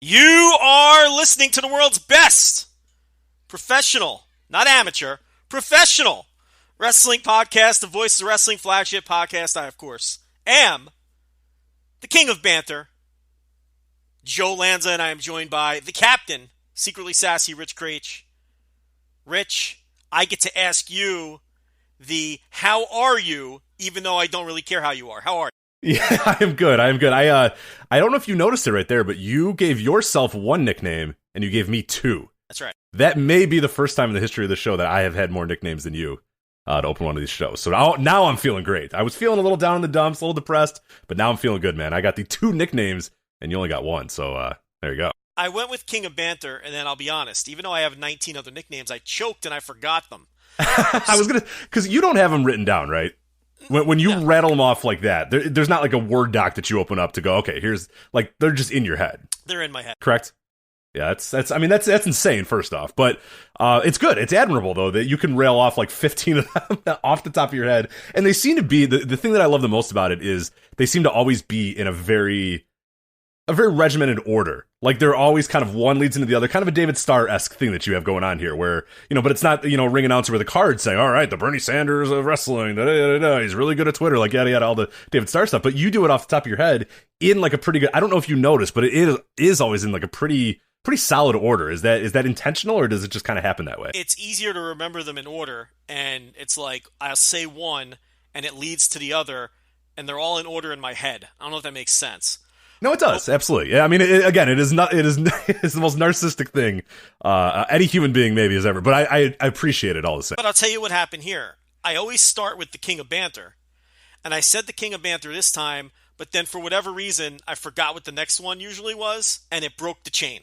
You are listening to the world's best professional, not amateur, professional wrestling podcast, the Voice of Wrestling Flagship podcast. I, of course, am the king of banter, Joe Lanza, and I am joined by the captain, secretly sassy Rich Craich. Rich, I get to ask you the how are you, even though I don't really care how you are. How are you? Yeah, I am good. I don't know if you noticed it right there, but you gave yourself one nickname and you gave me two. That's right. That may be the first time in the history of the show that I have had more nicknames than you to open one of these shows. So now I'm feeling great. I was feeling a little down in the dumps, a little depressed, but now I'm feeling good, man. I got the two nicknames and you only got one. So there you go. I went with King of Banter, and then I'll be honest, even though I have 19 other nicknames, I choked and I forgot them. Because you don't have them written down, right? When you rattle them off like that, there's not like a Word doc that you open up to go, okay, here's, like, they're just in your head. They're in my head. Correct? Yeah, that's insane, first off. But it's good. It's admirable, though, that you can rail off like 15 of them off the top of your head. And they seem to be, the thing that I love the most about it is they seem to always be in a very regimented order. Like, they're always kind of one leads into the other, kind of a David Starr-esque thing that you have going on here, where, but it's not, ring announcer with a card saying, all right, the Bernie Sanders of wrestling, he's really good at Twitter, like, yada, yada, all the David Starr stuff, but you do it off the top of your head in, like, a pretty good, I don't know if you noticed, but it is always in, like, a pretty solid order. Is that intentional, or does it just kind of happen that way? It's easier to remember them in order, and it's like, I'll say one, and it leads to the other, and they're all in order in my head. I don't know if that makes sense. No, it does. Absolutely. Yeah, I mean, it is not. It is it's the most narcissistic thing any human being maybe has ever. But I appreciate it all the same. But I'll tell you what happened here. I always start with the King of Banter, and I said the King of Banter this time, but then for whatever reason, I forgot what the next one usually was, and it broke the chain.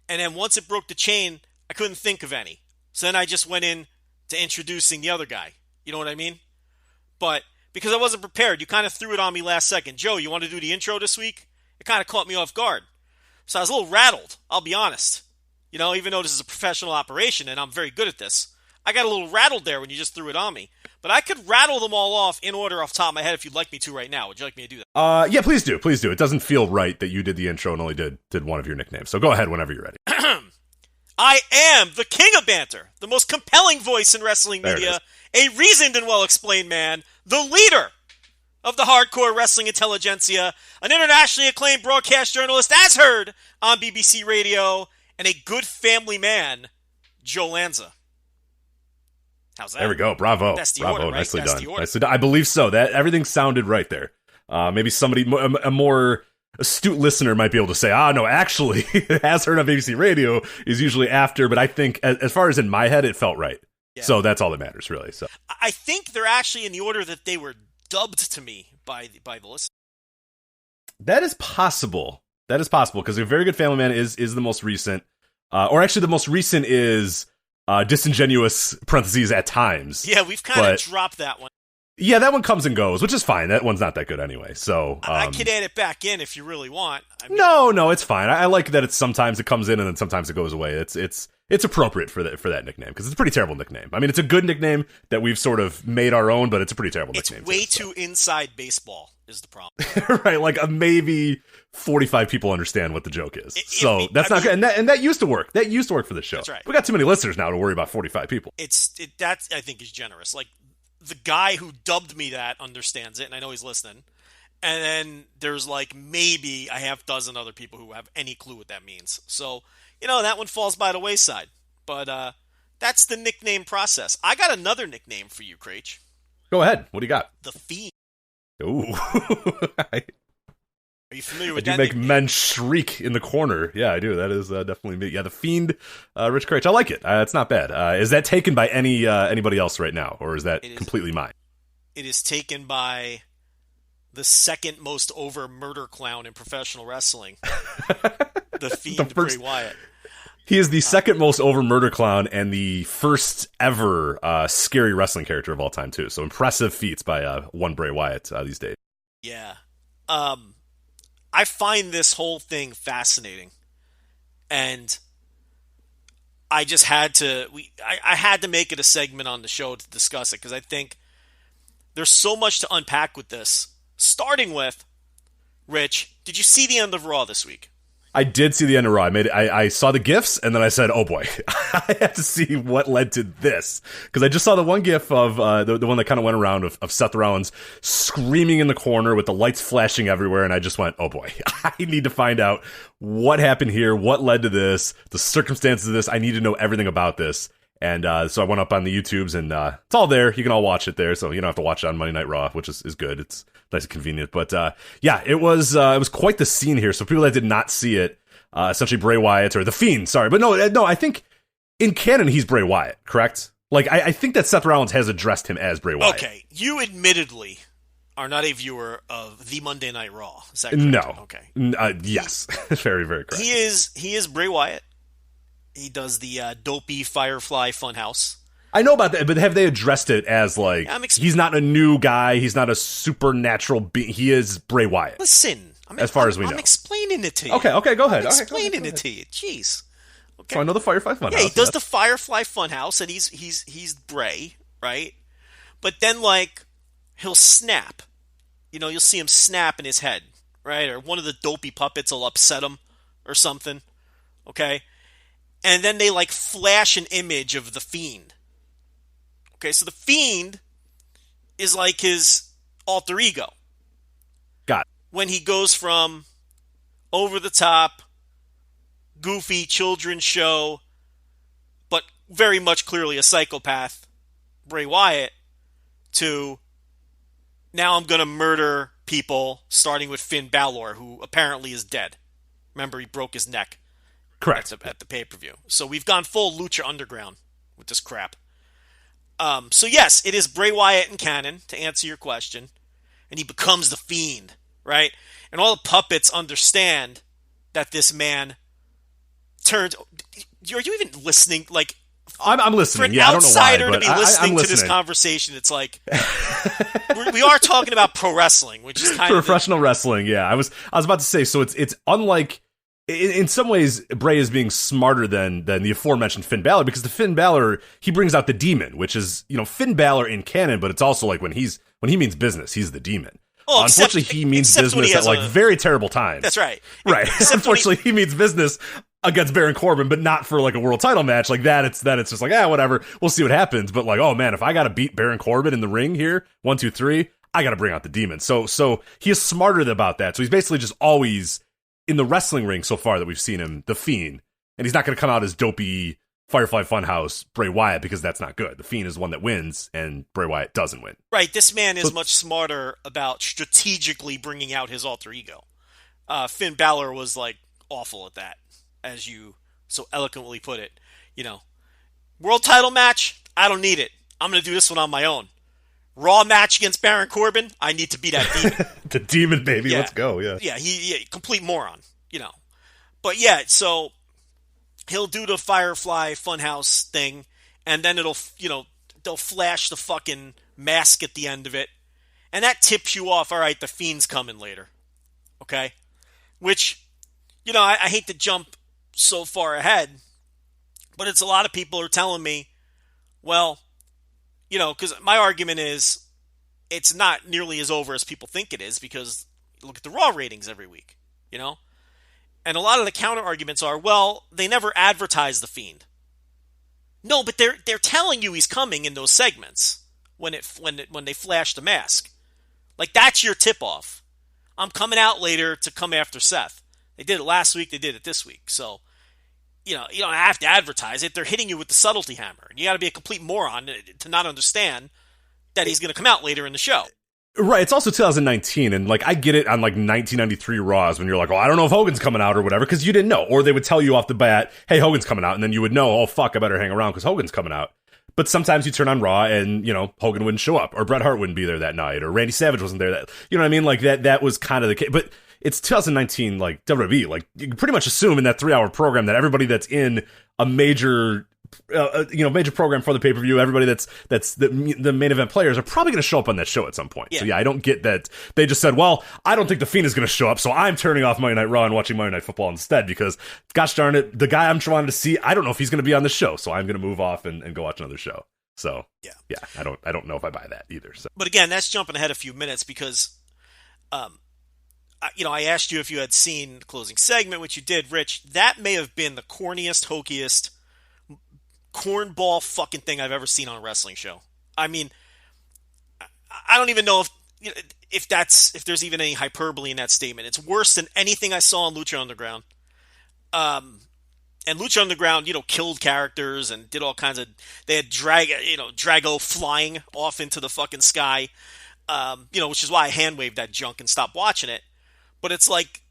And then once it broke the chain, I couldn't think of any. So then I just went in to introducing the other guy. You know what I mean? But because I wasn't prepared, you kind of threw it on me last second. Joe, you want to do the intro this week? It kind of caught me off guard. So I was a little rattled, I'll be honest. Even though this is a professional operation and I'm very good at this, I got a little rattled there when you just threw it on me. But I could rattle them all off in order off the top of my head if you'd like me to right now. Would you like me to do that? Yeah, please do. Please do. It doesn't feel right that you did the intro and only did one of your nicknames. So go ahead whenever you're ready. I am the King of Banter, the most compelling voice in wrestling media, a reasoned and well-explained man, the leader of the hardcore wrestling intelligentsia, an internationally acclaimed broadcast journalist as heard on BBC Radio, and a good family man, Joe Lanza. How's that? There we go. Bravo. That's the Bravo. order, right? Nicely That's done. the order. Nicely done. I believe so. That everything sounded right there. Maybe somebody, a more astute listener might be able to say, no, actually, as heard on BBC Radio is usually after, but I think as far as in my head, it felt right. Yeah. So that's all that matters, really. So I think they're actually in the order that they were dubbed to me by the listeners. That is possible. Because A Very Good Family Man is the most recent. Or actually, the most recent is Disingenuous, parentheses, at times. Yeah, we've kind of dropped that one. Yeah, that one comes and goes, which is fine. That one's not that good anyway. So I could add it back in if you really want. No, it's fine. I like that it's sometimes it comes in and then sometimes it goes away. It's appropriate for that nickname because it's a pretty terrible nickname. I mean, it's a good nickname that we've sort of made our own, but it's a pretty terrible nickname. It's way too inside baseball is the problem. Right, like maybe 45 people understand what the joke is. That's not good. And that used to work. That used to work for the show. That's right. We got too many listeners now to worry about 45 people. That I think is generous. Like, the guy who dubbed me that understands it, and I know he's listening. And then there's like maybe a half dozen other people who have any clue what that means. So, that one falls by the wayside. But that's the nickname process. I got another nickname for you, Craich. Go ahead. What do you got? The Fiend. Ooh. Are you familiar with that? You make nickname? Men shriek in the corner. Yeah, I do. That is definitely me. Yeah, the Fiend, Rich Craich. I like it. It's not bad. Is that taken by anybody else right now, or is that completely mine? It is taken by the second most over murder clown in professional wrestling, the Fiend Bray Wyatt. He is the second most over murder clown and the first ever scary wrestling character of all time, too. So impressive feats by one Bray Wyatt these days. Yeah. I find this whole thing fascinating. And I just had to... I had to make it a segment on the show to discuss it, because I think there's so much to unpack with this. Starting with, Rich, did you see the end of Raw this week? I did see the end of Raw. I saw the GIFs, and then I said, oh boy, I have to see what led to this. Because I just saw the one GIF of the one that kind of went around of Seth Rollins screaming in the corner with the lights flashing everywhere, and I just went, oh boy, I need to find out what happened here, what led to this, the circumstances of this. I need to know everything about this. And so I went up on the YouTubes, and it's all there. You can all watch it there, so you don't have to watch it on Monday Night Raw, which is good. It's nice and convenient. But yeah, it was quite the scene here. So people that did not see it, essentially Bray Wyatt, or The Fiend, sorry. But no, I think in canon he's Bray Wyatt, correct? Like, I think that Seth Rollins has addressed him as Bray Wyatt. Okay, you admittedly are not a viewer of the Monday Night Raw. Is that correct? No. Okay. Yes. Very, very correct. He is Bray Wyatt. He does the dopey Firefly Funhouse. I know about that, but have they addressed it as, like, he's not a new guy, he's not a supernatural being, he is Bray Wyatt? Listen, as far as we know. I'm explaining it to you. Okay, go ahead. I'm explaining it to you. Jeez. Okay. So I know the Firefly Funhouse. Yeah, he does the Firefly Funhouse, and he's Bray, right? But then, like, he'll snap. You know, you'll see him snap in his head, right? Or one of the dopey puppets will upset him or something, okay? And then they, like, flash an image of the Fiend. Okay, so the Fiend is like his alter ego. Got it. When he goes from over-the-top, goofy children's show, but very much clearly a psychopath, Bray Wyatt, to now I'm going to murder people, starting with Finn Balor, who apparently is dead. Remember, he broke his neck. Correct. At the pay-per-view. So we've gone full Lucha Underground with this crap. So yes, it is Bray Wyatt in canon, to answer your question. And he becomes the Fiend, right? And all the puppets understand that this man turned... Are you even listening? Like, I'm listening. For an outsider to be listening I'm to this conversation, it's like... we are talking about pro wrestling, which is kind of... Professional wrestling, yeah. I was about to say, so it's unlike... In some ways, Bray is being smarter than the aforementioned Finn Balor, because the Finn Balor, he brings out the demon, which is, you know, Finn Balor in canon, but it's also like when he means business, he's the demon. Oh, unfortunately, he means business at like very terrible times. That's right. Right. Unfortunately, he means business against Baron Corbin, but not for like a world title match like that. It's just like, whatever. We'll see what happens. But like, oh man, if I got to beat Baron Corbin in the ring here, 1, 2, 3, I got to bring out the demon. So he is smarter about that. So he's basically just always in the wrestling ring so far that we've seen him, the Fiend, and he's not going to come out as dopey Firefly Funhouse Bray Wyatt, because that's not good. The Fiend is the one that wins, and Bray Wyatt doesn't win. Right. This man is much smarter about strategically bringing out his alter ego. Finn Balor was like awful at that, as you so eloquently put it. You know, world title match, I don't need it. I'm going to do this one on my own. Raw match against Baron Corbin, I need to be that demon. The demon, baby. Yeah. Let's go, yeah. Yeah, he complete moron, you know. But yeah, so he'll do the Firefly Funhouse thing, and then it'll, you know, they'll flash the fucking mask at the end of it, and that tips you off, all right, the Fiend's coming later. Okay? Which, you know, I hate to jump so far ahead, but it's a lot of people are telling me, well, you know, because my argument is it's not nearly as over as people think it is, because look at the Raw ratings every week, you know? And a lot of the counter arguments are, well, they never advertise the Fiend. No, but they're telling you he's coming in those segments when they flash the mask. Like, that's your tip-off. I'm coming out later to come after Seth. They did it last week, they did it this week. So, you know, you don't have to advertise it. They're hitting you with the subtlety hammer. And you got to be a complete moron to not understand that he's going to come out later in the show. Right, it's also 2019, and like I get it on like 1993 Raws when you're like, oh, I don't know if Hogan's coming out or whatever, because you didn't know. Or they would tell you off the bat, hey, Hogan's coming out, and then you would know, oh, fuck, I better hang around because Hogan's coming out. But sometimes you turn on Raw and, you know, Hogan wouldn't show up, or Bret Hart wouldn't be there that night, or Randy Savage wasn't there. That, you know what I mean? Like that was kind of the case. But it's 2019, like WWE, like you can pretty much assume in that 3-hour program that everybody that's in a major major program for the pay-per-view, everybody that's the main event players are probably going to show up on that show at some point. Yeah. So yeah, I don't get that they just said, well, I don't think the Fiend is going to show up, so I'm turning off Monday Night Raw and watching Monday Night Football instead, because gosh darn it, the guy I'm trying to see, I don't know if he's going to be on the show, so I'm going to move off and go watch another show. So yeah, I don't know if I buy that either. So. But again, that's jumping ahead a few minutes, because I asked you if you had seen the closing segment, which you did, Rich. That may have been the corniest, hokiest, cornball fucking thing I've ever seen on a wrestling show. I mean, I don't even know if there's even any hyperbole in that statement. It's worse than anything I saw on Lucha Underground. And Lucha Underground, killed characters and did all kinds of. They had Drago flying off into the fucking sky, which is why I hand waved that junk and stopped watching it. But it's like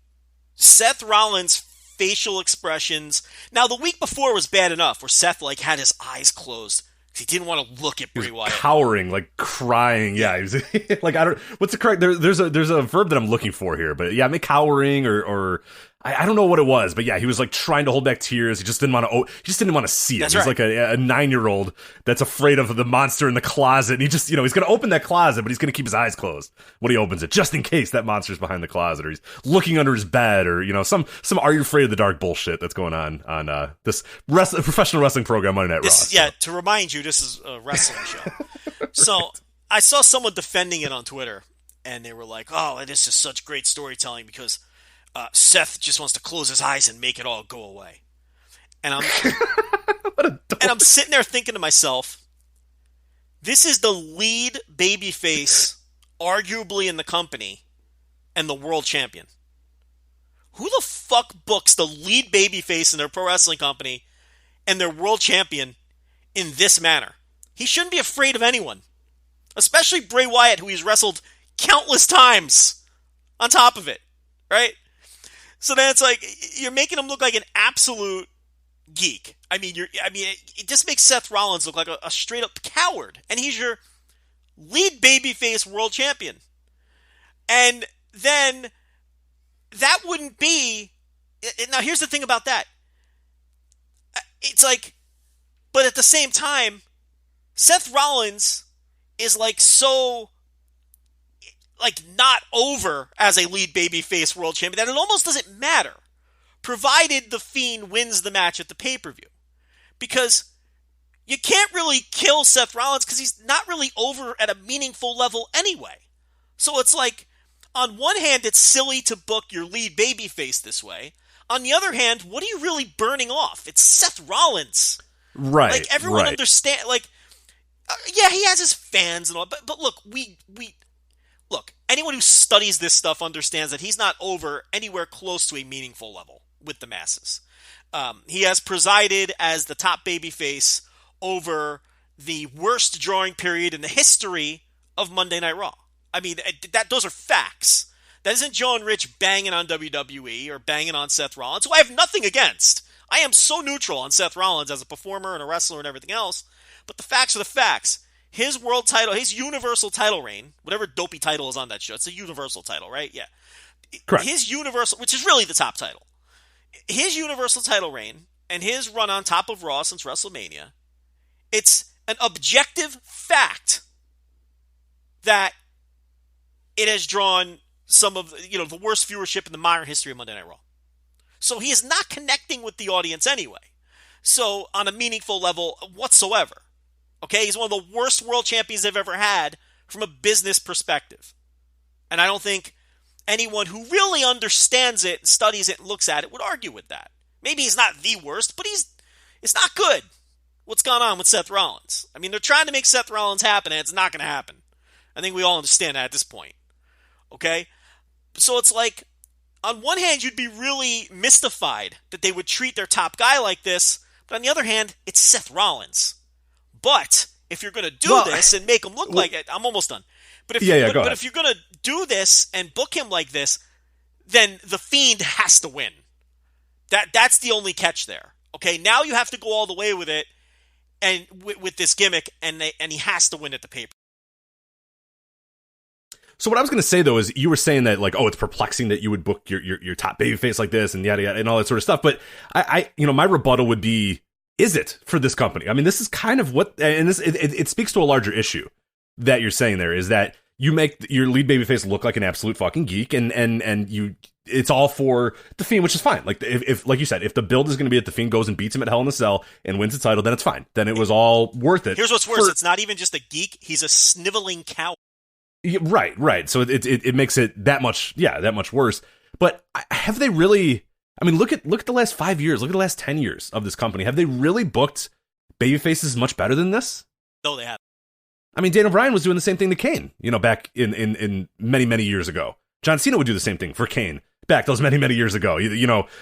Seth Rollins' facial expressions. Now, the week before was bad enough, where Seth had his eyes closed because he didn't want to look at Bray Wyatt. Cowering, crying. Yeah, he was like, I don't. What's the correct? There's a verb that I'm looking for here, but yeah, cowering or I don't know what it was, but yeah, he was trying to hold back tears. He just didn't want to. He just didn't want to see it. That's He's right. like a 9-year-old that's afraid of the monster in the closet. And he just, he's going to open that closet, but he's going to keep his eyes closed when he opens it, just in case that monster's behind the closet, or he's looking under his bed, or some Are You Afraid of the Dark bullshit that's going on this professional wrestling program Monday Night Raw. Yeah, to remind you, this is a wrestling show. So I saw someone defending it on Twitter, and they were like, "Oh, this is such great storytelling because." Seth just wants to close his eyes and make it all go away. And I'm sitting there thinking to myself, this is the lead babyface, arguably in the company, and the world champion. Who the fuck books the lead babyface in their pro wrestling company and their world champion in this manner? He shouldn't be afraid of anyone, especially Bray Wyatt, who he's wrestled countless times on top of it, right? So then it's you're making him look like an absolute geek. It just makes Seth Rollins look like a straight up coward, and he's your lead babyface world champion. And then that wouldn't be. Now here's the thing about that. It's but at the same time, Seth Rollins is so. Not over as a lead babyface world champion, that it almost doesn't matter, provided the Fiend wins the match at the pay-per-view. Because you can't really kill Seth Rollins because he's not really over at a meaningful level anyway. So it's on one hand, it's silly to book your lead babyface this way. On the other hand, what are you really burning off? It's Seth Rollins. Right. Everyone understand, yeah, he has his fans and all, but look, Look, anyone who studies this stuff understands that he's not over anywhere close to a meaningful level with the masses. He has presided as the top babyface over the worst drawing period in the history of Monday Night Raw. Those are facts. That isn't Joe and Rich banging on WWE or banging on Seth Rollins, who I have nothing against. I am so neutral on Seth Rollins as a performer and a wrestler and everything else, but the facts are the facts. His world title, his universal title reign, whatever dopey title is on that show, it's a universal title, right? Yeah. Correct. His universal, which is really the top title. His universal title reign and his run on top of Raw since WrestleMania, it's an objective fact that it has drawn some of the worst viewership in the modern history of Monday Night Raw. So he is not connecting with the audience anyway. So on a meaningful level whatsoever. Okay, he's one of the worst world champions they've ever had from a business perspective. And I don't think anyone who really understands it, studies it, and looks at it would argue with that. Maybe he's not the worst, but it's not good what's gone on with Seth Rollins. They're trying to make Seth Rollins happen, and it's not going to happen. I think we all understand that at this point. Okay? So it's on one hand, you'd be really mystified that they would treat their top guy like this, but on the other hand, it's Seth Rollins. But if you're going to do this and make him look like it, I'm almost done. But if you're going to do this and book him like this, then the Fiend has to win. That's the only catch there. Okay, now you have to go all the way with it and with this gimmick, and he has to win at the pay-per-view. So what I was going to say, though, is you were saying that, it's perplexing that you would book your top babyface like this and yada yada and all that sort of stuff. But I my rebuttal would be, is it for this company? This is kind of what, and it speaks to a larger issue that you're saying there, is that you make your lead babyface look like an absolute fucking geek, and you, it's all for the Fiend, which is fine. If like you said, if the build is going to be that the Fiend goes and beats him at Hell in a Cell and wins the title, then it's fine. Then it was all worth it. Here's what's worse: it's not even just a geek; he's a sniveling cow. Right. So it makes it that much worse. But have they really? I mean, look at the last 5 years. Look at the last 10 years of this company. Have they really booked babyfaces much better than this? No, they haven't. I mean, Daniel Bryan was doing the same thing to Kane, back in many years ago. John Cena would do the same thing for Kane back those many years ago.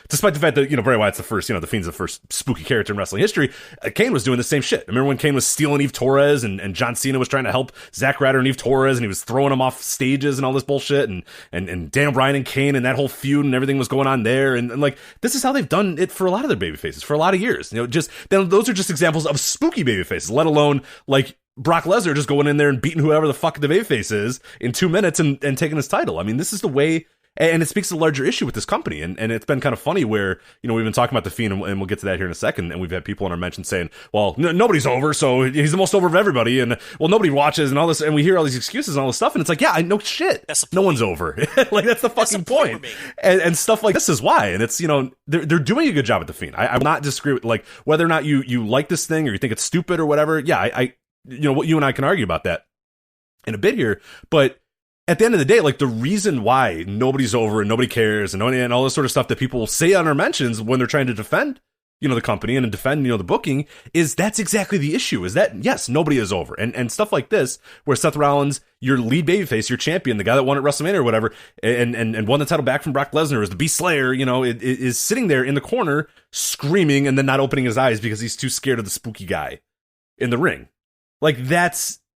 Despite the fact that, Bray Wyatt's the first, the Fiend's the first spooky character in wrestling history, Kane was doing the same shit. I remember when Kane was stealing Eve Torres and John Cena was trying to help Zack Ryder and Eve Torres, and he was throwing them off stages and all this bullshit, and Daniel Bryan and Kane and that whole feud and everything was going on there. And like, this is how they've done it for a lot of their babyfaces for a lot of years. Those are just examples of spooky babyfaces, let alone like Brock Lesnar just going in there and beating whoever the fuck the babyface is in 2 minutes and taking his title. I mean, this is the way. And it speaks to the larger issue with this company. And it's been kind of funny where, we've been talking about The Fiend, and we'll get to that here in a second. And we've had people in our mentions saying, well, nobody's over, so he's the most over of everybody. And, well, nobody watches and all this. And we hear all these excuses and all this stuff. And it's like, yeah, I know shit. No one's over. Like, that's the fucking point. And stuff like this is why. And it's, they're doing a good job at The Fiend. I will not disagree with, like, whether or not you like this thing or you think it's stupid or whatever. Yeah, what you and I can argue about that in a bit here. But at the end of the day, like, the reason why nobody's over and nobody cares and all this sort of stuff that people say on our mentions when they're trying to defend, the company and defend, the booking, is that's exactly the issue, is that, yes, nobody is over. And stuff like this, where Seth Rollins, your lead babyface, your champion, the guy that won at WrestleMania or whatever, and won the title back from Brock Lesnar, is the Beast Slayer, is sitting there in the corner screaming and then not opening his eyes because he's too scared of the spooky guy in the ring. Like,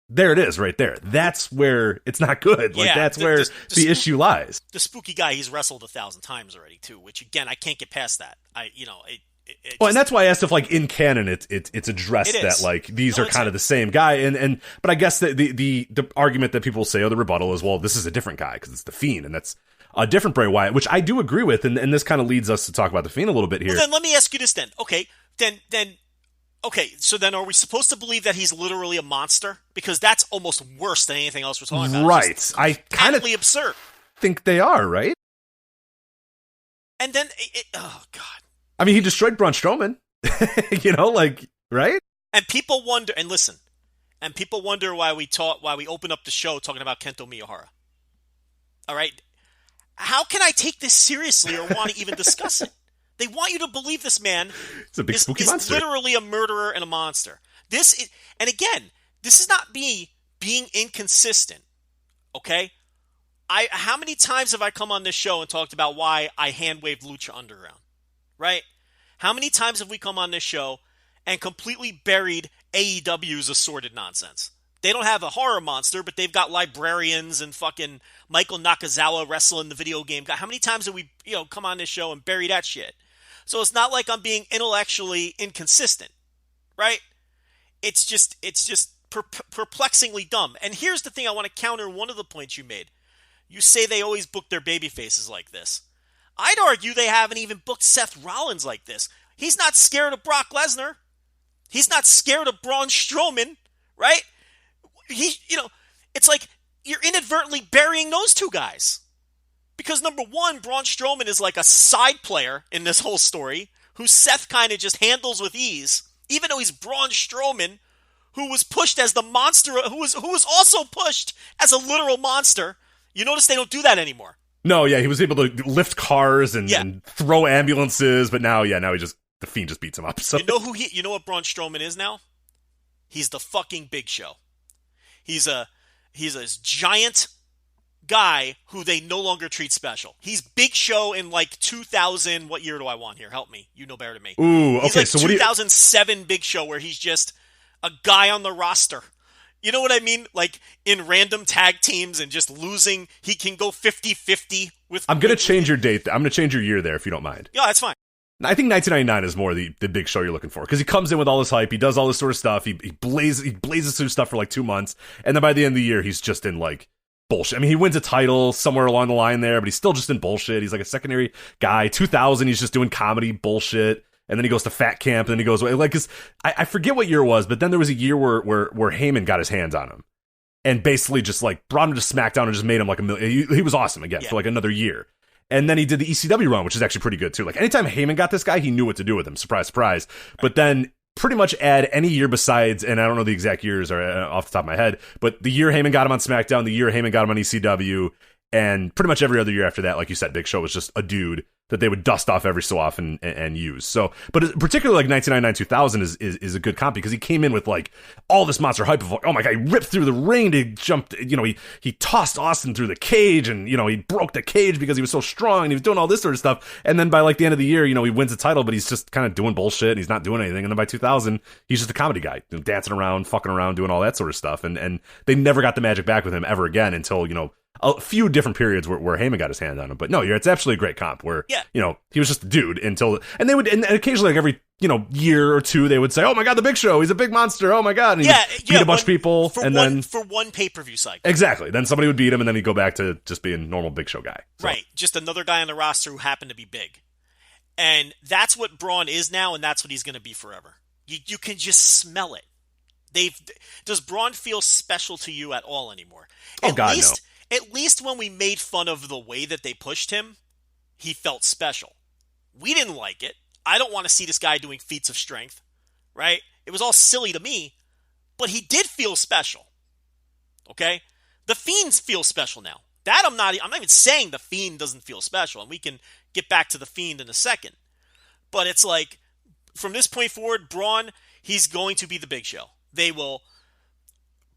there it is right there. That's where it's not good. Like, that's where the issue lies. The spooky guy he's wrestled 1,000 times already, too, which, again, I can't get past that. And that's why I asked if, like, in canon it's addressed that, like, these are kind of the same guy. But I guess the argument that people say, or the rebuttal is, well, this is a different guy because it's The Fiend, and that's a different Bray Wyatt, which I do agree with. And this kind of leads us to talk about The Fiend a little bit here. Well, then let me ask you this then. Okay, so then are we supposed to believe that he's literally a monster? Because that's almost worse than anything else we're talking about. Right. I kind of absurd. Think they are, right? And then, oh, God. I mean, he destroyed Braun Strowman. Right? And people wonder, and listen, why we open up the show talking about Kento Miyahara. All right? How can I take this seriously or want to even discuss it? They want you to believe this man is a big spooky monster. Literally a murderer and a monster. And again, this is not me being inconsistent. Okay? How many times have I come on this show and talked about why I hand-waved Lucha Underground? Right? How many times have we come on this show and completely buried AEW's assorted nonsense? They don't have a horror monster, but they've got librarians and fucking Michael Nakazawa wrestling the video game guy. How many times have we, come on this show and bury that shit? So it's not like I'm being intellectually inconsistent, right? It's just perplexingly dumb. And here's the thing I want to counter one of the points you made. You say they always book their baby faces like this. I'd argue they haven't even booked Seth Rollins like this. He's not scared of Brock Lesnar. He's not scared of Braun Strowman, right? It's like you're inadvertently burying those two guys. Because number one, Braun Strowman is like a side player in this whole story who Seth kind of just handles with ease, even though he's Braun Strowman, who was pushed as the monster, who was also pushed as a literal monster. You notice they don't do that anymore. No, yeah, he was able to lift cars and throw ambulances, but now The Fiend just beats him up. So. You know what Braun Strowman is now? He's the fucking Big Show. He's a giant guy who they no longer treat special. He's Big Show in like 2000. What year do I want here? Help me. You know better than me. Ooh, okay. He's like so 2007 Big Show where he's just a guy on the roster. You know what I mean? Like in random tag teams and just losing. He can go 50-50 with. I'm going to change your date. I'm going to change your year there if you don't mind. Yeah, that's fine. I think 1999 is more the Big Show you're looking for because he comes in with all this hype, he does all this sort of stuff, he blazes through stuff for like 2 months, and then by the end of the year he's just in like bullshit. I mean, he wins a title somewhere along the line there, but he's still just in bullshit. He's like a secondary guy. 2000, he's just doing comedy bullshit, and then he goes to Fat Camp, and then he goes away. Like, cause I forget what year it was, but then there was a year where Heyman got his hands on him and basically just like brought him to SmackDown and just made him like a million. He was awesome again for like another year. And then he did the ECW run, which is actually pretty good too. Like anytime Heyman got this guy, he knew what to do with him. Surprise, surprise. But then pretty much add any year besides, and I don't know the exact years or off the top of my head, but the year Heyman got him on SmackDown, the year Heyman got him on ECW, and pretty much every other year after that, like you said, Big Show was just a dude that they would dust off every so often and use. So, but particularly like 1999, 2000 is a good comp because he came in with like all this monster hype of like, oh my God, he ripped through the ring to jump, he tossed Austin through the cage and, he broke the cage because he was so strong and he was doing all this sort of stuff. And then by like the end of the year, he wins the title, but he's just kind of doing bullshit and he's not doing anything. And then by 2000, he's just a comedy guy, dancing around, fucking around, doing all that sort of stuff. And they never got the magic back with him ever again until, a few different periods where Heyman got his hand on him. But no, it's absolutely a great comp where, he was just a dude until, and they would, and occasionally like every, year or two, they would say, oh my God, the Big Show, he's a big monster. Oh my God. And he would beat a bunch of people. Then for one pay-per-view cycle. Exactly. Then somebody would beat him and then he'd go back to just being normal Big Show guy. So. Right. Just another guy on the roster who happened to be big. And that's what Braun is now, and that's what he's going to be forever. You can just smell it. Does Braun feel special to you at all anymore? Oh God, no. At least when we made fun of the way that they pushed him, he felt special. We didn't like it. I don't want to see this guy doing feats of strength, right? It was all silly to me, but he did feel special. Okay? The Fiends feel special now. That I'm not even saying the Fiend doesn't feel special, and we can get back to the Fiend in a second. But it's like, from this point forward, Braun, he's going to be the Big Show. They will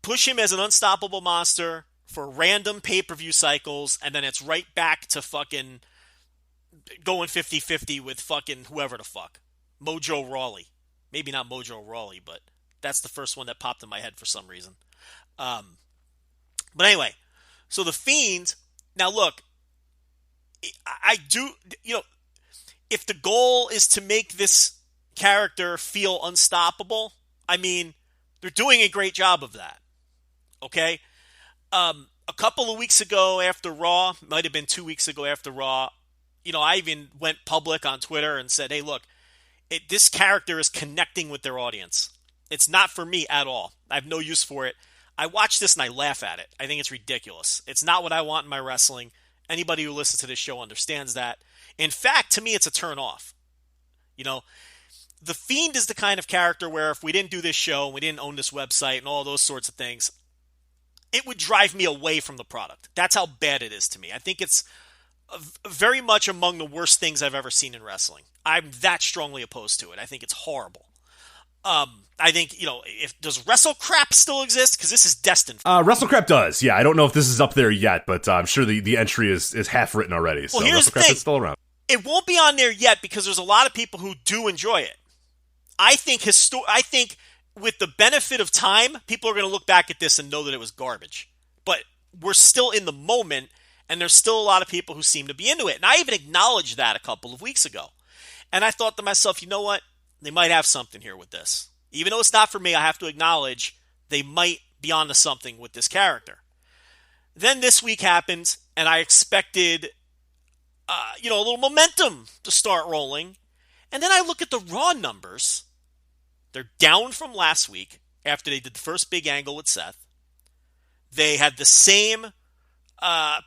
push him as an unstoppable monster for random pay-per-view cycles, and then it's right back to fucking going 50-50 with fucking whoever the fuck. Mojo Rawley. Maybe not Mojo Rawley, but that's the first one that popped in my head for some reason. But anyway, so the Fiend, now look, I do, if the goal is to make this character feel unstoppable, I mean, they're doing a great job of that. Okay? A couple of weeks ago after Raw, might have been 2 weeks ago after Raw, I even went public on Twitter and said, hey, look, this character is connecting with their audience. It's not for me at all. I have no use for it. I watch this and I laugh at it. I think it's ridiculous. It's not what I want in my wrestling. Anybody who listens to this show understands that. In fact, to me, it's a turn off. The Fiend is the kind of character where if we didn't do this show and we didn't own this website and all those sorts of things, it would drive me away from the product. That's how bad it is to me. I think it's very much among the worst things I've ever seen in wrestling. I'm that strongly opposed to it. I think it's horrible. I think, does WrestleCrap still exist? Because this is destined. WrestleCrap does. Yeah, I don't know if this is up there yet, but I'm sure the entry is half written already. So well, here's the thing. Is still around. It won't be on there yet because there's a lot of people who do enjoy it. I think with the benefit of time, people are going to look back at this and know that it was garbage. But we're still in the moment, and there's still a lot of people who seem to be into it. And I even acknowledged that a couple of weeks ago. And I thought to myself, you know what? They might have something here with this. Even though it's not for me, I have to acknowledge they might be onto something with this character. Then this week happened, and I expected, a little momentum to start rolling. And then I look at the Raw numbers. They're down from last week after they did the first big angle with Seth. They had the same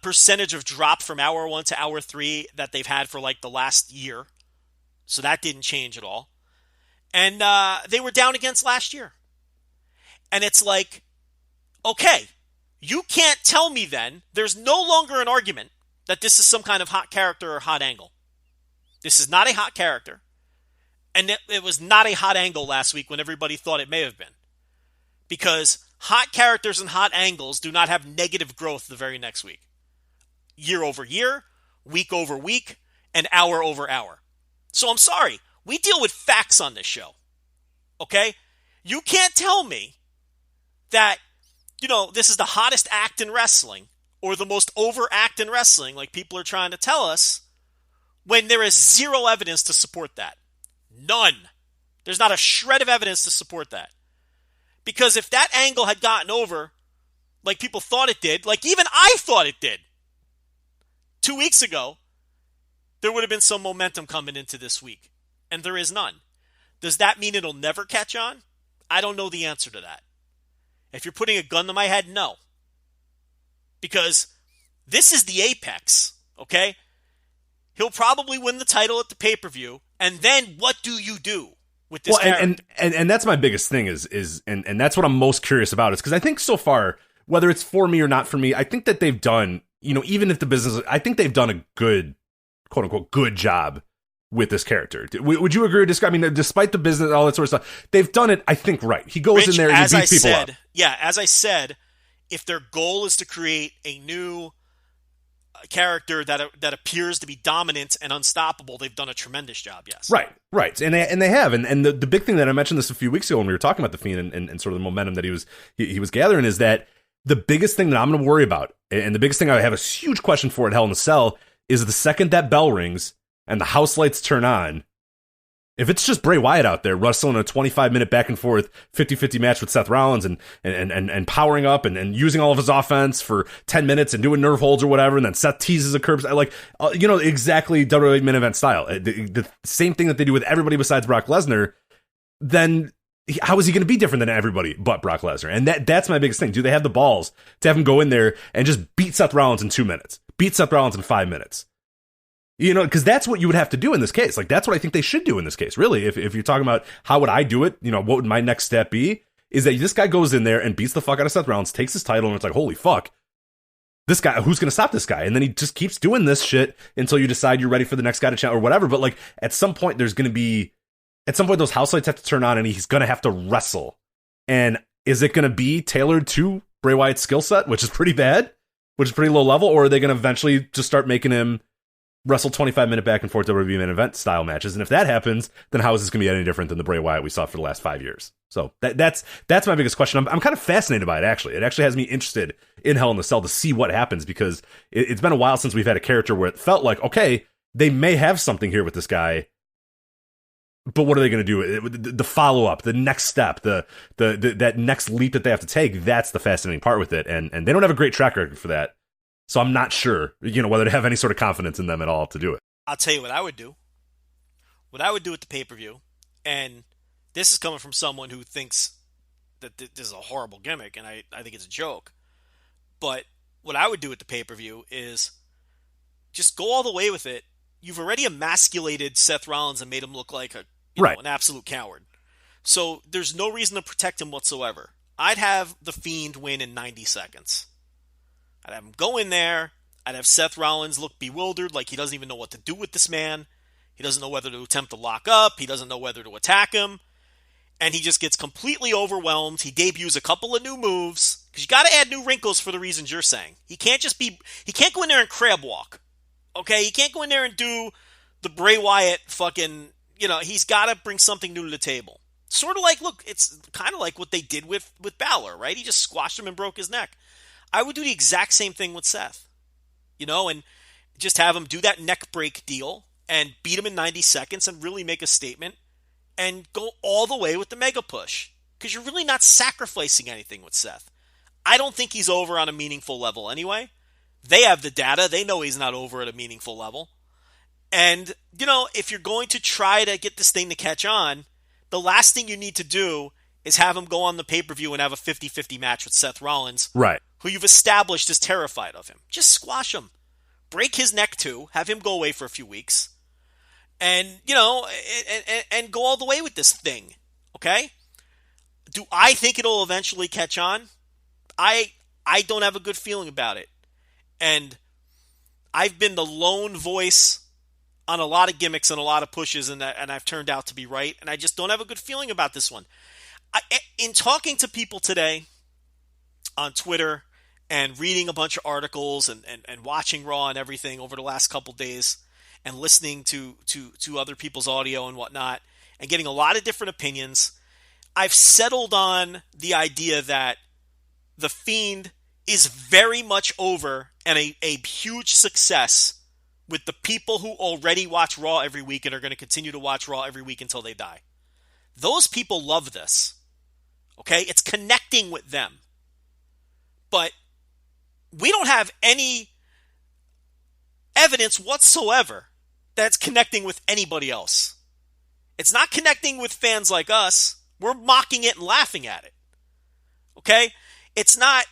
percentage of drop from hour 1 to hour 3 that they've had for like the last year. So that didn't change at all. And they were down against last year. And it's like, okay, you can't tell me then, there's no longer an argument that this is some kind of hot character or hot angle. This is not a hot character. And it was not a hot angle last week when everybody thought it may have been. Because hot characters and hot angles do not have negative growth the very next week. Year over year, week over week, and hour over hour. So I'm sorry. We deal with facts on this show. Okay? You can't tell me that, this is the hottest act in wrestling or the most over act in wrestling, like people are trying to tell us, when there is zero evidence to support that. None. There's not a shred of evidence to support that. Because if that angle had gotten over like people thought it did, like even I thought it did 2 weeks ago, there would have been some momentum coming into this week. And there is none. Does that mean it'll never catch on? I don't know the answer to that. If you're putting a gun to my head, no. Because this is the apex, okay? He'll probably win the title at the pay-per-view, and then what do you do? with this character. And that's my biggest thing is that's what I'm most curious about, is because I think so far, whether it's for me or not for me, I think that they've done, even if the business, I think they've done a good, quote unquote, good job with this character. Would you agree or disagree? I mean, despite the business, all that sort of stuff, they've done it, I think, right. He goes in there and he beats people up. Yeah, as I said, if their goal is to create a new character that appears to be dominant and unstoppable, they've done a tremendous job. Yes, right, and they have, and the big thing that I mentioned this a few weeks ago when we were talking about the Fiend and sort of the momentum that he was gathering is that the biggest thing that I'm going to worry about, and the biggest thing I have a huge question for at Hell in a Cell, is the second that bell rings and the house lights turn on, if it's just Bray Wyatt out there wrestling a 25-minute back and forth 50-50 match with Seth Rollins and powering up and using all of his offense for 10 minutes and doing nerve holds or whatever, and then Seth teases a curb, like, exactly WWE main event style, the same thing that they do with everybody besides Brock Lesnar, then how is he going to be different than everybody but Brock Lesnar? And that's my biggest thing. Do they have the balls to have him go in there and just beat Seth Rollins in 2 minutes? Beat Seth Rollins in 5 minutes? Because that's what you would have to do in this case. Like, that's what I think they should do in this case, really. If you're talking about how would I do it, what would my next step be, is that this guy goes in there and beats the fuck out of Seth Rollins, takes his title, and it's like, holy fuck, this guy, who's going to stop this guy? And then he just keeps doing this shit until you decide you're ready for the next guy to challenge or whatever. But, like, at some point, those house lights have to turn on and he's going to have to wrestle. And is it going to be tailored to Bray Wyatt's skill set, which is pretty bad, which is pretty low level, or are they going to eventually just start making him wrestle 25-minute back and forth WWE main event style matches? And if that happens, then how is this going to be any different than the Bray Wyatt we saw for the last 5 years? So that's my biggest question. I'm kind of fascinated by it, actually. It actually has me interested in Hell in a Cell to see what happens, because it's been a while since we've had a character where it felt like, okay, they may have something here with this guy, but what are they going to do? The follow-up, the next step, that next leap that they have to take, that's the fascinating part with it. And they don't have a great track record for that. So I'm not sure, whether to have any sort of confidence in them at all to do it. I'll tell you what I would do. What I would do at the pay-per-view, and this is coming from someone who thinks that this is a horrible gimmick, and I think it's a joke. But what I would do at the pay-per-view is just go all the way with it. You've already emasculated Seth Rollins and made him look like an absolute coward. So there's no reason to protect him whatsoever. I'd have The Fiend win in 90 seconds. I'd have him go in there. I'd have Seth Rollins look bewildered, like he doesn't even know what to do with this man. He doesn't know whether to attempt to lock up. He doesn't know whether to attack him. And he just gets completely overwhelmed. He debuts a couple of new moves, because you got to add new wrinkles for the reasons you're saying. He can't go in there and crab walk. Okay? He can't go in there and do the Bray Wyatt fucking, he's got to bring something new to the table. Sort of like, look, it's kind of like what they did with Balor, right? He just squashed him and broke his neck. I would do the exact same thing with Seth, and just have him do that neck break deal and beat him in 90 seconds and really make a statement and go all the way with the mega push, because you're really not sacrificing anything with Seth. I don't think he's over on a meaningful level anyway. They have the data. They know he's not over at a meaningful level. And, if you're going to try to get this thing to catch on, the last thing you need to do is have him go on the pay-per-view and have a 50-50 match with Seth Rollins. Right. Who you've established is terrified of him. Just squash him. Break his neck too. Have him go away for a few weeks. And, and go all the way with this thing. Okay? Do I think it'll eventually catch on? I don't have a good feeling about it. And I've been the lone voice on a lot of gimmicks and a lot of pushes, and I've turned out to be right. And I just don't have a good feeling about this one. In talking to people today on Twitter and reading a bunch of articles and watching Raw and everything over the last couple days and listening to other people's audio and whatnot and getting a lot of different opinions, I've settled on the idea that The Fiend is very much over and a huge success with the people who already watch Raw every week and are going to continue to watch Raw every week until they die. Those people love this. Okay? It's connecting with them. But we don't have any evidence whatsoever that's connecting with anybody else. It's not connecting with fans like us. We're mocking it and laughing at it. Okay? It's not,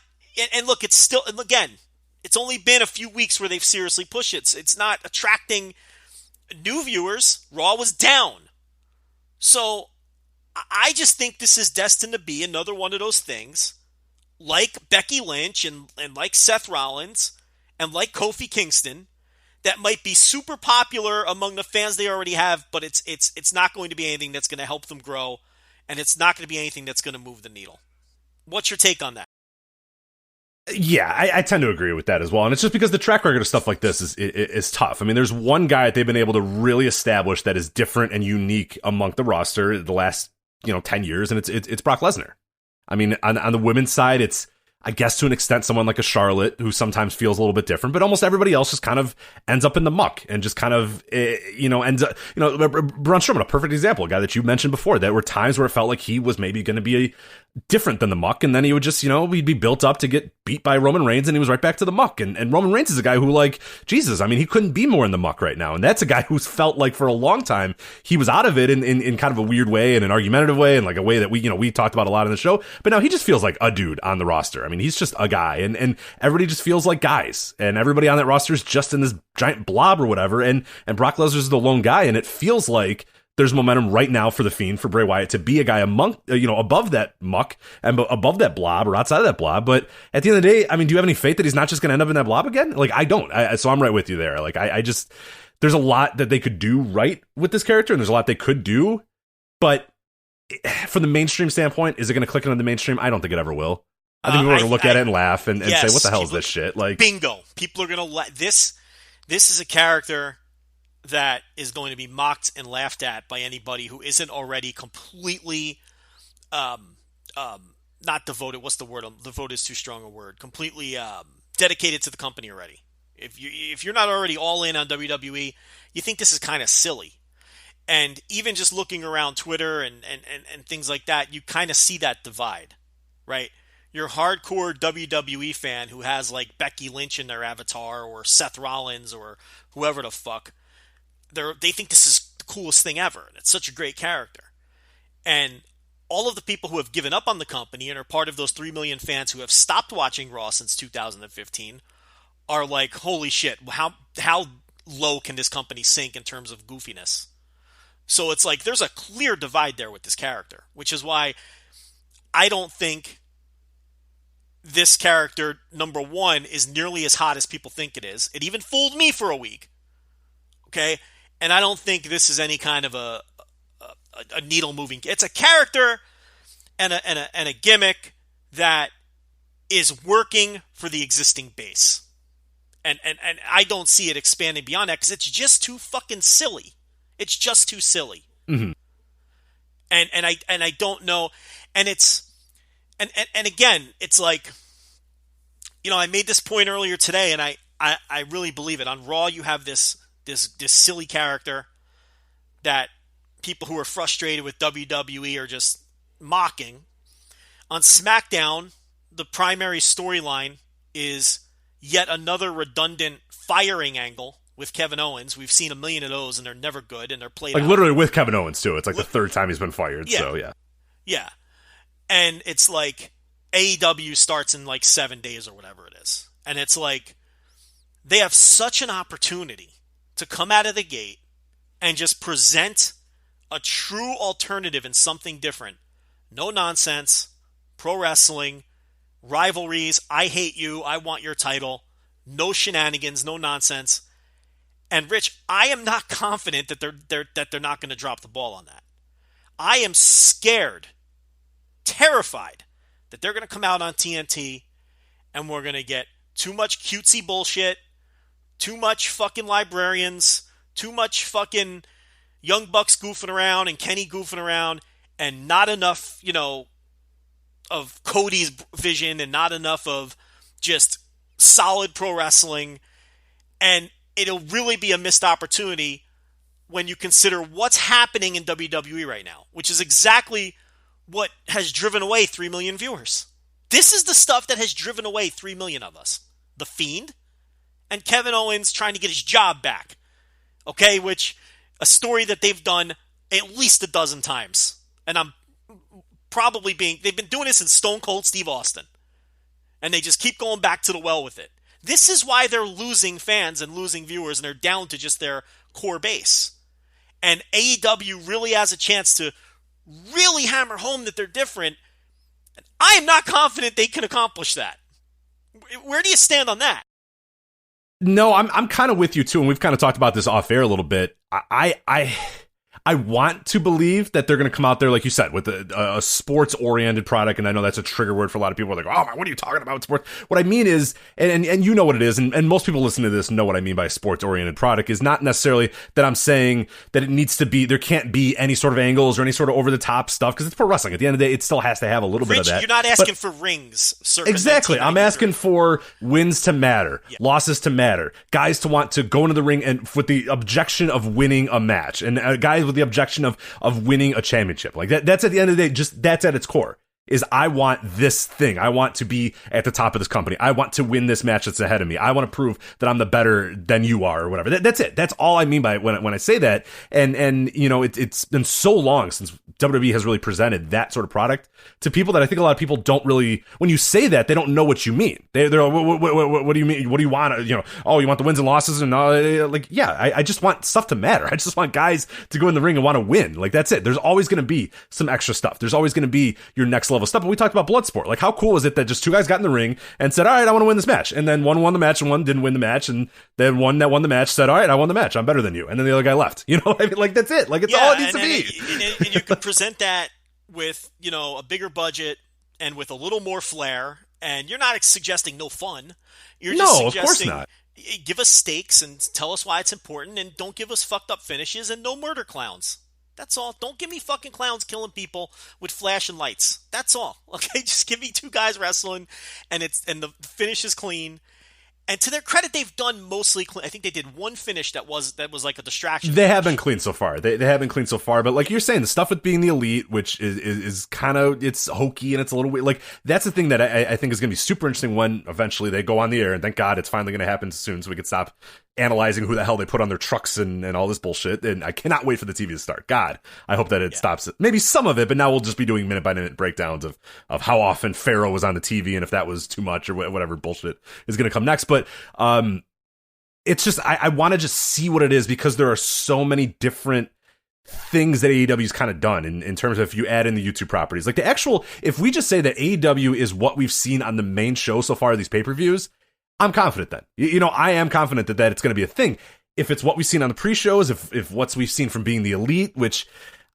and look, it's still, and again, it's only been a few weeks where they've seriously pushed it. It's not attracting new viewers. Raw was down. So I just think this is destined to be another one of those things, like Becky Lynch and like Seth Rollins and like Kofi Kingston, that might be super popular among the fans they already have, but it's not going to be anything that's going to help them grow, and it's not going to be anything that's going to move the needle. What's your take on that? Yeah, I tend to agree with that as well, and it's just because the track record of stuff like this is tough. I mean, there's one guy that they've been able to really establish that is different and unique among the roster the last 10 years, and it's Brock Lesnar. I mean, on the women's side, it's, I guess to an extent, someone like a Charlotte who sometimes feels a little bit different, but almost everybody else just kind of ends up in the muck and just kind of, ends up, Braun Strowman, a perfect example, a guy that you mentioned before. There were times where it felt like he was maybe going to be different than the muck, and then he would just, he'd be built up to get beat by Roman Reigns, and he was right back to the muck. And Roman Reigns is a guy who, like, Jesus, I mean, he couldn't be more in the muck right now. And that's a guy who's felt like for a long time he was out of it in kind of a weird way, and an argumentative way, and like a way that we talked about a lot in the show. But now he just feels like a dude on the roster. I mean, he's just a guy, and everybody just feels like guys, and everybody on that roster is just in this giant blob or whatever. And Brock Lesnar's the lone guy, and it feels like there's momentum right now for the Fiend, for Bray Wyatt, to be a guy above that muck and above that blob or outside of that blob. But at the end of the day, I mean, do you have any faith that he's not just going to end up in that blob again? Like, I don't. So I'm right with you there. Like, I just, there's a lot that they could do right with this character, and there's a lot they could do. But from the mainstream standpoint, is it going to click into the mainstream? I don't think it ever will. I think people are going to look at it and laugh and say, what the hell is this shit? Like, bingo. People are going to let this is a character that is going to be mocked and laughed at by anybody who isn't already completely not devoted. What's the word? Devoted is too strong a word. Completely dedicated to the company already. If you're not already all in on WWE, you think this is kind of silly. And even just looking around Twitter and things like that, you kind of see that divide, right? Your hardcore WWE fan who has like Becky Lynch in their avatar, or Seth Rollins, or whoever the fuck, they think this is the coolest thing ever, and it's such a great character. And all of the people who have given up on the company and are part of those 3 million fans who have stopped watching Raw since 2015 are like, holy shit, how low can this company sink in terms of goofiness? So it's like there's a clear divide there with this character, which is why I don't think this character, number one, is nearly as hot as people think it is. It even fooled me for a week. Okay? And I don't think this is any kind of a needle moving. It's a character and a gimmick that is working for the existing base. And I don't see it expanding beyond that because it's just too fucking silly. It's just too silly. Mm-hmm. And I don't know. And it's and again, it's like, I made this point earlier today, and I really believe it. On Raw, you have this silly character that people who are frustrated with WWE are just mocking. On SmackDown, the primary storyline is yet another redundant firing angle with Kevin Owens. We've seen a million of those, and they're never good, and they're played like out. Literally with Kevin Owens too. It's like the third time he's been fired. Yeah. So yeah. Yeah. And it's like AEW starts in like 7 days or whatever it is. And it's like they have such an opportunity to come out of the gate and just present a true alternative and something different. No nonsense, pro wrestling, rivalries, I hate you, I want your title, no shenanigans, no nonsense. And Rich, I am not confident that they're not going to drop the ball on that. I am scared, terrified that they're going to come out on TNT and we're going to get too much cutesy bullshit, too much fucking librarians, too much fucking Young Bucks goofing around and Kenny goofing around, and not enough, of Cody's vision, and not enough of just solid pro wrestling. And it'll really be a missed opportunity when you consider what's happening in WWE right now, which is exactly what has driven away 3 million viewers. This is the stuff that has driven away 3 million of us. The Fiend and Kevin Owens trying to get his job back. Okay, which a story that they've done at least a dozen times. And I'm probably they've been doing this since Stone Cold Steve Austin. And they just keep going back to the well with it. This is why they're losing fans and losing viewers, and they're down to just their core base. And AEW really has a chance to really hammer home that they're different. I am not confident they can accomplish that. Where do you stand on that? No, I'm kind of with you too, and we've kind of talked about this off air a little bit. I want to believe that they're going to come out there, like you said, with a sports-oriented product, and I know that's a trigger word for a lot of people. They're like, oh, what are you talking about, sports? What I mean is, and you know what it is, and most people listening to this know what I mean by sports-oriented product, is not necessarily that I'm saying that it needs to be, there can't be any sort of angles or any sort of over-the-top stuff, because it's pro wrestling. At the end of the day, it still has to have a little bit of that. You're not asking for rings, sir. Exactly. I'm asking for wins to matter, losses to matter, guys to want to go into the ring and with the objection of winning a match, and guys with the objection of winning a championship. Like that's at the end of the day, just that's at its core. Is I want this thing. I want to be at the top of this company. I want to win this match that's ahead of me. I want to prove that I'm the better than you are, or whatever. That's it. That's all I mean by when I say that. And you know, it's been so long since WWE has really presented that sort of product to people that I think a lot of people don't really. When you say that, they don't know what you mean. They're what do you mean? What do you want? You know, oh, you want the wins and losses, and like, yeah, I just want stuff to matter. I just want guys to go in the ring and want to win. Like that's it. There's always going to be some extra stuff. There's always going to be your next level stuff. But we talked about Bloodsport. Like, how cool is it that just two guys got in the ring and said, all right, I want to win this match. And then one won the match and one didn't win the match. And then one that won the match said, all right, I won the match. I'm better than you. And then the other guy left. You know, I mean, like, that's it. Like, it's all it needs to be. And you can present that with, you know, a bigger budget and with a little more flair. And you're not suggesting no fun. You're just suggesting, of course not. Give us stakes and tell us why it's important, and don't give us fucked up finishes and no murder clowns. That's all. Don't give me fucking clowns killing people with flashing lights. That's all. Okay, just give me two guys wrestling, and the finish is clean. And to their credit, they've done mostly clean. I think they did one finish that was like a distraction. They have been clean so far. They have been clean so far. But like you're saying, the stuff with being the elite, which is kind of, it's hokey and it's a little weird. Like that's the thing that I think is going to be super interesting when eventually they go on the air. And thank God it's finally going to happen soon, so we can stop analyzing who the hell they put on their trucks and all this bullshit. And I cannot wait for the TV to start. God, I hope that it stops it. Maybe some of it, but now we'll just be doing minute by minute breakdowns of how often Pharaoh was on the TV and if that was too much or whatever bullshit is going to come next. But it's just, I want to just see what it is, because there are so many different things that AEW's kind of done in terms of if you add in the YouTube properties. Like the actual, if we just say that AEW is what we've seen on the main show so far, these pay-per-views, I'm confident then. You know, I am confident that it's going to be a thing. If it's what we've seen on the pre-shows, if what we've seen from being the elite, which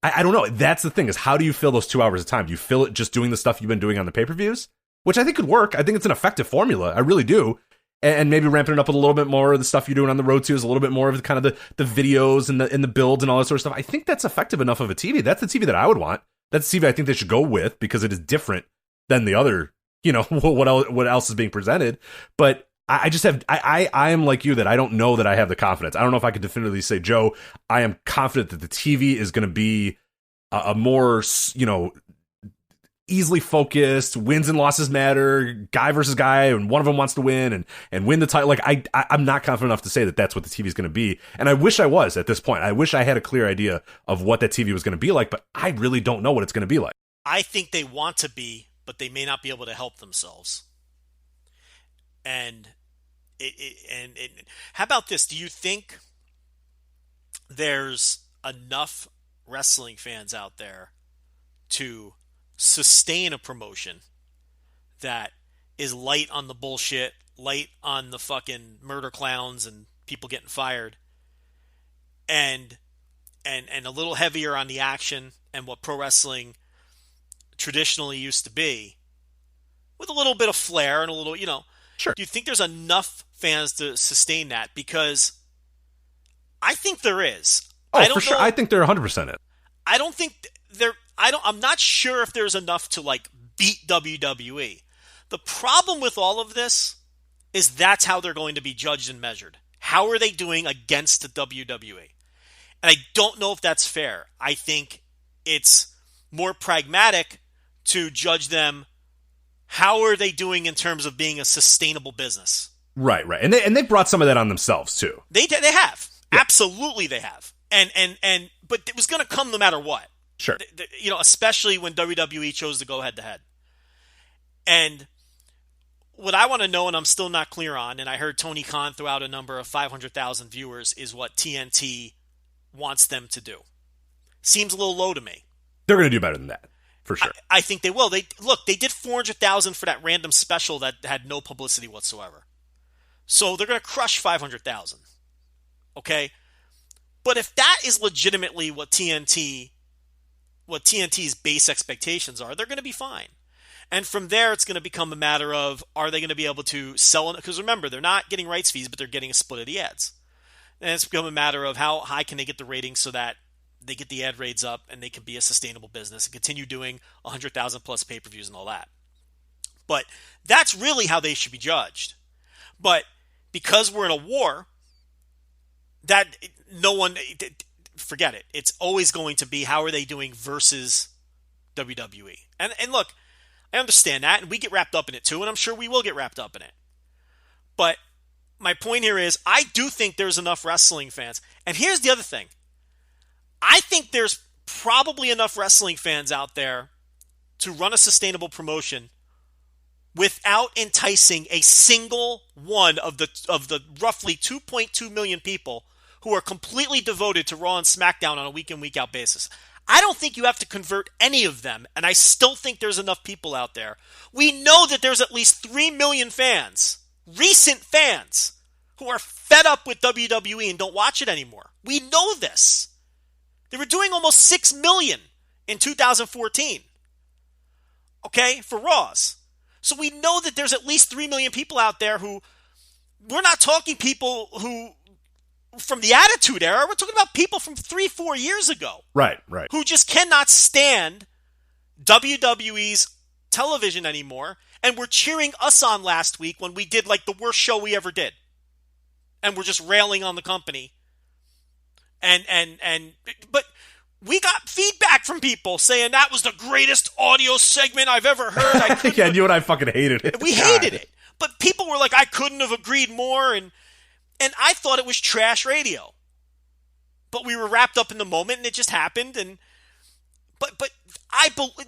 I don't know. That's the thing, is how do you fill those 2 hours of time? Do you fill it just doing the stuff you've been doing on the pay-per-views? Which I think could work. I think it's an effective formula. I really do. And maybe ramping it up with a little bit more of the stuff you're doing on the road to is a little bit more of the kind of the videos and the builds and all that sort of stuff. I think that's effective enough of a TV. That's the TV that I would want. That's the TV I think they should go with, because it is different than the other, you know, what else is being presented. But I just have, I am like you, that I don't know that I have the confidence. I don't know if I could definitively say, Joe, I am confident that the TV is going to be a more, you know, easily focused, wins and losses matter, guy versus guy, and one of them wants to win and win the title. Like I'm not confident enough to say that that's what the TV is going to be. And I wish I was at this point. I wish I had a clear idea of what that TV was going to be like, but I really don't know what it's going to be like. I think they want to be, but they may not be able to help themselves. And how about this? Do you think there's enough wrestling fans out there to sustain a promotion that is light on the bullshit, light on the fucking murder clowns and people getting fired, and a little heavier on the action and what pro wrestling traditionally used to be, with a little bit of flair and a little, you know? Sure. Do you think there's enough fans to sustain that? Because I think there is. Oh, for sure. I think they're 100% it. I don't think I'm not sure if there's enough to like beat WWE. The problem with all of this is that's how they're going to be judged and measured. How are they doing against the WWE? And I don't know if that's fair. I think it's more pragmatic to judge them. How are they doing in terms of being a sustainable business? Right. And they brought some of that on themselves too. They have. Yeah. Absolutely they have. But it was going to come no matter what. Sure. You know, especially when WWE chose to go head to head. And what I want to know, and I'm still not clear on, and I heard Tony Khan throw out a number of 500,000 viewers, is what TNT wants them to do. Seems a little low to me. They're going to do better than that, for sure. I think they will. They did 400,000 for that random special that had no publicity whatsoever. So they're going to crush 500,000. Okay? But if that is legitimately what TNT's base expectations are, they're going to be fine. And from there, it's going to become a matter of, are they going to be able to sell it? Because remember, they're not getting rights fees, but they're getting a split of the ads. And it's become a matter of how high can they get the ratings so that they get the ad rates up and they can be a sustainable business and continue doing 100,000 plus pay-per-views and all that. But that's really how they should be judged. But because we're in a war, that no one, forget it. It's always going to be how are they doing versus WWE. And look, I understand that, and we get wrapped up in it too, and I'm sure we will get wrapped up in it. But my point here is, I do think there's enough wrestling fans. And here's the other thing. I think there's probably enough wrestling fans out there to run a sustainable promotion without enticing a single one of the roughly 2.2 million people who are completely devoted to Raw and SmackDown on a week in, week out basis. I don't think you have to convert any of them, and I still think there's enough people out there. We know that there's at least 3 million fans, recent fans, who are fed up with WWE and don't watch it anymore. We know this. They were doing almost 6 million in 2014, okay, for Raws. So we know that there's at least 3 million people out there who, we're not talking people who from the Attitude Era, we're talking about people from 3-4 years ago. Right. Who just cannot stand WWE's television anymore, and were cheering us on last week when we did like the worst show we ever did. And we're just railing on the company. But we got feedback from people saying that was the greatest audio segment I've ever heard. Yeah, you and I fucking hated it. We hated it. But people were like, I couldn't have agreed more, and I thought it was trash radio. But we were wrapped up in the moment, and it just happened. But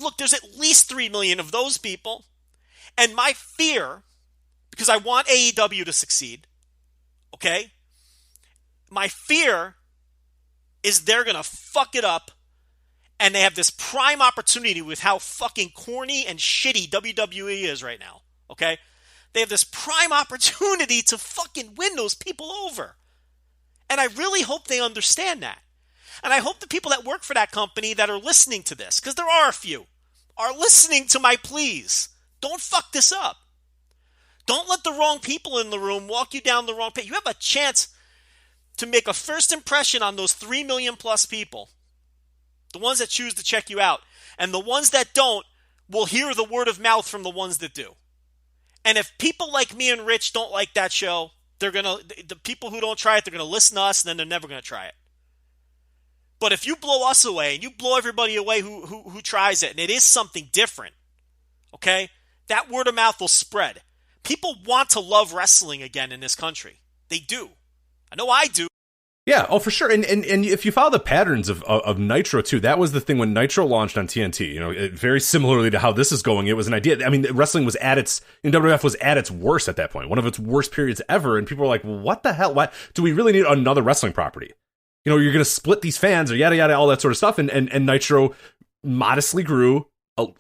look, there's at least 3 million of those people. And my fear, because I want AEW to succeed, okay? My fear is they're going to fuck it up, and they have this prime opportunity with how fucking corny and shitty WWE is right now, okay? They have this prime opportunity to fucking win those people over. And I really hope they understand that. And I hope the people that work for that company that are listening to this, because there are a few, are listening to my pleas. Don't fuck this up. Don't let the wrong people in the room walk you down the wrong path. You have a chance to make a first impression on those 3 million plus people. The ones that choose to check you out. And the ones that don't will hear the word of mouth from the ones that do. And if people like me and Rich don't like that show, the people who don't try it, they're going to listen to us, and then they're never going to try it. But if you blow us away, and you blow everybody away who tries it, and it is something different, okay, that word of mouth will spread. People want to love wrestling again in this country. They do. I know I do. Yeah, oh, for sure. And if you follow the patterns of Nitro, too, that was the thing when Nitro launched on TNT, very similarly to how this is going. It was an idea. I mean, wrestling was WWF was at its worst at that point, one of its worst periods ever. And people were like, well, what the hell? Why do we really need another wrestling property? You're going to split these fans or yada, yada, all that sort of stuff. And Nitro modestly grew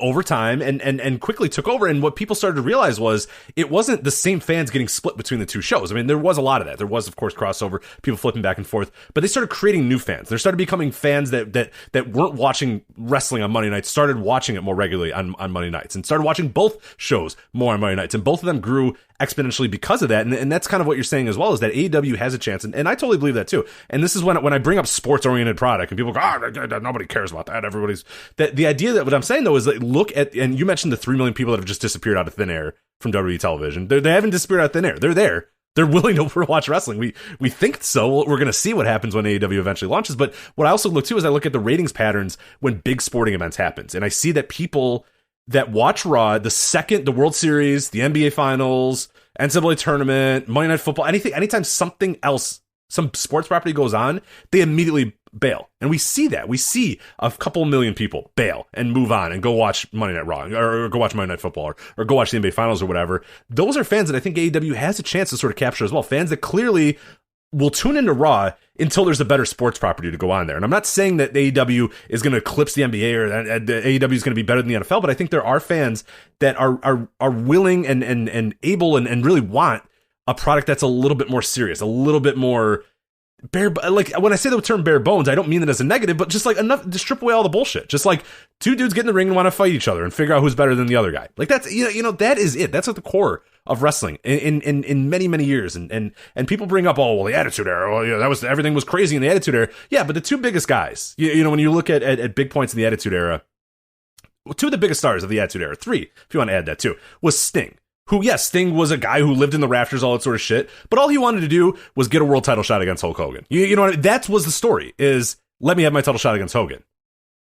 over time and quickly took over. And what people started to realize was it wasn't the same fans getting split between the two shows. I mean, there was a lot of that. There was, of course, crossover, people flipping back and forth, but they started creating new fans. There started becoming fans that weren't watching wrestling on Monday nights, started watching it more regularly on Monday nights, and started watching both shows more on Monday nights. And both of them grew exponentially because of that. And that's kind of what you're saying as well, is that AEW has a chance. And I totally believe that too. And this is when I bring up sports-oriented product and people go, nobody cares about that. The idea that what I'm saying though is that look at, and you mentioned the 3 million people that have just disappeared out of thin air from WWE television. They haven't disappeared out of thin air. They're there. They're willing to watch wrestling. We think so. We're going to see what happens when AEW eventually launches. But what I also look to is I look at the ratings patterns when big sporting events happens. And I see that people that watch Raw, the World Series, the NBA Finals, NCAA tournament, Monday Night Football, anytime something else, some sports property goes on, they immediately bail. And we see that. We see a couple million people bail and move on and go watch Monday Night Raw or go watch Monday Night Football or go watch the NBA Finals or whatever. Those are fans that I think AEW has a chance to sort of capture as well. Fans that clearly will tune into Raw until there's a better sports property to go on there. And I'm not saying that AEW is going to eclipse the NBA or that AEW is going to be better than the NFL, but I think there are fans that are willing and able and really want a product that's a little bit more serious, a little bit more bare. Like when I say the term bare bones, I don't mean it as a negative, but just like enough to strip away all the bullshit. Just like two dudes get in the ring and want to fight each other and figure out who's better than the other guy. Like that's, that is it. That's at the core of wrestling in many, many years. And people bring up, oh, well, the Attitude Era, well, that was, everything was crazy in the Attitude Era. Yeah, but the two biggest guys, when you look at big points in the Attitude Era, two of the biggest stars of the Attitude Era, three, if you want to add that too, was Sting. Who, yes, Sting was a guy who lived in the rafters, all that sort of shit, but all he wanted to do was get a world title shot against Hulk Hogan. You know what I mean? That was the story, is let me have my title shot against Hogan.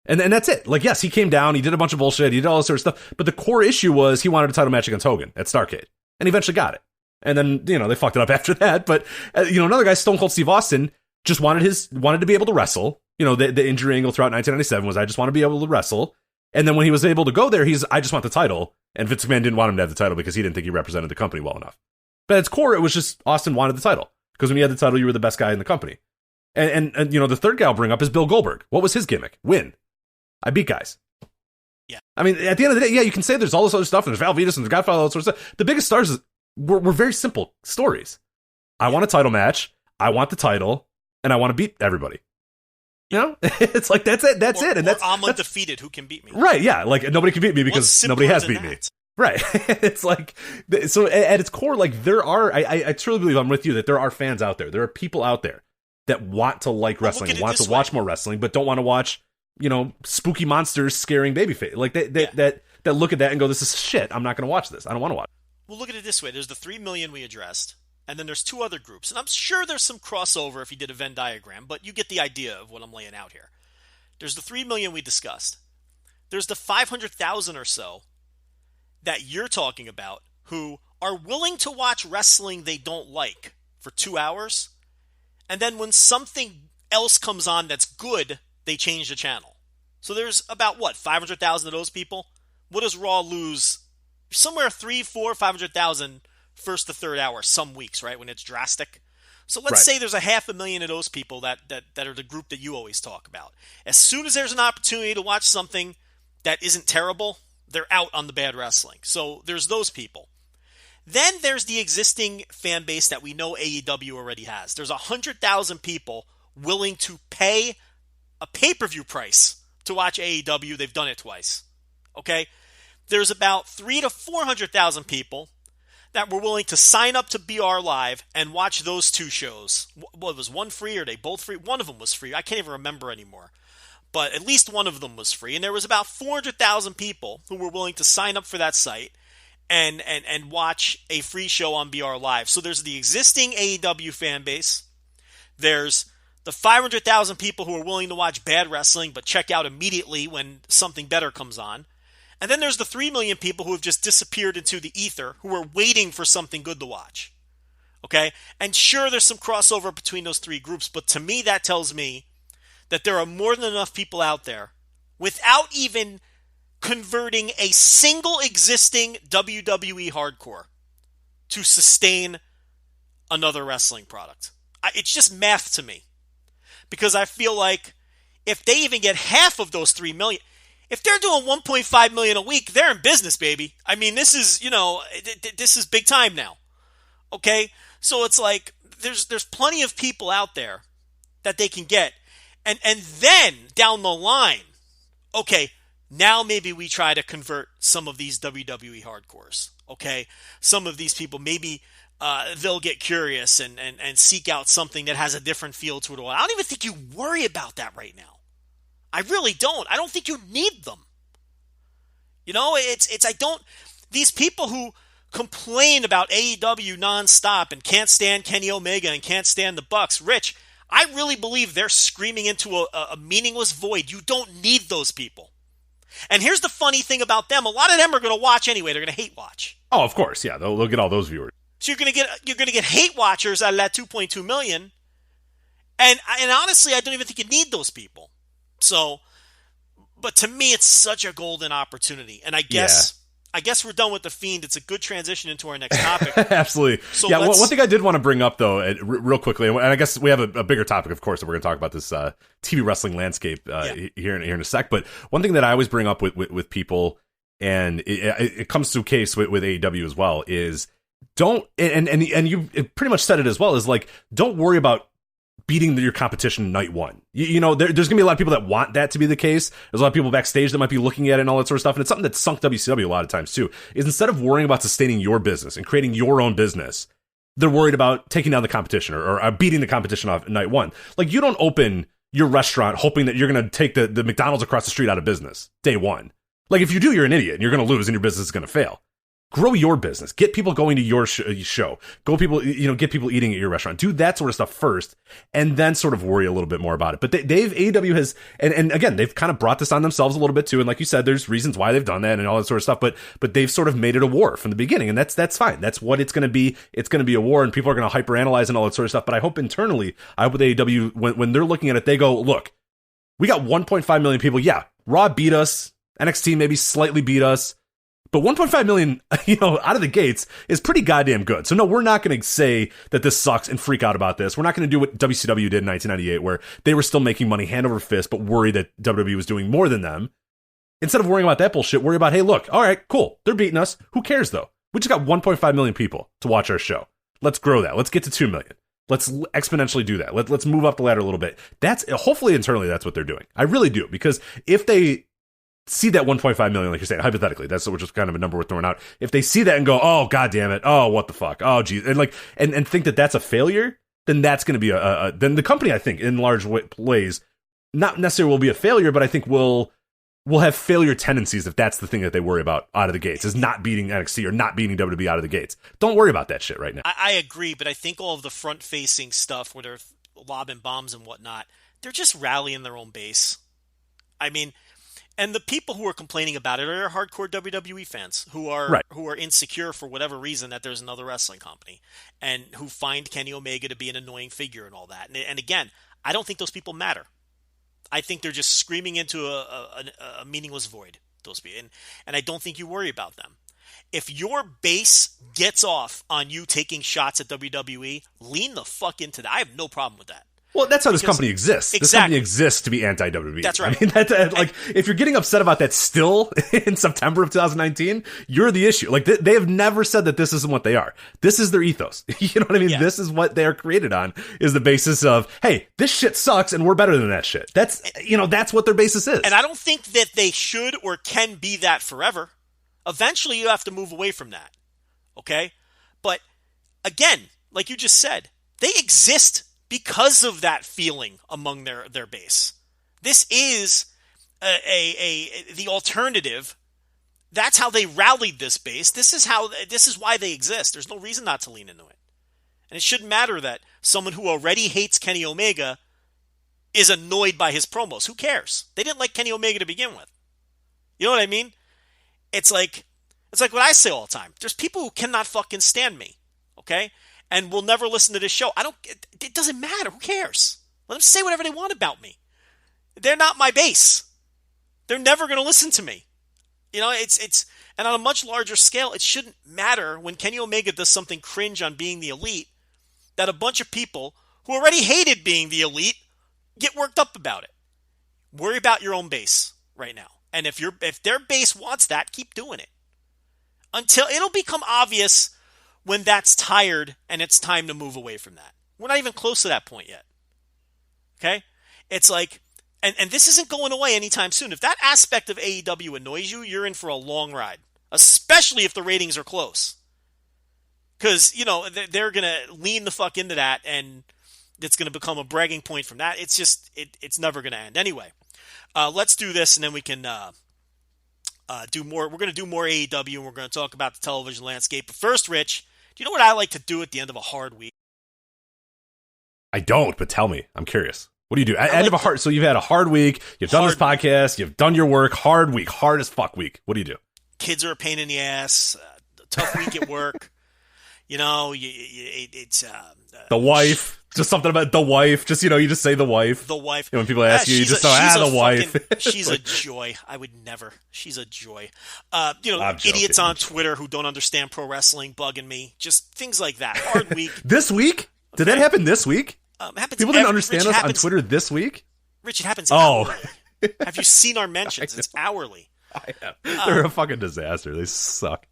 And that's it. Like, yes, he came down, he did a bunch of bullshit, he did all this sort of stuff, but the core issue was he wanted a title match against Hogan at Starrcade. And he eventually got it. And then, they fucked it up after that, but, another guy, Stone Cold Steve Austin, just wanted to be able to wrestle. The injury angle throughout 1997 was, I just want to be able to wrestle. And then when he was able to go there, I just want the title. And Vince McMahon didn't want him to have the title because he didn't think he represented the company well enough. But at its core, it was just Austin wanted the title. Because when you had the title, you were the best guy in the company. And the third guy I'll bring up is Bill Goldberg. What was his gimmick? Win. I beat guys. Yeah. I mean, at the end of the day, yeah, you can say there's all this other stuff, and there's Val Venis and there's Godfather, all that sort of stuff. The biggest stars were very simple stories. I want a title match, I want the title, and I want to beat everybody. It's like, that's it. That's it. And I'm undefeated. Who can beat me? Right. Yeah. Like, nobody can beat me because nobody has beat me. Right. It's like, so at its core, like, there are, I truly believe, I'm with you, that there are fans out there. There are people out there that want to like wrestling, want to watch more wrestling, but don't want to watch, spooky monsters scaring babyface. Like, that look at that and go, this is shit. I'm not going to watch this. I don't want to watch it. Well, look at it this way. There's the 3 million we addressed. And then there's two other groups. And I'm sure there's some crossover if you did a Venn diagram, but you get the idea of what I'm laying out here. There's the 3 million we discussed. There's the 500,000 or so that you're talking about who are willing to watch wrestling they don't like for 2 hours. And then when something else comes on that's good, they change the channel. So there's about, 500,000 of those people? What does Raw lose? Somewhere 3, 4, 500,000 first to third hour some weeks, right, when it's drastic. So let's say there's 500,000 of those people that are the group that you always talk about. As soon as there's an opportunity to watch something that isn't terrible, they're out on the bad wrestling. So there's those people. Then there's the existing fan base that we know AEW already has. There's 100,000 people willing to pay a pay-per-view price to watch AEW. They've done it twice. Okay? There's about 300,000 to 400,000 people that were willing to sign up to BR Live and watch those two shows. What, was one free or are they both free? One of them was free. I can't even remember anymore. But at least one of them was free. And there was about 400,000 people who were willing to sign up for that site and watch a free show on BR Live. So there's the existing AEW fan base. There's the 500,000 people who are willing to watch bad wrestling but check out immediately when something better comes on. And then there's the 3 million people who have just disappeared into the ether who are waiting for something good to watch. Okay? And sure, there's some crossover between those three groups, but to me, that tells me that there are more than enough people out there without even converting a single existing WWE hardcore to sustain another wrestling product. It's just math to me. Because I feel like if they even get half of those 3 million... If they're doing 1.5 million a week, they're in business, baby. I mean, this is, this is big time now. Okay? So it's like there's plenty of people out there that they can get. And then down the line, okay, now maybe we try to convert some of these WWE hardcores. Okay? Some of these people, maybe they'll get curious and seek out something that has a different feel to it. I don't even think you worry about that right now. I really don't. I don't think you need them. These people who complain about AEW nonstop and can't stand Kenny Omega and can't stand the Bucks, Rich, I really believe they're screaming into a meaningless void. You don't need those people. And here's the funny thing about them. A lot of them are going to watch anyway. They're going to hate watch. Oh, of course. Yeah, they'll get all those viewers. So you're going to get hate watchers out of that 2.2 million. And honestly, I don't even think you need those people. So, but to me, it's such a golden opportunity. And I guess I guess we're done with the Fiend. It's a good transition into our next topic. Absolutely. So yeah, one thing I did want to bring up, though, real quickly, and I guess we have a bigger topic, of course, that we're going to talk about this TV wrestling landscape here in a sec. But one thing that I always bring up with people, and it comes to a case with AEW as well, is don't, and you pretty much said it as well, is like, don't worry about beating your competition night one. You know, there's going to be a lot of people that want that to be the case. There's a lot of people backstage that might be looking at it and all that sort of stuff. And it's something that sunk WCW a lot of times too, is instead of worrying about sustaining your business and creating your own business, they're worried about taking down the competition or beating the competition off night one. Like, you don't open your restaurant hoping that you're going to take the McDonald's across the street out of business day one. Like, if you do, you're an idiot and you're going to lose and your business is going to fail. Grow your business. Get people going to your show. Get people eating at your restaurant. Do that sort of stuff first, and then sort of worry a little bit more about it. But AEW has, and again, they've kind of brought this on themselves a little bit too. And like you said, there's reasons why they've done that and all that sort of stuff. But they've sort of made it a war from the beginning, and that's fine. That's what it's going to be. It's going to be a war, and people are going to hyperanalyze and all that sort of stuff. But I hope internally, with AEW, when they're looking at it, they go, look, we got 1.5 million people. Yeah, Raw beat us. NXT maybe slightly beat us. But 1.5 million, out of the gates is pretty goddamn good. So no, we're not going to say that this sucks and freak out about this. We're not going to do what WCW did in 1998, where they were still making money hand over fist, but worried that WWE was doing more than them. Instead of worrying about that bullshit, worry about, hey, look, all right, cool. They're beating us. Who cares, though? We just got 1.5 million people to watch our show. Let's grow that. Let's get to 2 million. Let's exponentially do that. Let's move up the ladder a little bit. Hopefully internally that's what they're doing. I really do, because if they see that 1.5 million, like you're saying, hypothetically, that's which is kind of a number we're throwing out. If they see that and go, oh, god damn it, oh, what the fuck, oh, geez, and think that that's a failure, then that's going to be then the company, I think, in large ways, not necessarily will be a failure, but I think will have failure tendencies if that's the thing that they worry about out of the gates, is not beating NXT or not beating WWE out of the gates. Don't worry about that shit right now. I agree, but I think all of the front-facing stuff where they're lobbing bombs and whatnot, they're just rallying their own base. I mean, and the people who are complaining about it are hardcore WWE fans who are insecure for whatever reason that there's another wrestling company, and who find Kenny Omega to be an annoying figure and all that. And again, I don't think those people matter. I think they're just screaming into a meaningless void, those people. And I don't think you worry about them. If your base gets off on you taking shots at WWE, lean the fuck into that. I have no problem with that. Well, that's how this company exists. Exactly. This company exists to be anti-WWE. That's right. I mean, if you're getting upset about that still in September of 2019, you're the issue. Like, they have never said that this isn't what they are. This is their ethos. You know what I mean? Yeah. This is what they are created on, is the basis of, hey, this shit sucks and we're better than that shit. That's what their basis is. And I don't think that they should or can be that forever. Eventually, you have to move away from that. Okay? But again, like you just said, they exist because of that feeling among their base. This is the alternative. That's how they rallied this base. This is why they exist. There's no reason not to lean into it. And it shouldn't matter that someone who already hates Kenny Omega is annoyed by his promos. Who cares? They didn't like Kenny Omega to begin with. You know what I mean? It's like what I say all the time. There's people who cannot fucking stand me. Okay? And will never listen to this show. It doesn't matter. Who cares? Let them say whatever they want about me. They're not my base. They're never going to listen to me. And on a much larger scale, it shouldn't matter when Kenny Omega does something cringe on being the elite, that a bunch of people who already hated being the elite get worked up about it. Worry about your own base right now. And if their base wants that, keep doing it. Until it'll become obvious when that's tired and it's time to move away from that. We're not even close to that point yet. Okay? It's like, and this isn't going away anytime soon. If that aspect of AEW annoys you, you're in for a long ride. Especially if the ratings are close. Because, they're going to lean the fuck into that, and it's going to become a bragging point from that. It's just, it's never going to end. Anyway, let's do this, and then we can do more. We're going to do more AEW, and we're going to talk about the television landscape. But first, Rich, do you know what I like to do at the end of a hard week? I don't, but tell me. I'm curious. What do you do? End of a hard... So you've had a hard week. You've done this podcast. You've done your work. Hard week. Hard as fuck week. What do you do? Kids are a pain in the ass. Tough week at work. It's... the wife. Just something about the wife. Just, you just say the wife. The wife. When people ask you, you just know, the wife. She's a joy. I would never. She's a joy. Idiots on Twitter who don't understand pro wrestling bugging me. Just things like that. Hard week. This week? Did that happen this week? People didn't understand us on Twitter this week? Rich, it happens hourly. Have you seen our mentions? It's hourly. I have. They're a fucking disaster. They suck.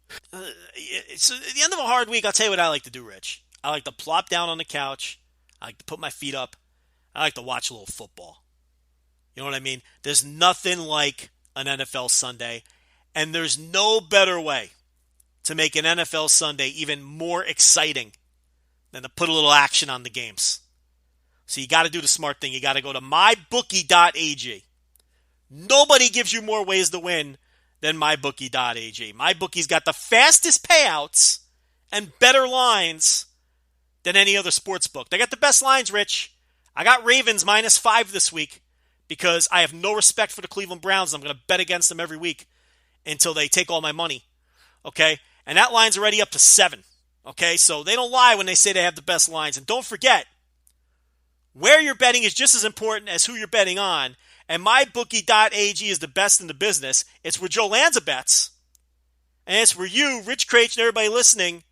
So at the end of a hard week, I'll tell you what I like to do, Rich. I like to plop down on the couch. I like to put my feet up. I like to watch a little football. You know what I mean? There's nothing like an NFL Sunday, and there's no better way to make an NFL Sunday even more exciting than to put a little action on the games. So you got to do the smart thing. You got to go to mybookie.ag. Nobody gives you more ways to win than mybookie.ag. MyBookie's got the fastest payouts and better lines than any other sports book. They got the best lines, Rich. I got Ravens -5 this week because I have no respect for the Cleveland Browns. I'm going to bet against them every week until they take all my money. Okay? And that line's already up to 7. Okay? So they don't lie when they say they have the best lines. And don't forget, where you're betting is just as important as who you're betting on. And mybookie.ag is the best in the business. It's where Joe Lanza bets. And it's where you, Rich Craich, and everybody listening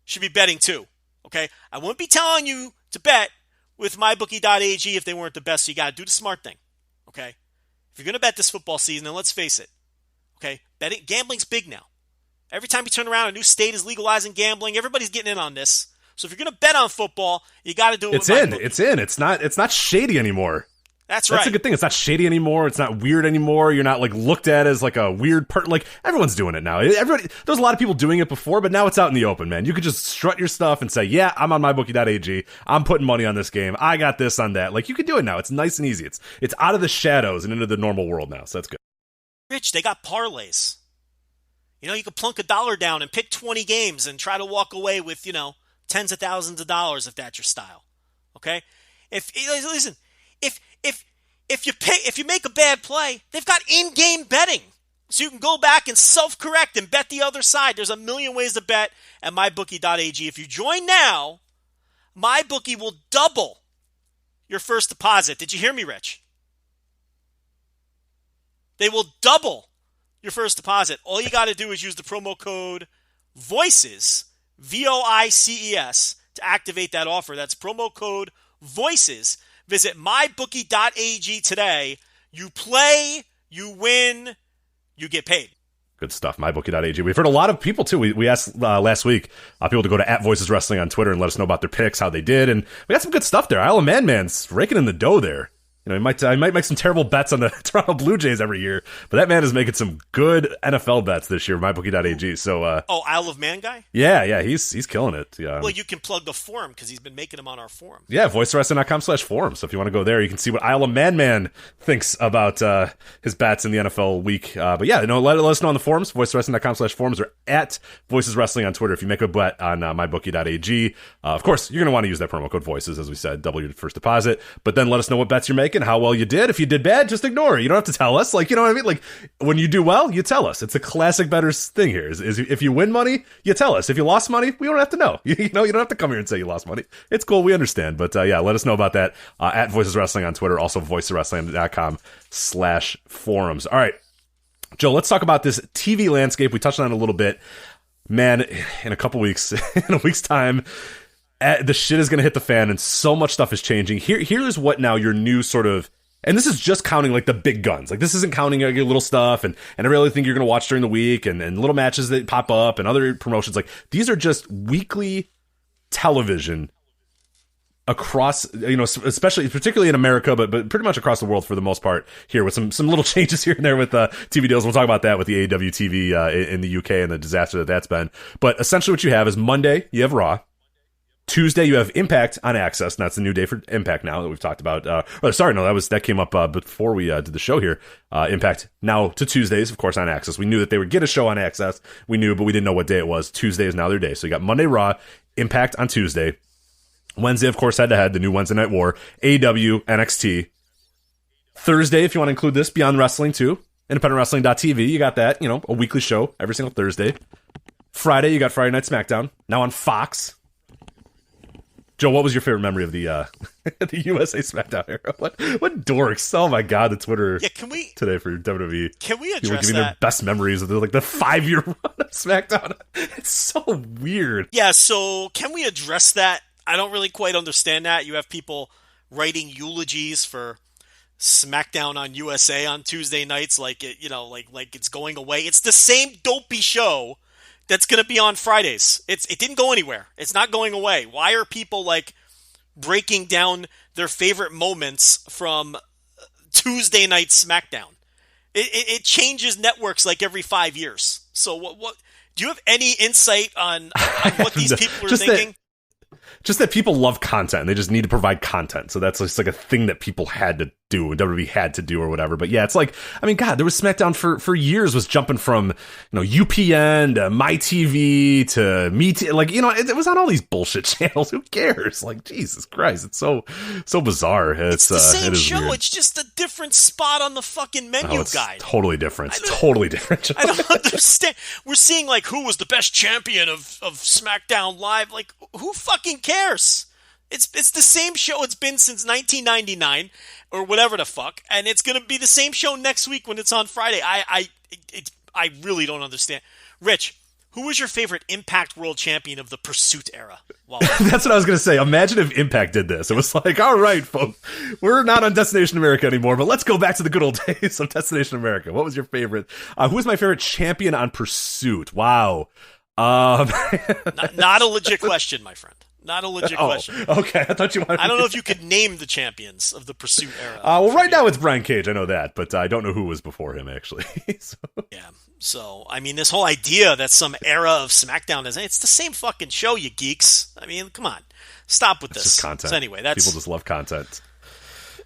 should be betting too. Okay? I wouldn't be telling you to bet with mybookie.ag if they weren't the best. So you got to do the smart thing. Okay? If you're going to bet this football season, then let's face it. Okay? Gambling's big now. Every time you turn around, a new state is legalizing gambling. Everybody's getting in on this. So if you're going to bet on football, you got to do it with MyBookie. It's in. It's not shady anymore. That's right. That's a good thing. It's not shady anymore. It's not weird anymore. You're not looked at as a weird part. Everyone's doing it now. There's a lot of people doing it before, but now it's out in the open, man. You could just strut your stuff and say, yeah, I'm on mybookie.ag. I'm putting money on this game. I got this on that. You could do it now. It's nice and easy. It's out of the shadows and into the normal world now. So that's good. Rich, they got parlays. You could plunk $1 down and pick 20 games and try to walk away with, tens of thousands of dollars if that's your style. Okay? If you make a bad play, they've got in-game betting. So you can go back and self-correct and bet the other side. There's a million ways to bet at mybookie.ag. If you join now, MyBookie will double your first deposit. Did you hear me, Rich? They will double your first deposit. All you got to do is use the promo code VOICES, VOICES, to activate that offer. That's promo code VOICES. Visit mybookie.ag today. You play, you win, you get paid. Good stuff. Mybookie.ag. We've heard a lot of people, too. We asked last week people to go to @VoicesWrestling on Twitter and let us know about their picks, how they did. And we got some good stuff there. Isle of Man's raking in the dough there. He might make some terrible bets on the Toronto Blue Jays every year, but that man is making some good NFL bets this year. MyBookie.ag. So, Isle of Man guy? Yeah, he's killing it. Yeah. Well, you can plug the forum because he's been making them on our forum. Yeah, voicewrestling.com/forum. So if you want to go there, you can see what Isle of Man thinks about his bets in the NFL week. But yeah, let us know on the forums. Voicewrestling.com/forums or @VoicesWrestling on Twitter if you make a bet on MyBookie.ag. Of course, you're going to want to use that promo code VOICES, as we said, double your first deposit. But then let us know what bets you're making. How well you did. If you did bad, just ignore it. You don't have to tell us. You know what I mean? When you do well, you tell us. It's a classic bettors thing here. Is if you win money, you tell us. If you lost money, we don't have to know. You don't have to come here and say you lost money. It's cool. We understand. But yeah, let us know about that at Voices Wrestling on Twitter. Also, voiceswrestling.com/forums. All right, Joe, let's talk about this TV landscape. We touched on it a little bit. Man, in a couple weeks, in a week's time, the shit is going to hit the fan, and so much stuff is changing. Here's what now your new sort of, and this is just counting the big guns. This isn't counting your little stuff and every other thing you're going to watch during the week and little matches that pop up and other promotions. These are just weekly television across, particularly in America, but pretty much across the world for the most part here, with some little changes here and there with TV deals. We'll talk about that with the AEW TV in the UK and the disaster that's been. But essentially what you have is Monday, you have Raw. Tuesday, you have Impact on Access, and that's the new day for Impact now that we've talked about. That came up before we did the show here. Impact now to Tuesdays, of course, on Access. We knew that they would get a show on Access. We knew, but we didn't know what day it was. Tuesday is now their day. So you got Monday Raw, Impact on Tuesday. Wednesday, of course, head-to-head, the new Wednesday Night War, AEW, NXT. Thursday, if you want to include this, Beyond Wrestling, too. IndependentWrestling.tv, you got that, a weekly show every single Thursday. Friday, you got Friday Night SmackDown, now on Fox. Joe, what was your favorite memory of the the USA SmackDown era? What dorks? Oh my god, the Twitter today for WWE. Can we people address giving that? their best memories of the 5-year run of SmackDown? It's so weird. Yeah, so can we address that? I don't really quite understand that. You have people writing eulogies for SmackDown on USA on Tuesday nights like it's going away. It's the same dopey show that's going to be on Fridays. It didn't go anywhere. It's not going away. Why are people like breaking down their favorite moments from Tuesday night SmackDown? It changes networks like every 5 years. So what do you have any insight on what these people are thinking? Just that people love content and they just need to provide content. So that's just like a thing that people had to do, WWE had to do or whatever. But yeah, it's like, I mean, God, there was SmackDown for years was jumping from, UPN to MyTV to it was on all these bullshit channels. Who cares? Like, Jesus Christ. It's so bizarre. It's the same it is show. Weird. It's just a different spot on the fucking menu guide. Totally different. Totally different. I don't understand. We're seeing like who was the best champion of SmackDown Live. Like, who fucking cares? It's the same show it's been since 1999 or whatever the fuck, and it's gonna be the same show next week when it's on Friday. I really don't understand. Rich, who was your favorite Impact World Champion of the Pursuit era? Wow. That's what I was gonna say. Imagine if Impact did this. It was like, all right, folks, we're not on Destination America anymore, but let's go back to the good old days of Destination America. What was your favorite? Who was my favorite champion on Pursuit? Wow. Not a legit question, my friend. Not a legit question. Okay, I thought you wanted. I don't know if you could name the champions of the Pursuit era. Well, right now it's Brian Cage. I know that, but I don't know who was before him actually. Yeah. So I mean, this whole idea that some era of SmackDown it's the same fucking show, you geeks. I mean, come on, stop with this. Just content. So anyway, people just love content.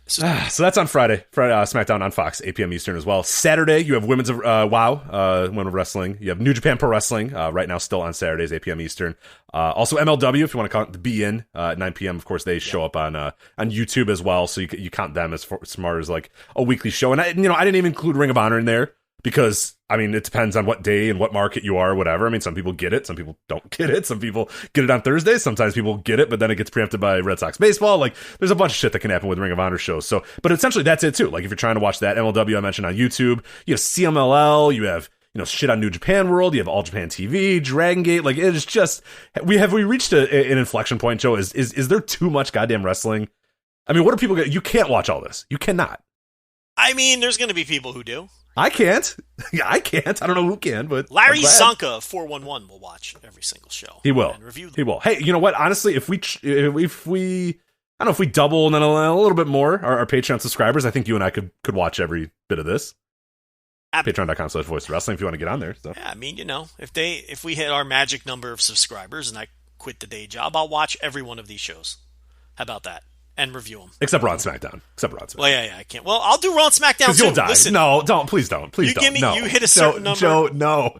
So that's on Friday. SmackDown on Fox, 8 p.m. Eastern as well. Saturday, you have Women's WOW, Women of Wrestling. You have New Japan Pro Wrestling, right now still on Saturdays, 8 p.m. Eastern. Also MLW, if you want to count the Be In, 9 p.m. Of course, they show up on YouTube as well, so you count them as smart as like a weekly show. And I didn't even include Ring of Honor in there because, I mean, it depends on what day and what market you are or whatever. I mean, some people get it, some people don't get it. Some people get it on Thursdays. Sometimes people get it, but then it gets preempted by Red Sox baseball. Like, there's a bunch of shit that can happen with Ring of Honor shows. So, but essentially that's it too. Like, if you're trying to watch that MLW I mentioned on YouTube, you have CMLL, you have, shit on New Japan World, you have All Japan TV, Dragon Gate. Like, it is just, we reached an inflection point, Joe? Is there too much goddamn wrestling? I mean, what are people you can't watch all this. You cannot. I mean, there's going to be people who do. I can't. I can't. I don't know who can, but Larry Zonka of 411 will watch every single show. He will. And review them. He will. Hey, you know what? Honestly, if we I don't know, if we double and then a little bit more our Patreon subscribers, I think you and I could watch every bit of this. Patreon.com/voice wrestling if you want to get on there. So. Yeah, I mean, if we hit our magic number of subscribers and I quit the day job, I'll watch every one of these shows. How about that? And review them. Except Raw and SmackDown. Well, yeah, I can't. Well, I'll do Raw and SmackDown too. You'll die. Listen, no, don't. Please don't. Please don't. You hit a certain number. Joe, no.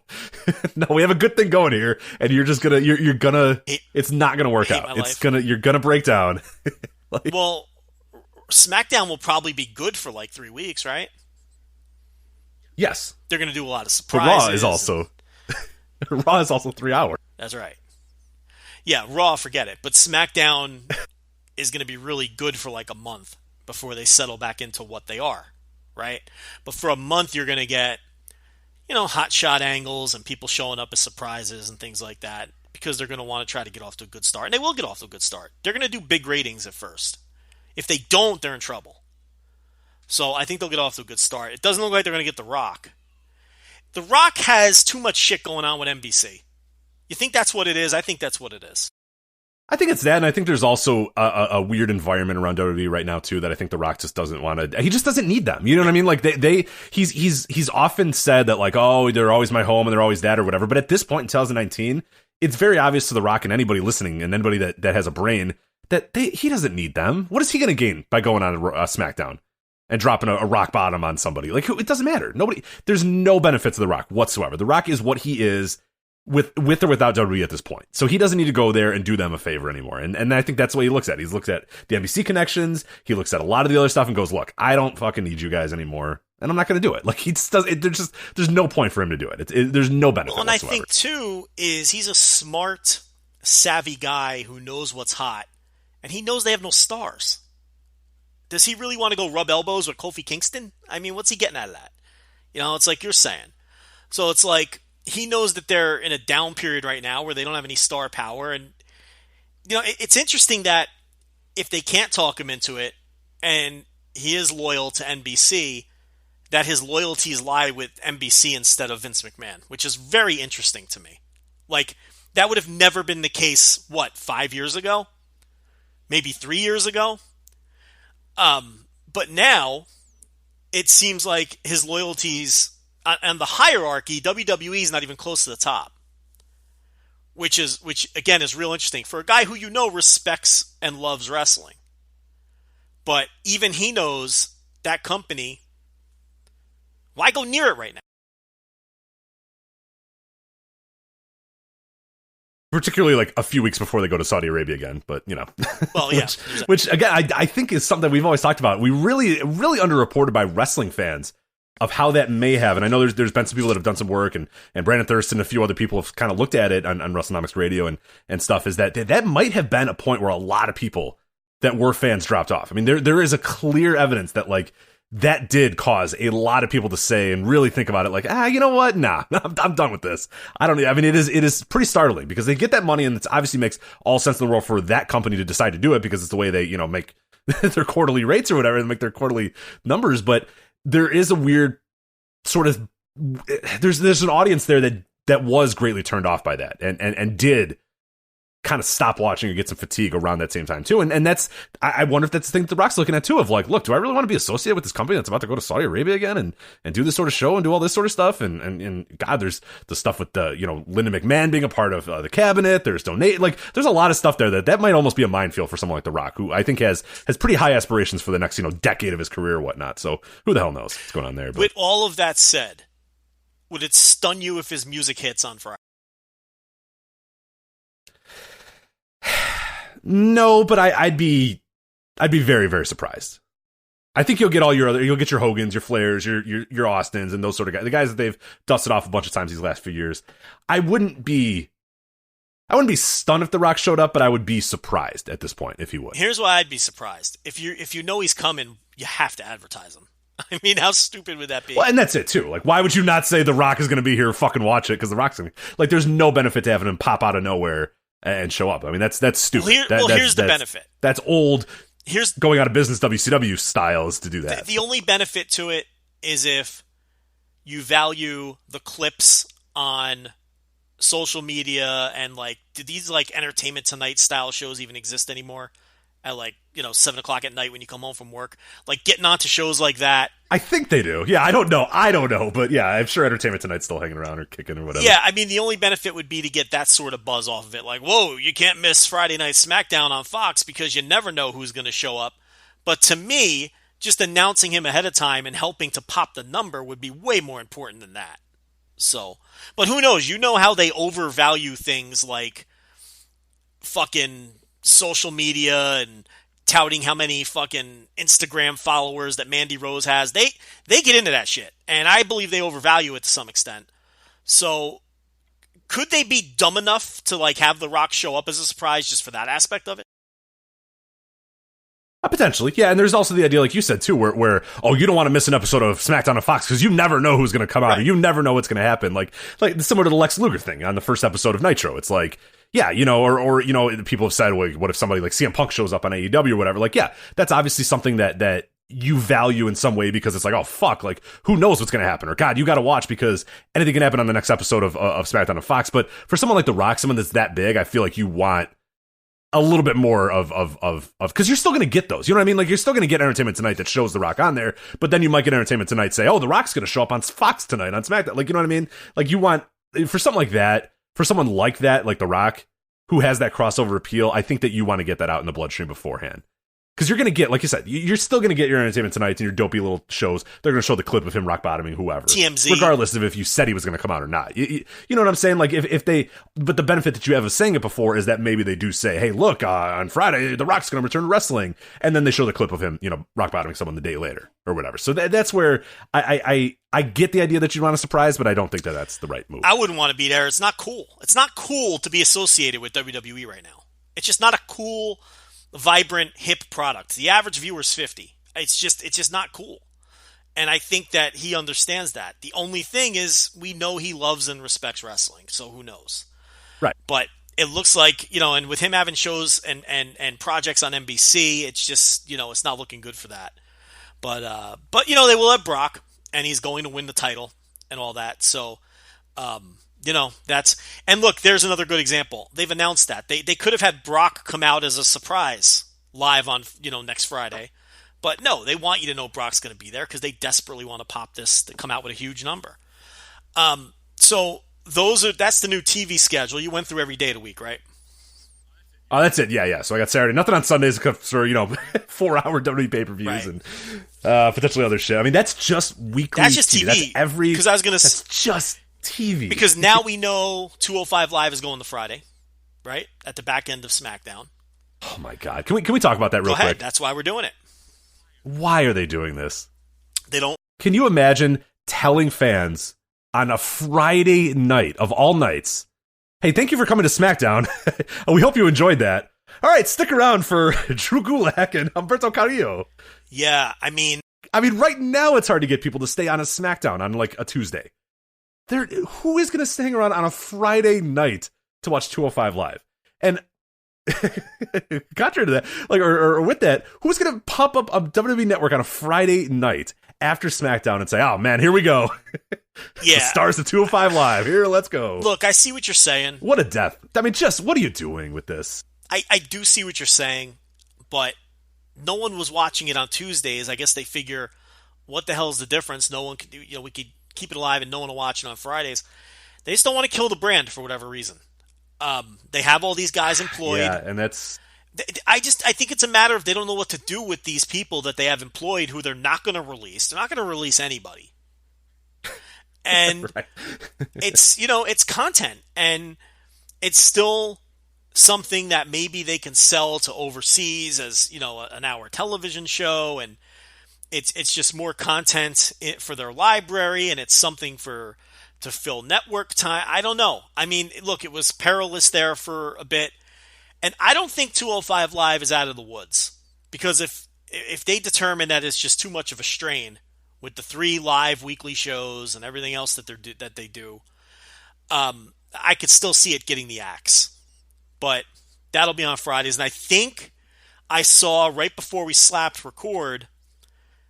No, we have a good thing going here, and you're just gonna, you're gonna, it's not gonna work out. You're gonna break down. Well, SmackDown will probably be good for like 3 weeks, right? Yes. They're gonna do a lot of surprises. But Raw is also 3 hours. That's right. Yeah, Raw, forget it. But SmackDown is going to be really good for like a month before they settle back into what they are, right? But for a month, you're going to get, hot shot angles and people showing up as surprises and things like that because they're going to want to try to get off to a good start. And they will get off to a good start. They're going to do big ratings at first. If they don't, they're in trouble. So I think they'll get off to a good start. It doesn't look like they're going to get The Rock. The Rock has too much shit going on with NBC. You think that's what it is? I think that's what it is. I think it's that, and I think there's also a weird environment around WWE right now too that I think The Rock just doesn't want to. He just doesn't need them. You know what I mean? Like he's often said that like, oh, they're always my home and they're always that or whatever. But at this point in 2019, it's very obvious to The Rock and anybody listening and anybody that has a brain that he doesn't need them. What is he going to gain by going on a SmackDown and dropping a rock bottom on somebody? Like, it doesn't matter. There's no benefit to The Rock whatsoever. The Rock is what he is. With or without WWE at this point. So he doesn't need to go there and do them a favor anymore. And I think that's what he looks at. He looks at the NBC connections. He looks at a lot of the other stuff and goes, look, I don't fucking need you guys anymore. And I'm not going to do it. Like, he just does it. There's no point for him to do it. There's no benefit whatsoever. And I think, too, is he's a smart, savvy guy who knows what's hot and he knows they have no stars. Does he really want to go rub elbows with Kofi Kingston? I mean, what's he getting out of that? It's like you're saying. So it's like he knows that they're in a down period right now where they don't have any star power. And, it's interesting that if they can't talk him into it and he is loyal to NBC, that his loyalties lie with NBC instead of Vince McMahon, which is very interesting to me. Like, that would have never been the case, 5 years ago? Maybe 3 years ago? But now, it seems like his loyalties on the hierarchy, WWE is not even close to the top. Which again is real interesting for a guy who respects and loves wrestling. But even he knows that company, why go near it right now? Particularly like a few weeks before they go to Saudi Arabia again, but Well, yeah. which again, I think is something we've always talked about. We really, really underreported by wrestling fans of how that may have, and I know there's been some people that have done some work, and Brandon Thurston and a few other people have kind of looked at it on WrestleNomics Radio and stuff, is that might have been a point where a lot of people that were fans dropped off. I mean, there is a clear evidence that like that did cause a lot of people to say and really think about it like, you know what? Nah, I'm done with this. I mean, it is pretty startling because they get that money and it obviously makes all sense in the world for that company to decide to do it because it's the way they, make their quarterly rates or whatever and make their quarterly numbers. But there is a weird sort of, there's an audience there that was greatly turned off by that and did kind of stop watching or get some fatigue around that same time too. And that's, I wonder if that's the thing that The Rock's looking at too, of like, look, do I really want to be associated with this company that's about to go to Saudi Arabia again and do this sort of show and do all this sort of stuff? And God, there's the stuff with the, Linda McMahon being a part of the cabinet. There's there's a lot of stuff there that might almost be a minefield for someone like The Rock, who I think has pretty high aspirations for the next, decade of his career or whatnot. So who the hell knows what's going on there? But with all of that said, would it stun you if his music hits on Friday? No, but I'd be very, very surprised. I think you'll get you'll get your Hogans, your Flairs, your Austins, and those sort of guys, the guys that they've dusted off a bunch of times these last few years. I wouldn't be stunned if The Rock showed up, but I would be surprised at this point if he would. Here's why I'd be surprised. If you know he's coming, you have to advertise him. I mean, how stupid would that be? Well, and that's it too. Like, why would you not say The Rock is going to be here? Fucking watch it, because The Rock's going to, like, there's no benefit to having him pop out of nowhere and show up. I mean, that's stupid. Here's the benefit. That's old. Here's going out of business WCW style is to do that. The only benefit to it is if you value the clips on social media and like, do these like Entertainment Tonight style shows even exist anymore? At 7:00 at night when you come home from work, like getting onto shows like that. I think they do. Yeah, I don't know, but yeah, I'm sure Entertainment Tonight's still hanging around or kicking or whatever. Yeah, I mean, the only benefit would be to get that sort of buzz off of it. Like, whoa, you can't miss Friday Night SmackDown on Fox because you never know who's going to show up. But to me, just announcing him ahead of time and helping to pop the number would be way more important than that. So, but who knows? You know how they overvalue things like fucking social media and touting how many fucking Instagram followers that Mandy Rose has. They get into that shit, and I believe they overvalue it to some extent. So could they be dumb enough to like have The Rock show up as a surprise just for that aspect of it? Potentially, yeah. And there's also the idea, like you said too, where you don't want to miss an episode of SmackDown on Fox because you never know who's going to come out, right, or you never know what's going to happen. Like similar to the Lex Luger thing on the first episode of Nitro. It's like, yeah, or people have said, well, what if somebody like CM Punk shows up on AEW or whatever? Like, yeah, that's obviously something that you value in some way because it's like, oh fuck, like who knows what's going to happen, or God, you got to watch because anything can happen on the next episode of SmackDown on Fox. But for someone like The Rock, someone that's that big, I feel like you want a little bit more of because you're still going to get those, you know what I mean? Like you're still going to get Entertainment Tonight that shows The Rock on there, but then you might get Entertainment Tonight say, oh, The Rock's going to show up on Fox tonight on SmackDown. Like, you know what I mean? Like you want, for something like that, for someone like that, like The Rock, who has that crossover appeal, I think that you want to get that out in the bloodstream beforehand. Because you're going to get, like you said, you're still going to get your Entertainment Tonight and your dopey little shows. They're going to show the clip of him rock bottoming whoever. TMZ. Regardless of if you said he was going to come out or not. You know what I'm saying? Like, if they... But the benefit that you have of saying it before is that maybe they do say, hey, look, on Friday, The Rock's going to return to wrestling. And then they show the clip of him, rock bottoming someone the day later or whatever. So that's where I get the idea that you want a surprise, but I don't think that that's the right move. I wouldn't want to be there. It's not cool. It's not cool to be associated with WWE right now. It's just not a cool vibrant, hip product. The average viewer is 50. It's just not cool. And I think that he understands that. The only thing is we know he loves and respects wrestling, so who knows? Right. But it looks like, and with him having shows and projects on NBC, it's just, it's not looking good for that. But they will have Brock, and he's going to win the title and all that. So, and look, there's another good example. They've announced that. They could have had Brock come out as a surprise live on, next Friday. But no, they want you to know Brock's going to be there because they desperately want to pop this to come out with a huge number. So that's the new TV schedule. You went through every day of the week, right? Oh, that's it. Yeah. So I got Saturday. Nothing on Sundays except for, 4-hour WWE pay-per-views right. And potentially other shit. I mean, that's just weekly. That's just TV. That's every. Because I was going to. That's just TV. Because now we know 205 Live is going to Friday, right? At the back end of SmackDown. Oh my God. Can we talk about that real quick? Go ahead. Quick? That's why we're doing it. Why are they doing this? They don't. Can you imagine telling fans on a Friday night of all nights, hey, thank you for coming to SmackDown. We hope you enjoyed that. All right, stick around for Drew Gulak and Humberto Carrillo. Yeah, I mean, right now it's hard to get people to stay on a SmackDown on like a Tuesday. Who is going to hang around on a Friday night to watch 205 Live? And contrary to that, or with that, who's going to pop up a WWE Network on a Friday night after SmackDown and say, "Oh man, here we go." Yeah, the stars of 205 Live. Here, let's go. Look, I see what you're saying. What a death! I mean, just what are you doing with this? I do see what you're saying, but no one was watching it on Tuesdays. I guess they figure, what the hell is the difference? No one could do. We could keep it alive, and no one will watch it on Fridays. They just don't want to kill the brand for whatever reason. They have all these guys employed. Yeah, and that's. I think it's a matter of they don't know what to do with these people that they have employed who they're not going to release. They're not going to release anybody. And right. it's content, and it's still something that maybe they can sell to overseas as, an hour television show, and it's just more content for their library, and it's something to fill network time. I don't know. I mean, look, it was perilous there for a bit. And I don't think 205 Live is out of the woods, because if they determine that it's just too much of a strain with the 3 live weekly shows and everything else that they do, I could still see it getting the axe. But that'll be on Fridays. And I think I saw right before we slapped record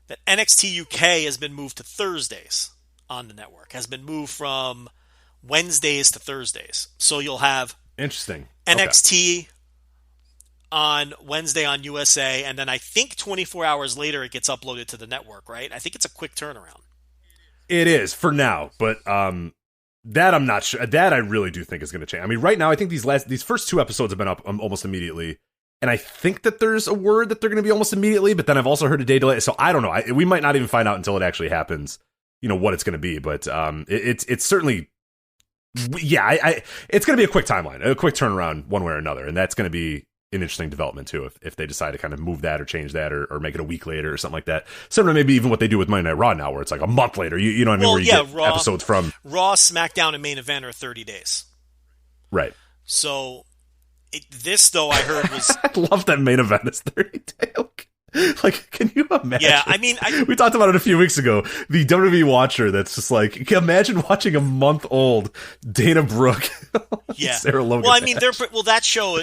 that NXT UK has been moved to Thursdays on the network. Has been moved from Wednesdays to Thursdays. So you'll have interesting NXT on Wednesday on USA, and then I think 24 hours later it gets uploaded to the network, right? I think it's a quick turnaround. It is for now, but that I'm not sure. That I really do think is going to change. I mean, right now I think these first 2 episodes have been up almost immediately, and I think that there's a word that they're going to be almost immediately. But then I've also heard a day delay, so I don't know. We might not even find out until it actually happens. What it's going to be, but it's certainly, yeah. It's going to be a quick timeline, a quick turnaround, one way or another, and that's going to be an interesting development too, if they decide to kind of move that or change that or make it a week later or something like that. Similar maybe even what they do with Monday Night Raw now, where it's like a month later. You know what I mean? Where you get Raw, episodes from Raw, SmackDown, and Main Event are 30 days. Right. So this though I heard was I love that Main Event is 30 days. Like, can you imagine? Yeah, I mean, we talked about it a few weeks ago. The WWE watcher that's just like, imagine watching a month-old Dana Brooke, yeah, Sarah Logan. Well, I mean, that show,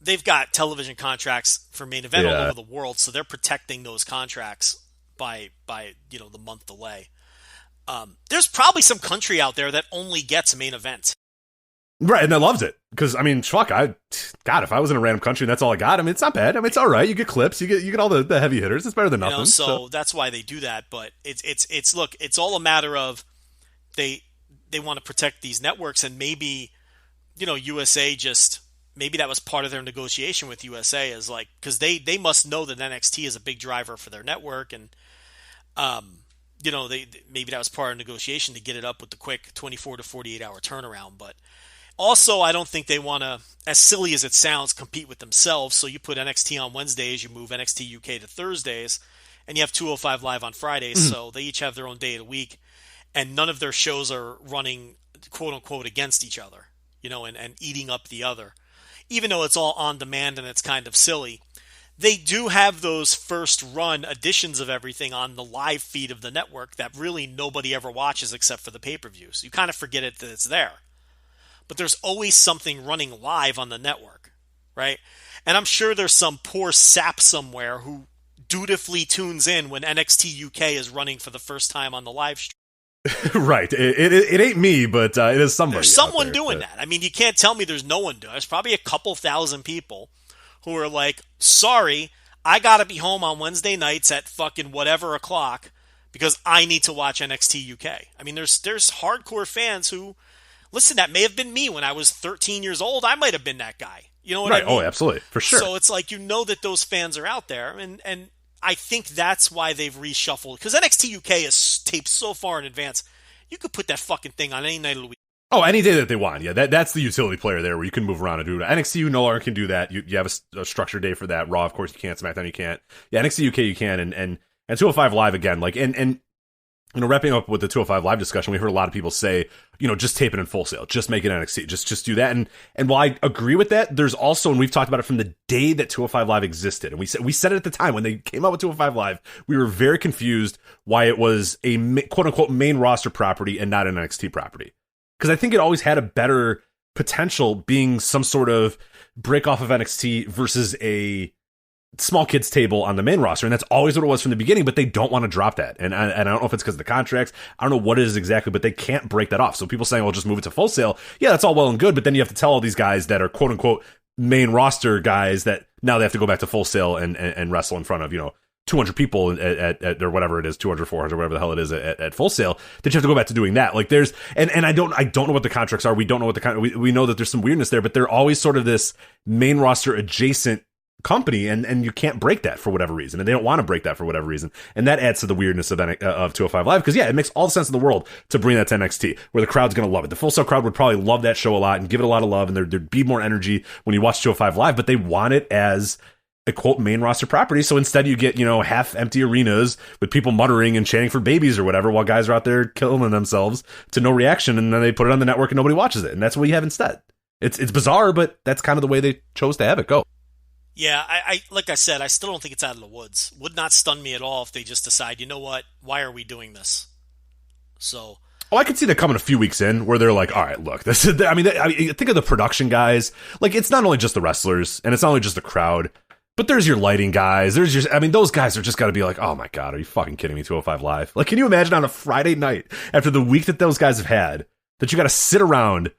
they've got television contracts for Main Event all over the world, so they're protecting those contracts by the month delay. There's probably some country out there that only gets Main Event. Right, and I loved it. Because, I mean, fuck, God, if I was in a random country and that's all I got, I mean, it's not bad. I mean, it's all right. You get clips, you get all the heavy hitters. It's better than nothing. So that's why they do that. But look, it's all a matter of they want to protect these networks, and maybe, USA maybe that was part of their negotiation with USA, is like, because they must know that NXT is a big driver for their network, and maybe that was part of negotiation to get it up with the quick 24 to 48 hour turnaround. But also, I don't think they want to, as silly as it sounds, compete with themselves. So you put NXT on Wednesdays, you move NXT UK to Thursdays, and you have 205 Live on Fridays. Mm-hmm. So they each have their own day of the week, and none of their shows are running, quote unquote, against each other, and eating up the other. even though it's all on demand and it's kind of silly, they do have those first run editions of everything on the live feed of the network that really nobody ever watches except for the pay-per-views. You kind of forget it that it's there. But there's always something running live on the network, right? And I'm sure there's some poor sap somewhere who dutifully tunes in when NXT UK is running for the first time on the live stream. Right. It ain't me, but it is somebody. There's someone doing that. I mean, you can't tell me there's no one doing it. There's probably a couple thousand people who are like, sorry, I gotta be home on Wednesday nights at fucking whatever o'clock because I need to watch NXT UK. I mean, there's hardcore fans who, listen, that may have been me when I was 13 years old. I might have been that guy. You know what I mean? Oh, absolutely. For sure. So it's like, you know that those fans are out there, and I think that's why they've reshuffled. Because NXT UK is taped so far in advance, you could put that fucking thing on any night of the week. Oh, any day that they want. Yeah, that's the utility player there where you can move around and do that. NXT you no longer can do that. You have a structured day for that. Raw, of course, you can't. SmackDown, you can't. Yeah, NXT UK you can. And 205 Live again. Like, and you know, wrapping up with the 205 Live discussion, we heard a lot of people say, you know, just tape it in Full Sail, just make it NXT, just do that. And while I agree with that, there's also, and we've talked about it from the day that 205 Live existed, and we said it at the time when they came out with 205 Live, we were very confused why it was a quote unquote main roster property and not an NXT property. Because I think it always had a better potential being some sort of break off of NXT versus a small kids table on the main roster, and that's always what it was from the beginning, but they don't want to drop that. And I don't know if it's because of the contracts. I don't know what it is exactly, but they can't break that off. So people saying, well, just move it to Full Sail. Yeah, that's all well and good, but then you have to tell all these guys that are quote unquote main roster guys that now they have to go back to Full Sail and wrestle in front of, you know, 200 people at or whatever it is, 200, 400, whatever the hell it is at Full Sail, that you have to go back to doing that. Like there's, and I don't know what the contracts are. We don't know what we know that there's some weirdness there, but they're always sort of this main roster adjacent company, and you can't break that for whatever reason, and they don't want to break that for whatever reason, and that adds to the weirdness of 205 Live, because yeah, it makes all the sense in the world to bring that to NXT, where the crowd's going to love it. The Full Sail crowd would probably love that show a lot and give it a lot of love, and there'd be more energy when you watch 205 Live, but they want it as a quote main roster property, so instead you get, you know, half empty arenas with people muttering and chanting for babies or whatever while guys are out there killing themselves to no reaction, and then they put it on the network and nobody watches it, and that's what you have instead. It's bizarre, but that's kind of the way they chose to have it go. Yeah, I like I said, I still don't think it's out of the woods. Would not stun me at all if they just decide, you know what, why are we doing this? So, I could see that coming a few weeks in, where they're like, all right, look, this is, I mean, think of the production guys. Like, it's not only just the wrestlers, and it's not only just the crowd, but there's your lighting guys. There's just, I mean, those guys are just got to be like, oh my God, are you fucking kidding me, 205 Live? Like, can you imagine on a Friday night, after the week that those guys have had, that you got to sit around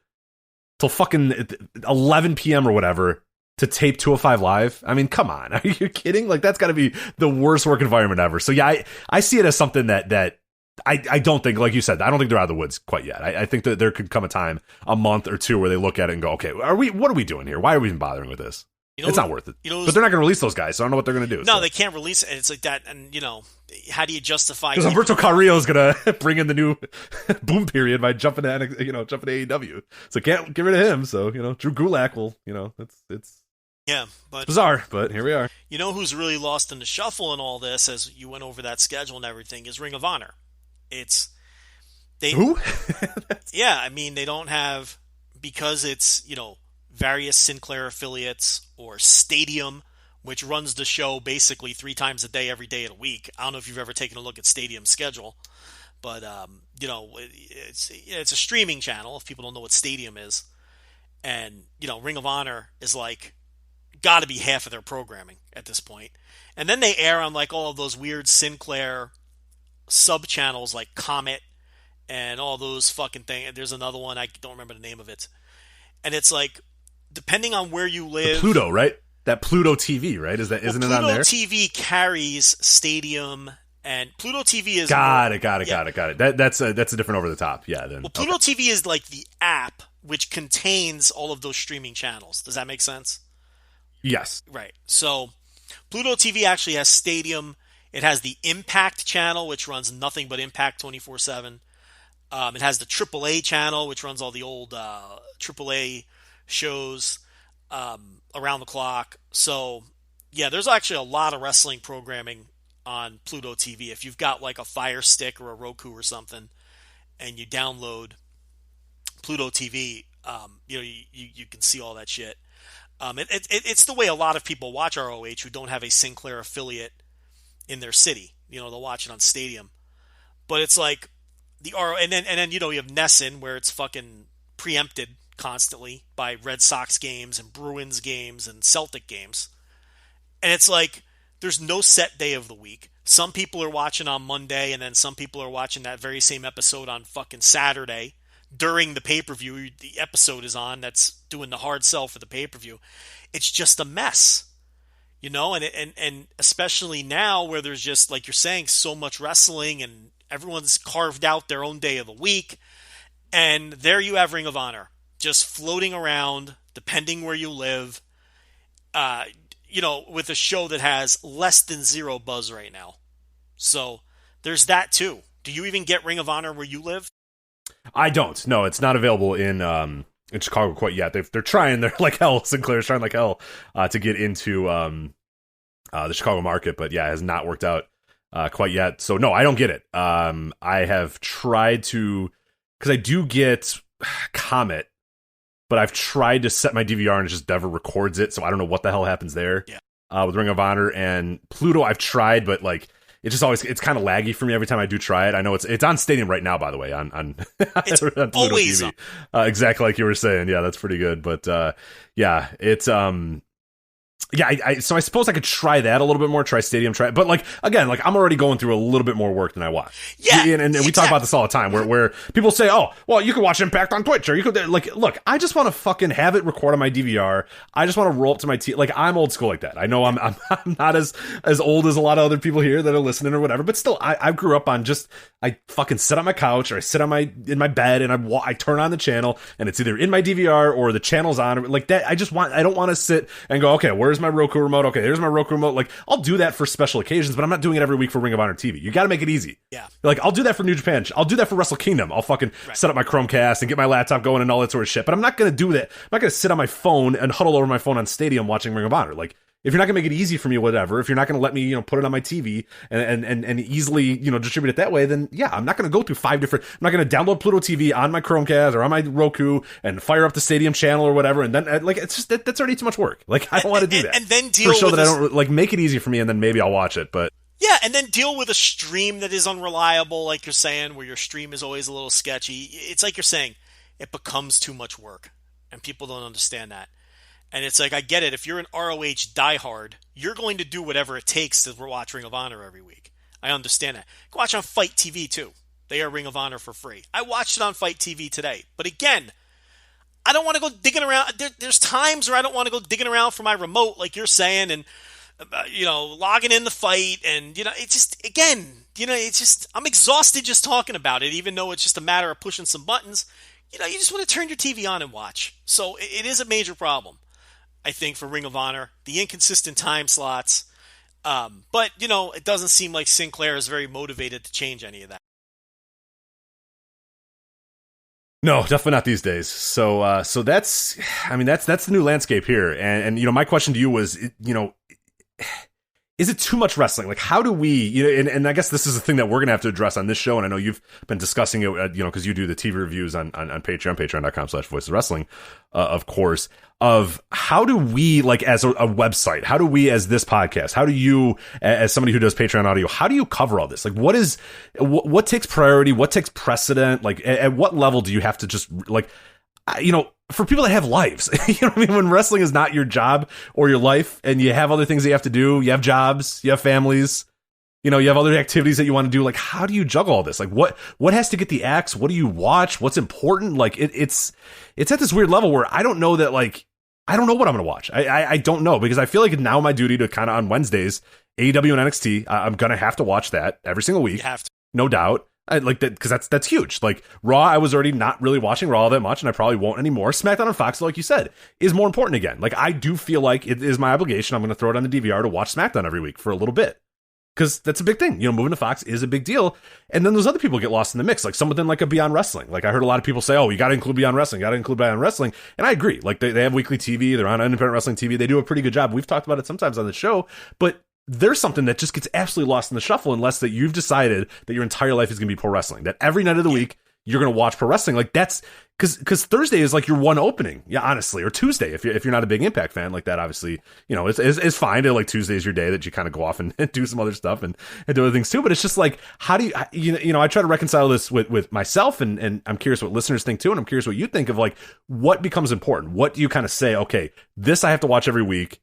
till fucking 11 p.m. or whatever, to tape 205 Live? I mean, come on. Are you kidding? Like, that's got to be the worst work environment ever. So, yeah, I see it as something that I don't think, like you said, I don't think they're out of the woods quite yet. I think that there could come a time, a month or two, where they look at it and go, okay, what are we doing here? Why are we even bothering with this? You know, it's not worth it. You know, but they're not going to release those guys, so I don't know what they're going to do. No, so. They can't release it. It's like that, and, you know, how do you justify... Because Alberto Carrillo is going to bring in the new boom period by jumping to AEW. So can't get rid of him. So, you know, Drew Gulak will, you know, it's... Yeah, but it's bizarre, but here we are. You know who's really lost in the shuffle in all this, as you went over that schedule and everything, is Ring of Honor. Who? Yeah, I mean, they don't have, because it's, you know, various Sinclair affiliates or Stadium, which runs the show basically 3 times a day, every day of the week. I don't know if you've ever taken a look at Stadium's schedule, but you know, it's a streaming channel. If people don't know what Stadium is, and you know, Ring of Honor is like, got to be half of their programming at this point. And then they air on like all of those weird Sinclair sub channels like Comet and all those fucking things. There's another one, I don't remember the name of it. And it's like, depending on where you live, the Pluto, right? That Pluto TV, right? Isn't it on there? Pluto TV carries Stadium, and Pluto TV is got it. That's a different over the top. Yeah. Then Pluto TV is like the app which contains all of those streaming channels. Does that make sense? Yes. Right. So Pluto TV actually has Stadium. It has the Impact channel, which runs nothing but Impact 24/7. It has the AAA channel, which runs all the old AAA shows around the clock. So, yeah, there's actually a lot of wrestling programming on Pluto TV. If you've got like a Fire Stick or a Roku or something, and you download Pluto TV, you know, you can see all that shit. It's the way a lot of people watch ROH who don't have a Sinclair affiliate in their city. They'll watch it on Stadium. But it's like the RO, and then you have Nesson where it's fucking preempted constantly by Red Sox games and Bruins games and Celtic games. And it's like there's no set day of the week. Some people are watching on Monday, and then some people are watching that very same episode on fucking Saturday during the pay-per-view the episode is on that's doing the hard sell for the pay-per-view. It's just a mess. And especially now where there's just, like you're saying, so much wrestling and everyone's carved out their own day of the week. And there you have Ring of Honor just floating around, depending where you live, with a show that has less than zero buzz right now. So there's that too. Do you even get Ring of Honor where you live? I don't. No, it's not available in Chicago quite yet. They're trying. They're like hell. Sinclair's trying like hell to get into the Chicago market, but yeah, it has not worked out quite yet. So no, I don't get it. I have tried to, because I do get Comet, but I've tried to set my DVR and it just never records it. So I don't know what the hell happens there. Yeah. With Ring of Honor and Pluto, I've tried, but like it's kind of laggy for me every time I do try it. I know it's on Stadium right now, by the way, on it's on Pluto always TV. Exactly like you were saying. Yeah, that's pretty good. But yeah, it's so I suppose I could try that a little bit more, try Stadium, but like, again, like I'm already going through a little bit more work than I watch. Yeah. And we talk about this all the time where people say, oh, well, you can watch Impact on Twitch or you could like, look, I just want to fucking have it record on my DVR. I just want to roll up to my TV. Like I'm old school like that. I know I'm not as old as a lot of other people here that are listening or whatever, but still I grew up on I fucking sit on my couch or I sit in my bed and I turn on the channel and it's either in my DVR or the channel's on or like that. I don't want to sit and go, okay, where's my Roku remote? Okay, there's my Roku remote. Like, I'll do that for special occasions, but I'm not doing it every week for Ring of Honor TV. You got to make it easy. Yeah. Like, I'll do that for New Japan. I'll do that for Wrestle Kingdom. I'll fucking set up my Chromecast and get my laptop going and all that sort of shit. But I'm not going to do that. I'm not going to sit on my phone and huddle over my phone on Stadium watching Ring of Honor. Like, if you're not going to make it easy for me, whatever, if you're not going to let me, put it on my TV and easily, distribute it that way, then yeah, I'm not going to go through I'm not going to download Pluto TV on my Chromecast or on my Roku and fire up the Stadium channel or whatever. And then like, it's just, that's already too much work. Like, I don't want to do that. And then deal for a show with that I don't like, make it easy for me. And then maybe I'll watch it, but yeah. And then deal with a stream that is unreliable, like you're saying, where your stream is always a little sketchy. It's like you're saying, it becomes too much work and people don't understand that. And it's like, I get it. If you're an ROH diehard, you're going to do whatever it takes to watch Ring of Honor every week. I understand that. Go watch on Fight TV, too. They are Ring of Honor for free. I watched it on Fight TV today. But again, I don't want to go digging around. There's times where I don't want to go digging around for my remote, like you're saying, and, logging in the fight. And, it's just, again, it's just, I'm exhausted just talking about it, even though it's just a matter of pushing some buttons. You just want to turn your TV on and watch. So it is a major problem, I think, for Ring of Honor, the inconsistent time slots. But, it doesn't seem like Sinclair is very motivated to change any of that. No, definitely not these days. So that's the new landscape here. And my question to you was, is it too much wrestling? Like, how do we, and I guess this is the thing that we're going to have to address on this show. And I know you've been discussing it, because you do the TV reviews on Patreon, patreon.com/voices wrestling, of course, of how do we, like, as a website, how do we, as this podcast, how do you, as somebody who does Patreon audio, how do you cover all this? Like, what takes priority? What takes precedent? Like, at what level do you have to just, like, for people that have lives, what I mean? When wrestling is not your job or your life and you have other things that you have to do, you have jobs, you have families, you have other activities that you want to do. Like, how do you juggle all this? Like, what has to get the axe? What do you watch? What's important? Like, it's at this weird level where I don't know that, like, I don't know what I'm going to watch. I don't know, because I feel like it's now my duty to kind of on Wednesdays, AEW and NXT, I'm going to have to watch that every single week. You have to. No doubt. I like that, because that's huge. Like, Raw, I was already not really watching Raw that much, and I probably won't anymore. SmackDown and Fox, like you said, is more important again. Like, I do feel like it is my obligation. I'm going to throw it on the DVR to watch SmackDown every week for a little bit, because that's a big thing. Moving to Fox is a big deal. And then those other people get lost in the mix, like something like a Beyond Wrestling. Like, I heard a lot of people say, oh, you got to include Beyond Wrestling, and I agree. Like, they have weekly TV, they're on Independent Wrestling TV, they do a pretty good job. We've talked about it sometimes on the show, but there's something that just gets absolutely lost in the shuffle unless that you've decided that your entire life is going to be pro wrestling, that every night of the week you're going to watch pro wrestling. Like, that's, because Thursday is like your one opening, yeah, honestly, or Tuesday if you're not a big Impact fan like that. Obviously, you know, it's fine to like Tuesday is your day that you kind of go off and do some other stuff and do other things too. But it's just like, how do you know, I try to reconcile this with myself, and I'm curious what listeners think too, and I'm curious what you think of like what becomes important. What do you kind of say? Okay, this I have to watch every week.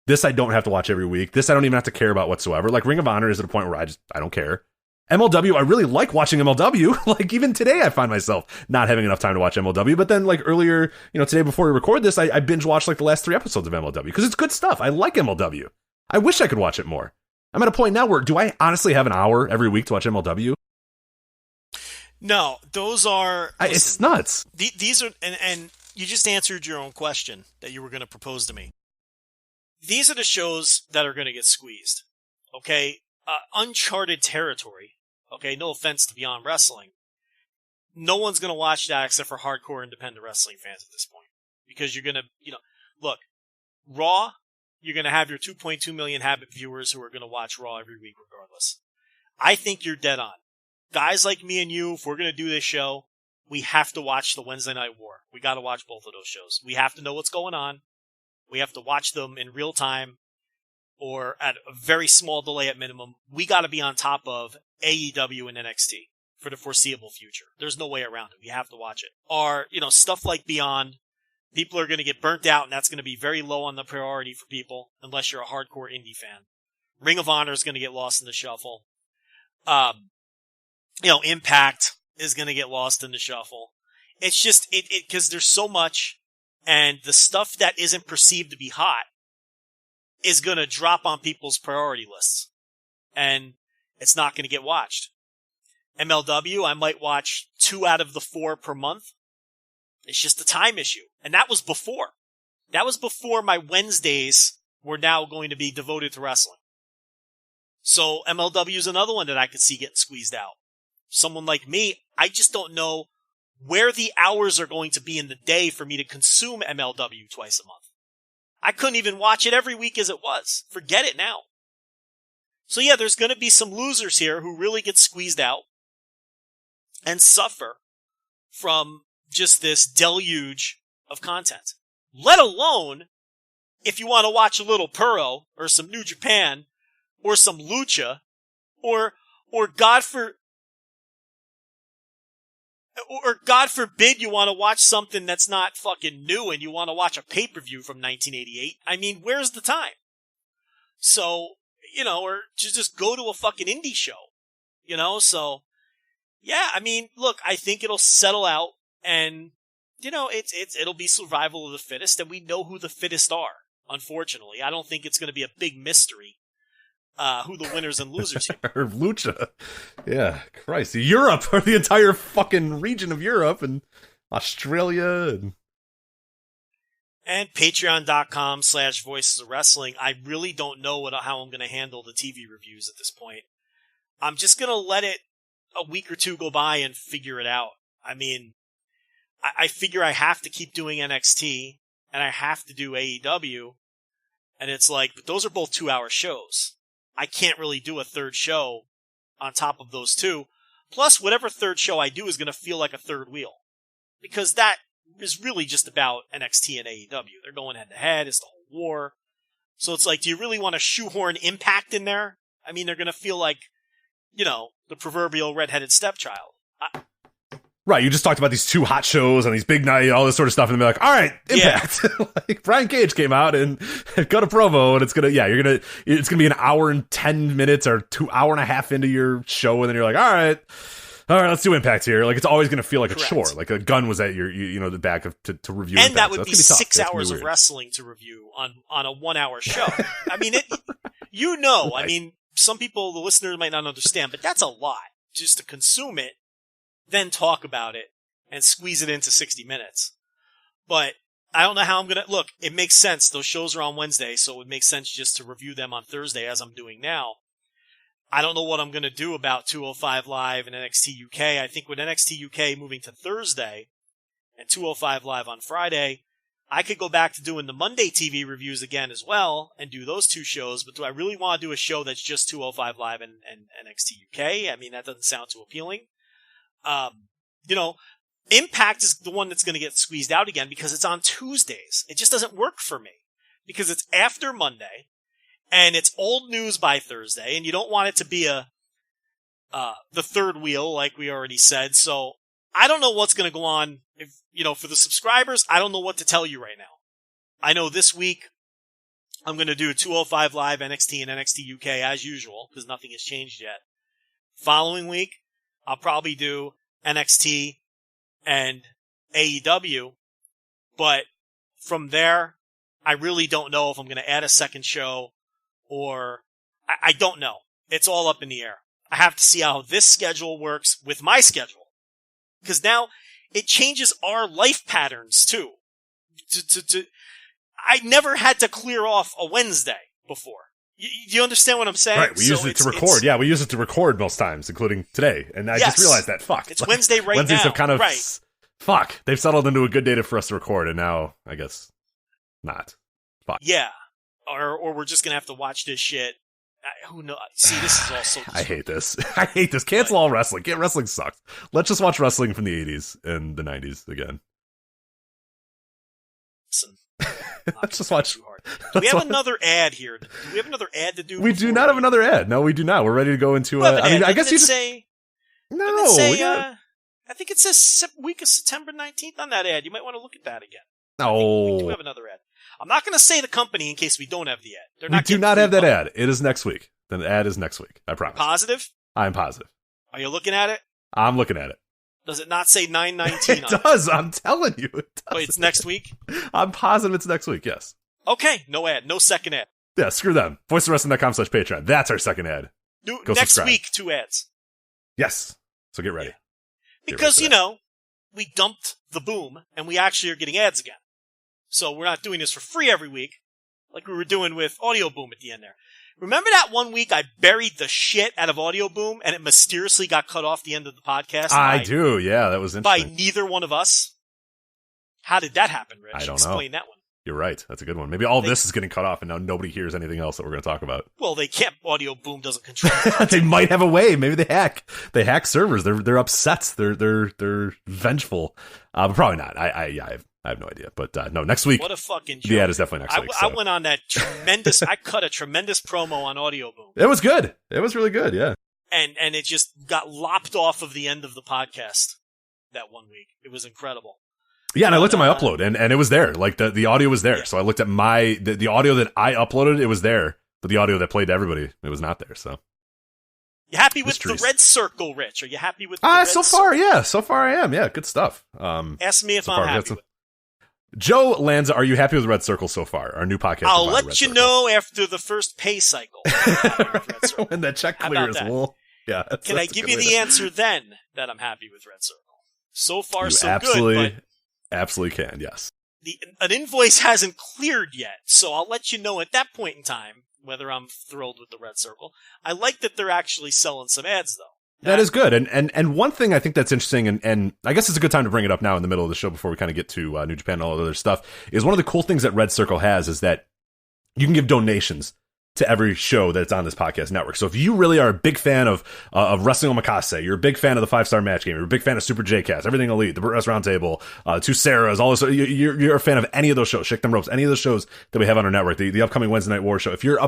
This I don't have to watch every week. This I don't even have to care about whatsoever. Like Ring of Honor is at a point where I don't care. MLW, I really like watching MLW. Like even today, I find myself not having enough time to watch MLW. But then, like earlier, you know, today before we record this, I binge watched like the last 3 episodes of MLW because it's good stuff. I like MLW. I wish I could watch it more. I'm at a point now where do I honestly have an hour every week to watch MLW? No, those are. Listen, it's nuts. These are, and you just answered your own question that you were going to propose to me. These are the shows that are going to get squeezed. Okay, uncharted territory. Okay, no offense to Beyond Wrestling. No one's going to watch that except for hardcore independent wrestling fans at this point. Because you're going to, you know, look, Raw, you're going to have your 2.2 million habit viewers who are going to watch Raw every week regardless. I think you're dead on. Guys like me and you, if we're going to do this show, we have to watch the Wednesday Night War. We got to watch both of those shows. We have to know what's going on. We have to watch them in real time or at a very small delay at minimum. We got to be on top of AEW and NXT for the foreseeable future. There's no way around it. We have to watch it. Or, you know, stuff like Beyond, people are going to get burnt out, and that's going to be very low on the priority for people unless you're a hardcore indie fan. Ring of Honor is going to get lost in the shuffle. You know, Impact is going to get lost in the shuffle. It's just, because there's so much, and the stuff that isn't perceived to be hot is going to drop on people's priority lists. And it's not going to get watched. MLW, I might watch 2 out of the 4 per month. It's just a time issue. And that was before. That was before my Wednesdays were now going to be devoted to wrestling. So MLW is another one that I could see getting squeezed out. Someone like me, I just don't know where the hours are going to be in the day for me to consume MLW twice a month. I couldn't even watch it every week as it was. Forget it now. So yeah, there's going to be some losers here who really get squeezed out and suffer from just this deluge of content. Let alone if you want to watch a little Puro or some New Japan or some Lucha or God forbid you want to watch something that's not fucking new and you want to watch a pay-per-view from 1988. I mean, where's the time? So, you know, or just go to a fucking indie show, you know? So, yeah, I mean, look, I think it'll settle out and, you know, it'll be survival of the fittest, and we know who the fittest are, unfortunately. I don't think it's going to be a big mystery who the winners and losers here. Or Lucha. Yeah, Christ. Europe, or the entire fucking region of Europe and Australia. And patreon.com/voices of wrestling. I really don't know how I'm going to handle the TV reviews at this point. I'm just going to let it a week or two go by and figure it out. I mean, I figure I have to keep doing NXT and I have to do AEW. And it's like, but those are both 2-hour shows. I can't really do a third show on top of those two. Plus, whatever third show I do is going to feel like a third wheel. Because that is really just about NXT and AEW. They're going head to head. It's the whole war. So it's like, do you really want to shoehorn Impact in there? I mean, they're going to feel like, you know, the proverbial redheaded stepchild. Right, you just talked about these 2 hot shows and these big night, all this sort of stuff, and they're like, all right, Impact. Yeah. Like, Brian Cage came out and got a promo, and it's gonna be an hour and 10 minutes or 2 hour and a half into your show, and then you're like, all right, let's do Impact here. Like, it's always gonna feel like a chore. Like a gun was at your, you know, the back of to review. And Impact. that would so be 6 hours of wrestling to review on a 1-hour show. I mean, you know, right. I mean, some people, the listeners might not understand, but that's a lot just to consume it, then talk about it and squeeze it into 60 minutes. But I don't know how I'm going to look. It makes sense. Those shows are on Wednesday, so it would make sense just to review them on Thursday as I'm doing now. I don't know what I'm going to do about 205 Live and NXT UK. I think with NXT UK moving to Thursday and 205 Live on Friday, I could go back to doing the Monday TV reviews again as well and do those 2 shows. But do I really want to do a show that's just 205 Live and NXT UK? I mean, that doesn't sound too appealing. You know, Impact is the one that's going to get squeezed out again because it's on Tuesdays. It just doesn't work for me because it's after Monday and it's old news by Thursday, and you don't want it to be the third wheel like we already said. So I don't know what's going to go on. If, for the subscribers, I don't know what to tell you right now. I know this week I'm going to do 205 Live NXT and NXT UK as usual because nothing has changed yet. Following week, I'll probably do NXT and AEW, but from there, I really don't know if I'm going to add a second show or I don't know. It's all up in the air. I have to see how this schedule works with my schedule because now it changes our life patterns too. I never had to clear off a Wednesday before. You understand what I'm saying? Right, we use it to record. Yeah, we use it to record most times, including today. And I just realized that. Fuck. It's Wednesday right Wednesdays now. Have kind of, right. Fuck. They've settled into a good day for us to record, and now, I guess, not. Fuck. Yeah. Or we're just going to have to watch this shit. Who knows? See, this is all so I hate this. I hate this. Cancel all wrestling. Wrestling sucks. Let's just watch wrestling from the 80s and the 90s again. Listen. Let's just watch. Do we have another ad here? Do we have another ad to do? We do not have another ad. No, we do not. We're ready to go into. I guess you just say. No, I think it says week of September 19th on that ad. You might want to look at that again. No, we do have another ad. I'm not going to say the company in case we don't have the ad. We do not have that ad. It is next week. The ad is next week. I promise. Positive? I'm positive. Are you looking at it? I'm looking at it. Does it not say 9/19? It does. I'm telling you. It does. Wait, it's next week? I'm positive it's next week, yes. Okay, no ad. No second ad. Yeah, screw them. VoiceOfWrestling.com/Patreon. That's our second ad. Next subscribe. Week, 2 ads. Yes. So get ready. Yeah. Because, we dumped the boom, and we actually are getting ads again. So we're not doing this for free every week, like we were doing with Audio Boom at the end there. Remember that one week I buried the shit out of Audio Boom, and it mysteriously got cut off the end of the podcast? I do, yeah, that was interesting. By neither one of us? How did that happen, Rich? I don't know. Explain that one. You're right. That's a good one. Maybe this is getting cut off, and now nobody hears anything else that we're going to talk about. Well, they can't. Audio Boom doesn't control. They might have a way. Maybe they hack. They hack servers. They're upset. They're vengeful. But probably not. I have no idea. But no, next week. What a fucking joke. The ad is definitely next week. I went on that tremendous. I cut a tremendous promo on Audio Boom. It was good. It was really good. Yeah. And it just got lopped off of the end of the podcast that one week. It was incredible. Yeah, and I looked at my upload, and it was there. Like, the audio was there. Yeah. So I looked at the audio that I uploaded, it was there. But the audio that played to everybody, it was not there, so. You happy with the red circle, Rich? Are you happy with the red so far, circle? Yeah. So far I am. Yeah, good stuff. Ask me if I'm happy with it. Joe Lanza, are you happy with Red Circle so far? Our new podcast. I'll let you know after the first pay cycle. When that check clears. Yeah. Can I give you the answer then that I'm happy with Red Circle? So far, so good. But absolutely can, yes. An invoice hasn't cleared yet, so I'll let you know at that point in time whether I'm thrilled with the Red Circle. I like that they're actually selling some ads, though. That is good. And one thing I think that's interesting, and I guess it's a good time to bring it up now in the middle of the show before we kind of get to New Japan and all that other stuff, is one of the cool things that Red Circle has is that you can give donations to every show that's on this podcast network. So if you really are a big fan of Wrestling Omakase, you're a big fan of the 5-Star Match Game, you're a big fan of Super J-Cast, Everything Elite, the Rest Roundtable, Two Sarahs, all this, you're a fan of any of those shows, Shake Them Ropes, any of those shows that we have on our network, the upcoming Wednesday Night War show, if you're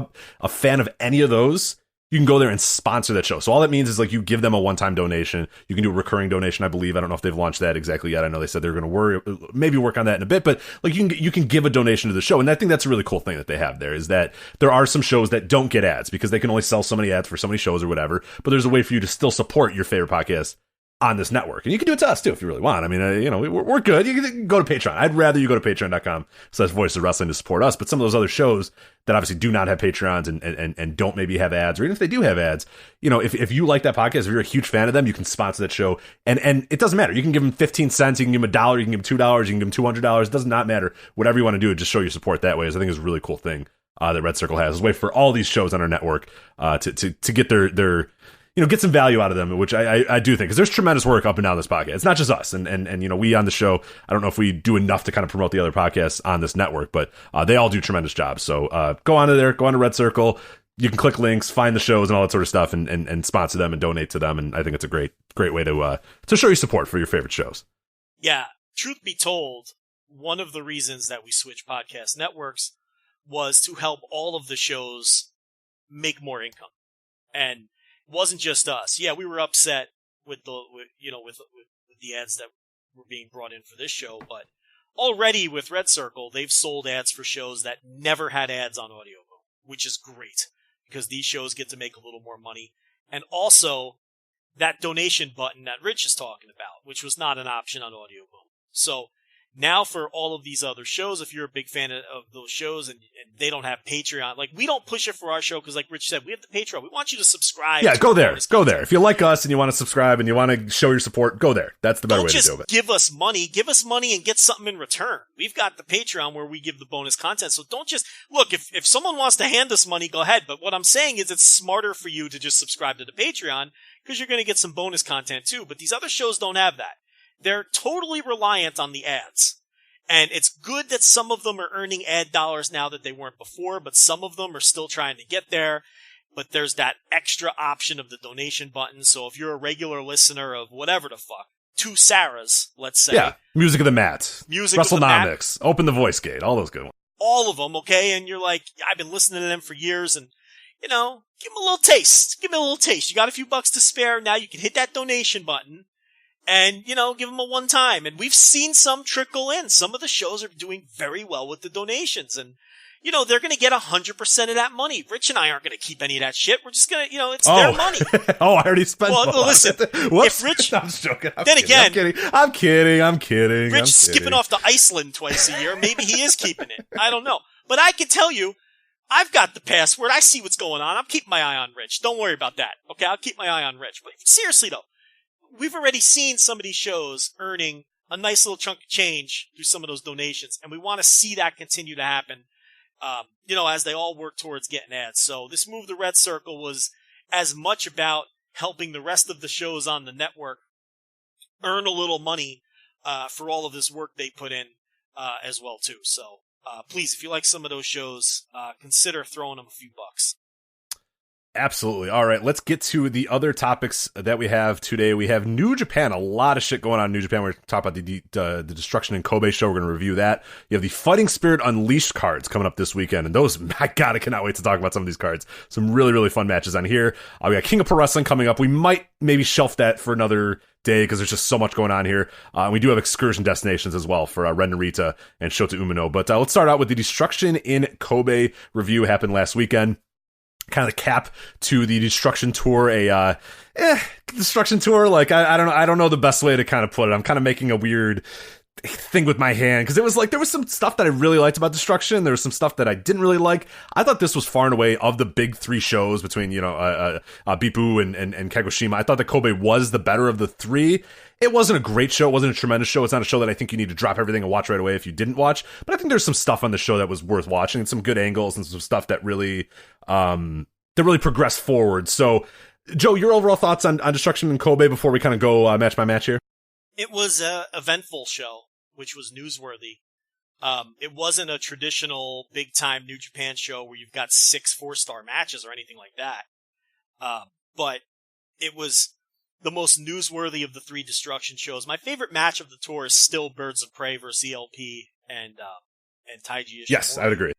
a fan of any of those, you can go there and sponsor that show. So all that means is like you give them a one-time donation. You can do a recurring donation, I believe. I don't know if they've launched that exactly yet. I know they said they're going to maybe work on that in a bit, but like you can give a donation to the show. And I think that's a really cool thing that they have there is that there are some shows that don't get ads because they can only sell so many ads for so many shows or whatever. But there's a way for you to still support your favorite podcast on this network. And you can do it to us too if you really want. I mean, we're good. You can go to Patreon. I'd rather you go to patreon.com/Voices of Wrestling to support us. But some of those other shows that obviously do not have Patreons and don't maybe have ads, or even if they do have ads, if you like that podcast, if you're a huge fan of them, you can sponsor that show. And it doesn't matter. You can give them 15 cents, you can give them $1, you can give them $2, you can give them $200. It does not matter. Whatever you want to do, just show your support that way. I think is a really cool thing that Red Circle has. Is a way for all these shows on our network to get their get some value out of them, which I do think, because there's tremendous work up and down this podcast. It's not just us. And we on the show, I don't know if we do enough to kind of promote the other podcasts on this network, but they all do tremendous jobs. So go on to there, go on to Red Circle. You can click links, find the shows and all that sort of stuff and sponsor them and donate to them. And I think it's a great way to show your support for your favorite shows. Yeah, truth be told, one of the reasons that we switched podcast networks was to help all of the shows make more income. And it wasn't just us. Yeah, we were upset with the ads that were being brought in for this show, but already with Red Circle, they've sold ads for shows that never had ads on Audioboom, which is great because these shows get to make a little more money. And also that donation button that Rich is talking about, which was not an option on Audioboom. So now for all of these other shows, if you're a big fan of those shows and they don't have Patreon, like we don't push it for our show because like Rich said, we have the Patreon. We want you to subscribe. Yeah, go there. Go there. If you like us and you want to subscribe and you want to show your support, go there. That's the better way to do it. Don't just give us money. Give us money and get something in return. We've got the Patreon where we give the bonus content. So don't just, look, if someone wants to hand us money, go ahead. But what I'm saying is it's smarter for you to just subscribe to the Patreon because you're going to get some bonus content too. But these other shows don't have that. They're totally reliant on the ads. And it's good that some of them are earning ad dollars now that they weren't before, but some of them are still trying to get there. But there's that extra option of the donation button. So if you're a regular listener of whatever the fuck, two Sarahs, let's say. Yeah, Music of the Mat. Music of the Mat. WrestleNomics. Open the Voice Gate. All those good ones. All of them, okay? And you're like, I've been listening to them for years and, give them a little taste. Give them a little taste. You got a few bucks to spare. Now you can hit that donation button. And, give them a one time. And we've seen some trickle in. Some of the shows are doing very well with the donations. And, they're going to get 100% of that money. Rich and I aren't going to keep any of that shit. We're just going to, it's their money. I already spent Well, listen, if Rich... I'm just joking. I'm kidding. Rich skipping off to Iceland twice a year. Maybe he is keeping it. I don't know. But I can tell you, I've got the password. I see what's going on. I'm keeping my eye on Rich. Don't worry about that. Okay, I'll keep my eye on Rich. But seriously, though. We've already seen some of these shows earning a nice little chunk of change through some of those donations, and we want to see that continue to happen, as they all work towards getting ads. So this move to Red Circle was as much about helping the rest of the shows on the network earn a little money for all of this work they put in as well, too. So please, if you like some of those shows, consider throwing them a few bucks. Absolutely. All right, let's get to the other topics that we have today. We have New Japan, a lot of shit going on in New Japan. We're going to talk about the Destruction in Kobe show. We're going to review that. You have the Fighting Spirit Unleashed cards coming up this weekend, and those, my God, I cannot wait to talk about some of these cards. Some really, really fun matches on here. We got King of Pro Wrestling coming up. We might maybe shelf that for another day because there's just so much going on here. We do have excursion destinations as well for Ren Narita and Shota Umino. But let's start out with the Destruction in Kobe review. Happened last weekend. Kind of cap to the Destruction Tour, Destruction Tour. Like, I don't know the best way to kind of put it. I'm kind of making a weird thing with my hand because it was like there was some stuff that I really liked about Destruction. There was some stuff that I didn't really like. I thought this was far and away of the big three shows between Bippu and Kagoshima. I thought that Kobe was the better of the three. It wasn't a great show. It wasn't a tremendous show. It's not a show that I think you need to drop everything and watch right away if you didn't watch. But I think there's some stuff on the show that was worth watching and some good angles and some stuff that really progressed forward. So, Joe, your overall thoughts on Destruction in Kobe before we kind of go match by match here? It was an eventful show, which was newsworthy. It wasn't a traditional big-time New Japan show where you've got 6 4-star matches or anything like that. But it was the most newsworthy of the 3 Destruction shows. My favorite match of the tour is still Birds of Prey versus ELP and Taiji Ishimori. Yes, I would agree.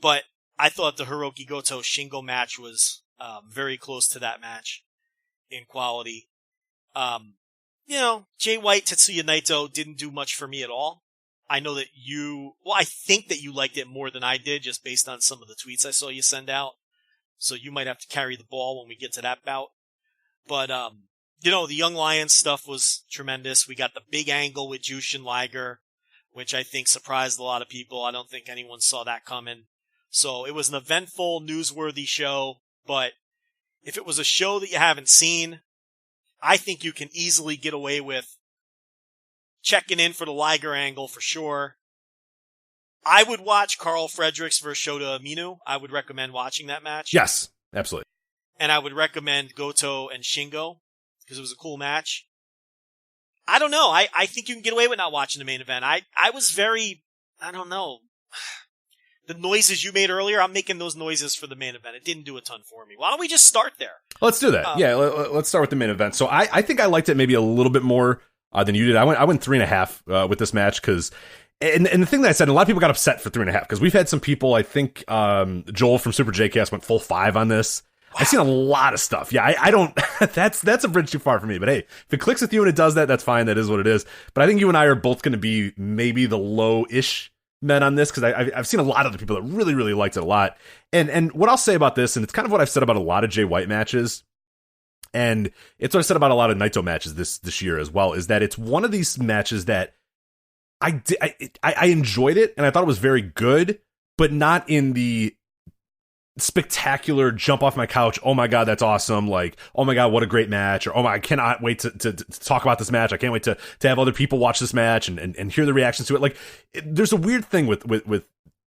But I thought the Hiroki Goto Shingo match was very close to that match in quality. Jay White, Tetsuya Naito didn't do much for me at all. I know that I think that you liked it more than I did just based on some of the tweets I saw you send out. So you might have to carry the ball when we get to that bout. But, the Young Lions stuff was tremendous. We got the big angle with Jushin Liger, which I think surprised a lot of people. I don't think anyone saw that coming. So it was an eventful, newsworthy show. But if it was a show that you haven't seen, I think you can easily get away with checking in for the Liger angle for sure. I would watch Carl Fredericks versus Shota Umino. I would recommend watching that match. Yes, absolutely. And I would recommend Goto and Shingo because it was a cool match. I don't know. I think you can get away with not watching the main event. I was very, I don't know. The noises you made earlier, I'm making those noises for the main event. It didn't do a ton for me. Why don't we just start there? Let's do that. Let's start with the main event. So I think I liked it maybe a little bit more than you did. I went 3.5 with this match because. And the thing that I said, and a lot of people got upset for 3.5 because we've had some people. I think Joel from Super JCast went full 5 on this. Wow. I've seen a lot of stuff. Yeah, I don't. That's a bridge too far for me. But hey, if it clicks with you and it does that, that's fine. That is what it is. But I think you and I are both going to be maybe the low-ish men on this because I've seen a lot of the people that really, really liked it a lot. And what I'll say about this, and it's kind of what I've said about a lot of Jay White matches, and it's what I said about a lot of Naito matches this year as well, is that it's one of these matches that I enjoyed it and I thought it was very good, but not in the spectacular jump off my couch, oh my god, that's awesome, like, oh my god, what a great match, or oh my, I cannot wait to talk about this match, I can't wait to have other people watch this match and hear the reactions to it. Like, there's a weird thing with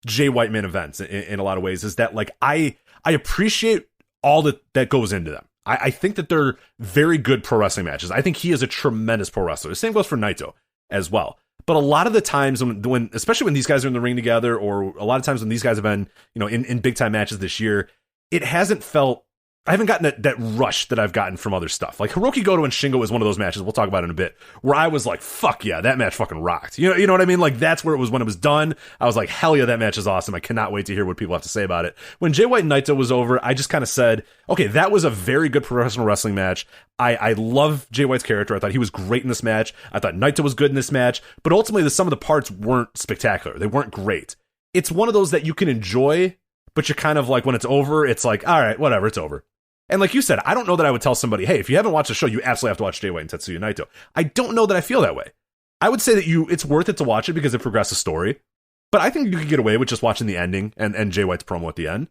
Jay White main events in a lot of ways, is that like I appreciate all that goes into them. I think that they're very good pro wrestling matches. I think he is a tremendous pro wrestler. The same goes for Naito as well. But a lot of the times when especially when these guys are in the ring together, or a lot of times when these guys have been, in big time matches this year, it hasn't felt, I haven't gotten that rush that I've gotten from other stuff. Like Hiroki Goto and Shingo was one of those matches, we'll talk about it in a bit, where I was like, fuck yeah, that match fucking rocked. You know what I mean? Like, that's where it was when it was done. I was like, hell yeah, that match is awesome. I cannot wait to hear what people have to say about it. When Jay White and Naito was over, I just kind of said, okay, that was a very good professional wrestling match. I love Jay White's character. I thought he was great in this match. I thought Naito was good in this match. But ultimately, some of the parts weren't spectacular. They weren't great. It's one of those that you can enjoy, but you're kind of like, when it's over, it's like, all right, whatever, it's over. And like you said, I don't know that I would tell somebody, hey, if you haven't watched the show, you absolutely have to watch Jay White and Tetsuya Naito. I don't know that I feel that way. I would say that it's worth it to watch it because it progresses story. But I think you could get away with just watching the ending and Jay White's promo at the end.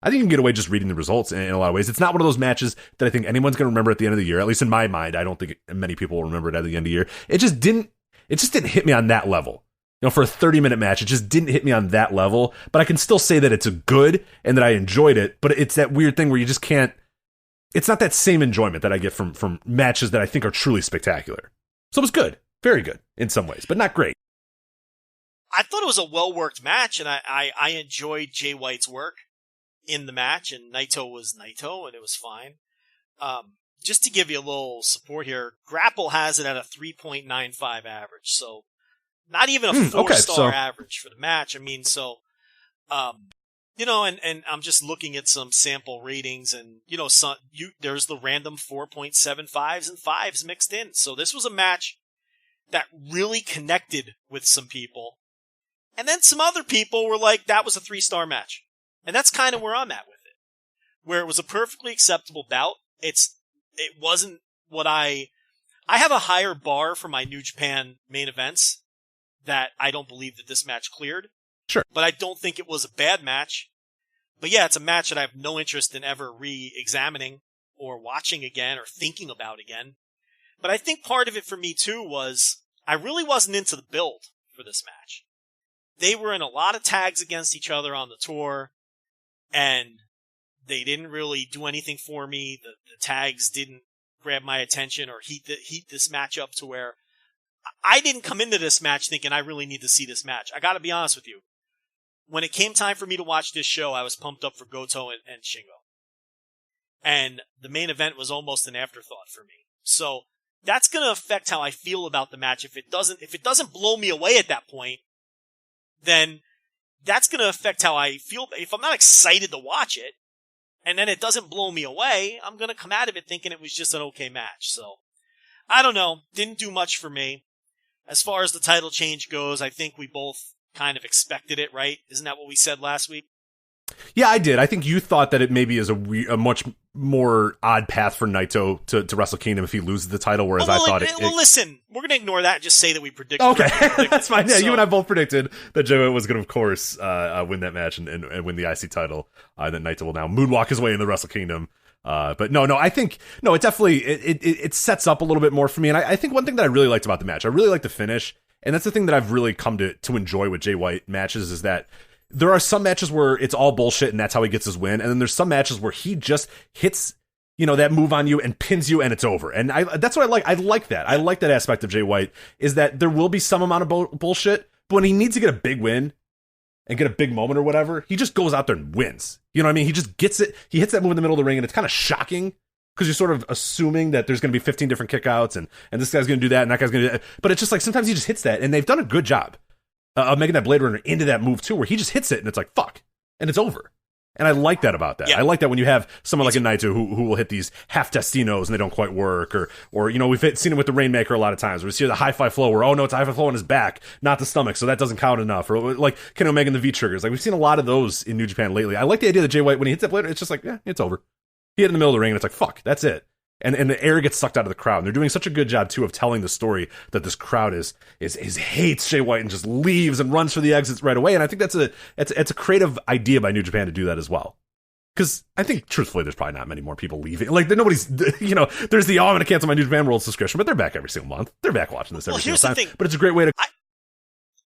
I think you can get away just reading the results in a lot of ways. It's not one of those matches that I think anyone's going to remember at the end of the year. At least in my mind, I don't think many people will remember it at the end of the year. It just didn't hit me on that level. For a 30-minute match, it just didn't hit me on that level. But I can still say that it's a good and that I enjoyed it. But it's that weird thing where you just can't. It's not that same enjoyment that I get from matches that I think are truly spectacular. So it was good. Very good in some ways, but not great. I thought it was a well-worked match, and I enjoyed Jay White's work in the match, and Naito was Naito, and it was fine. Just to give you a little support here, Grapple has it at a 3.95 average, so not even a 4-star average for the match. I mean, so, and I'm just looking at some sample ratings, and, there's the random 4.75s and 5s mixed in. So this was a match that really connected with some people. And then some other people were like, that was a 3-star match. And that's kind of where I'm at with it. Where it was a perfectly acceptable bout. It wasn't what I have a higher bar for my New Japan main events that I don't believe that this match cleared. Sure. But I don't think it was a bad match. But yeah, it's a match that I have no interest in ever re-examining or watching again or thinking about again. But I think part of it for me too was I really wasn't into the build for this match. They were in a lot of tags against each other on the tour, and they didn't really do anything for me. The tags didn't grab my attention or heat this match up to where I didn't come into this match thinking I really need to see this match. I gotta be honest with you. When it came time for me to watch this show, I was pumped up for Goto and Shingo. And the main event was almost an afterthought for me. So that's going to affect how I feel about the match. If it doesn't blow me away at that point, then that's going to affect how I feel. If I'm not excited to watch it, and then it doesn't blow me away, I'm going to come out of it thinking it was just an okay match. So, I don't know. Didn't do much for me. As far as the title change goes, I think we both kind of expected it, right? Isn't that what we said last week? Yeah, I did. I think you thought that it maybe is a much more odd path for Naito to Wrestle Kingdom if he loses the title, whereas I thought Well, listen, we're going to ignore that and just say that we predicted. Okay, that's fine. Yeah, so, you and I both predicted that Jay White was going to, of course, win that match and win the IC title. That Naito will now moonwalk his way into Wrestle Kingdom. But no, I think, it definitely, it sets up a little bit more for me. And I think one thing that I really liked about the match, I really liked the finish. And that's the thing that I've really come to enjoy with Jay White matches, is that there are some matches where it's all bullshit and that's how he gets his win. And then there's some matches where he just hits, that move on you and pins you and it's over. And that's what I like. I like that. I like that aspect of Jay White, is that there will be some amount of bullshit, but when he needs to get a big win and get a big moment or whatever, he just goes out there and wins. You know what I mean? He just gets it. He hits that move in the middle of the ring and it's kind of shocking because you're sort of assuming that there's going to be 15 different kickouts and this guy's going to do that and that guy's going to do that. But it's just like sometimes he just hits that, and they've done a good job of making that Blade Runner into that move too, where he just hits it and it's like, fuck, and it's over. And I like that about that. Yeah. I like that when you have someone like a Naito who will hit these half destinos and they don't quite work, or you know, we've seen it with the Rainmaker a lot of times where we see the high-fi flow where, oh no, it's a high-fi flow on his back, not the stomach, so that doesn't count enough. Or like Kenny Omega and the V-triggers. Like, we've seen a lot of those in New Japan lately. I like the idea that Jay White, when he hits that Blade, it's just like, yeah, it's over. He hit in the middle of the ring and it's like, fuck, that's it. And the air gets sucked out of the crowd. And they're doing such a good job, too, of telling the story that this crowd is hates Jay White and just leaves and runs for the exits right away. And I think that's a creative idea by New Japan to do that as well. Because I think, truthfully, there's probably not many more people leaving. Like, nobody's, you know, there's the, oh, I'm going to cancel my New Japan World subscription, but they're back every single month. They're back watching this every single time. Thing. But it's a great way to...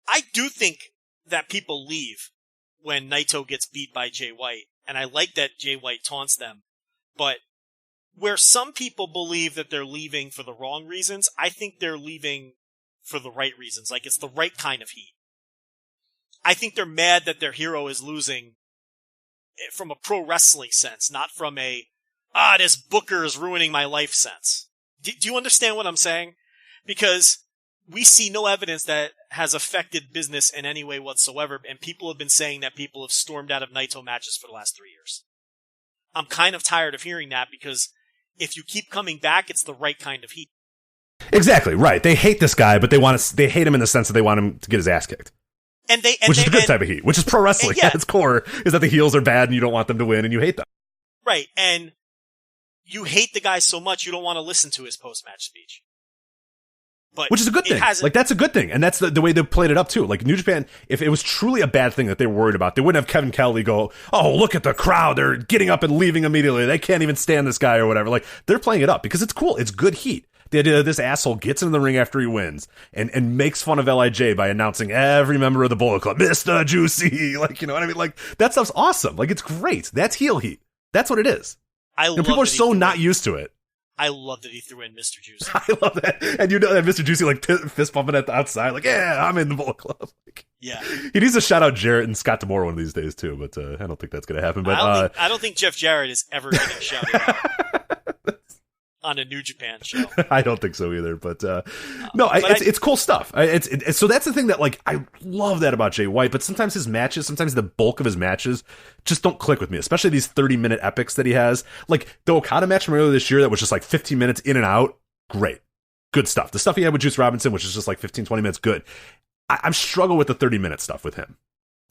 I do think that people leave when Naito gets beat by Jay White. And I like that Jay White taunts them. But where some people believe that they're leaving for the wrong reasons, I think they're leaving for the right reasons. Like, it's the right kind of heat. I think they're mad that their hero is losing from a pro wrestling sense, not from a, this booker is ruining my life sense. Do you understand what I'm saying? Because we see no evidence that has affected business in any way whatsoever, and people have been saying that people have stormed out of Naito matches for the last 3 years. I'm kind of tired of hearing that, because if you keep coming back, it's the right kind of heat. Exactly, right. They hate this guy, but they hate him in the sense that they want him to get his ass kicked. Which is a good type of heat, which is pro wrestling at its core, is that the heels are bad and you don't want them to win and you hate them. Right, and you hate the guy so much you don't want to listen to his post-match speech. Which is a good thing. Like, that's a good thing. And that's the way they played it up, too. Like, New Japan, if it was truly a bad thing that they were worried about, they wouldn't have Kevin Kelly go, oh, look at the crowd. They're getting up and leaving immediately. They can't even stand this guy or whatever. Like, they're playing it up because it's cool. It's good heat. The idea that this asshole gets in the ring after he wins and makes fun of LIJ by announcing every member of the Bullet Club, Mr. Juicy. Like, you know what I mean? Like, that stuff's awesome. Like, it's great. That's heel heat. That's what it is. People are so not used to it. I love that he threw in Mr. Juicy. I love that. And you know that Mr. Juicy, like, fist pumping at the outside, like, yeah, I'm in the Bullet Club. Like, yeah. He needs to shout out Jarrett and Scott D'Amore one of these days, too, but I don't think that's going to happen. But I don't think Jeff Jarrett is ever getting shouted out on a New Japan show. I don't think so either, but it's cool stuff. It's so that's the thing that, like, I love that about Jay White, but sometimes sometimes the bulk of his matches just don't click with me, especially these 30-minute epics that he has. Like, the Okada match from earlier this year that was just like 15 minutes in and out, great. Good stuff. The stuff he had with Juice Robinson, which is just like 15, 20 minutes, good. I'm struggle with the 30-minute stuff with him.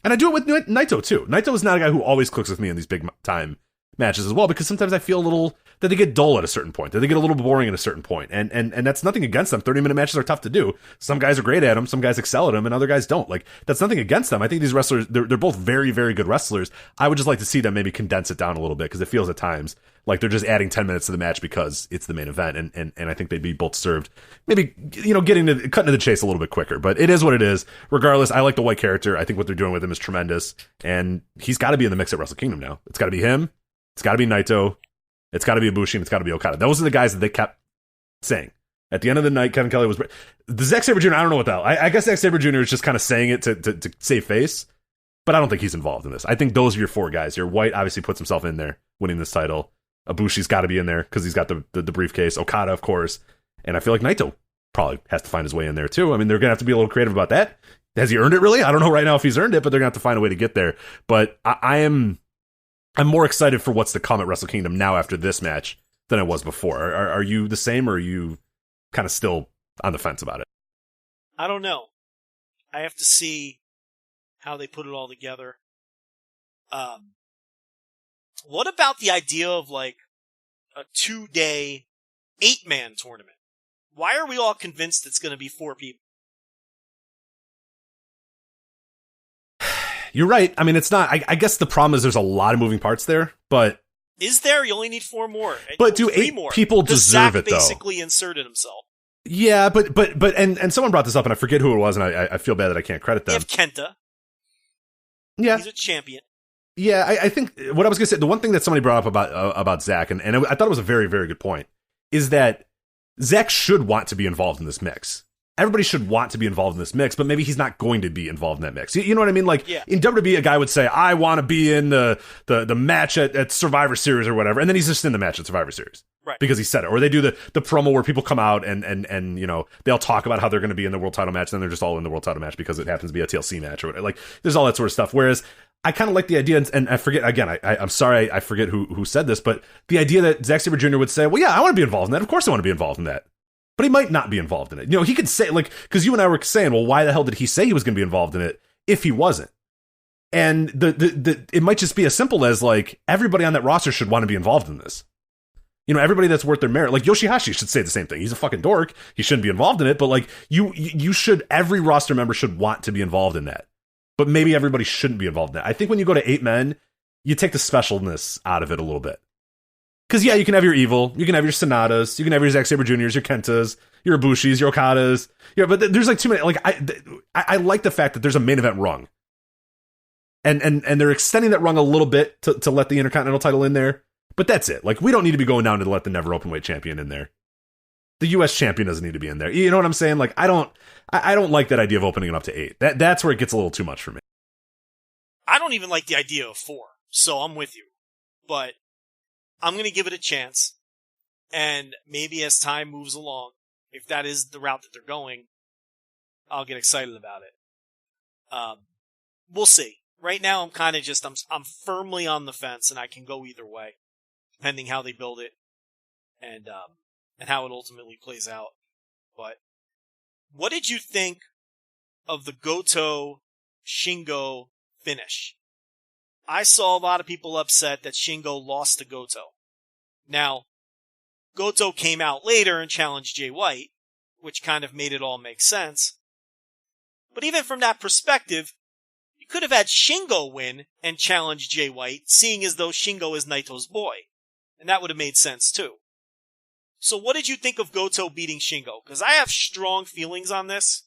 And I do it with Naito, too. Naito is not a guy who always clicks with me in these big-time matches as well, because sometimes I feel a little that they get dull at a certain point, that they get a little boring at a certain point, and that's nothing against them. 30-minute matches are tough to do. Some guys are great at them, some guys excel at them, and other guys don't. Like, that's nothing against them. I think these wrestlers, they're both very, very good wrestlers. I would just like to see them maybe condense it down a little bit, because it feels at times like they're just adding 10 minutes to the match because it's the main event, and I think they'd be both served maybe, you know, cutting to the chase a little bit quicker. But it is what it is. Regardless, I like the White character. I think what they're doing with him is tremendous, and he's got to be in the mix at Wrestle Kingdom now. It's got to be him. It's got to be Naito. It's got to be Ibushi, and it's got to be Okada. Those are the guys that they kept saying. At the end of the night, Kevin Kelly was... The Zack Sabre Jr., I don't know what the hell. I guess Zack Sabre Jr. is just kind of saying it to save face, but I don't think he's involved in this. I think those are your four guys. Your White obviously puts himself in there, winning this title. Ibushi's got to be in there because he's got the briefcase. Okada, of course. And I feel like Naito probably has to find his way in there, too. I mean, they're going to have to be a little creative about that. Has he earned it, really? I don't know right now if he's earned it, but they're going to have to find a way to get there. But I'm more excited for what's to come at Wrestle Kingdom now after this match than I was before. Are you the same, or are you kind of still on the fence about it? I don't know. I have to see how they put it all together. What about the idea of, like, a 2-day 8-man tournament? Why are we all convinced it's going to be 4 people? You're right. I mean, it's not... I guess the problem is there's a lot of moving parts there, but... Is there? You only need 4 more. But do 8 more people deserve it, though? Zach basically inserted himself. Yeah, but someone brought this up, and I forget who it was, and I feel bad that I can't credit them. You have Kenta. Yeah. He's a champion. Yeah, I think what I was going to say, the one thing that somebody brought up about Zach, and I thought it was a very, very good point, is that Zach should want to be involved in this mix. Everybody should want to be involved in this mix, but maybe he's not going to be involved in that mix. You know what I mean? Like, yeah. In WWE, a guy would say, I want to be in the match at Survivor Series or whatever, and then he's just in the match at Survivor Series. Right. because he said it. Or they do the promo where people come out and you know, they'll talk about how they're going to be in the world title match, and then they're just all in the world title match because it happens to be a TLC match or whatever. Like, there's all that sort of stuff. Whereas I kind of like the idea, and I forget, again, I'm sorry, I forget who said this, but the idea that Zack Sabre Jr. would say, well, yeah, I want to be involved in that. Of course I want to be involved in that. But he might not be involved in it. You know, he could say, like, because you and I were saying, well, why the hell did he say he was going to be involved in it if he wasn't? And it might just be as simple as, like, everybody on that roster should want to be involved in this. You know, everybody that's worth their merit, like Yoshihashi should say the same thing. He's a fucking dork. He shouldn't be involved in it, but like you should, every roster member should want to be involved in that. But maybe everybody shouldn't be involved in that. I think when you go to 8 men, you take the specialness out of it a little bit. Because yeah, you can have your Evil, you can have your Sonatas, you can have your Zack Sabre Jr.'s, your Kentas, your Ibushis, your Okadas. Yeah, but there's like too many. Like I like the fact that there's a main event rung. And they're extending that rung a little bit to let the Intercontinental title in there. But that's it. Like, we don't need to be going down to let the never openweight champion in there. The U.S. champion doesn't need to be in there. You know what I'm saying? Like, I don't like that idea of opening it up to 8. That's where it gets a little too much for me. I don't even like the idea of 4, so I'm with you. But I'm going to give it a chance. And maybe as time moves along, if that is the route that they're going, I'll get excited about it. We'll see. Right now, I'm kind of just, I'm firmly on the fence, and I can go either way, depending how they build it, and how it ultimately plays out. But what did you think of the Goto Shingo finish? I saw a lot of people upset that Shingo lost to Goto. Now, Goto came out later and challenged Jay White, which kind of made it all make sense. But even from that perspective, you could have had Shingo win and challenge Jay White, seeing as though Shingo is Naito's boy. And that would have made sense too. So what did you think of Goto beating Shingo? Because I have strong feelings on this.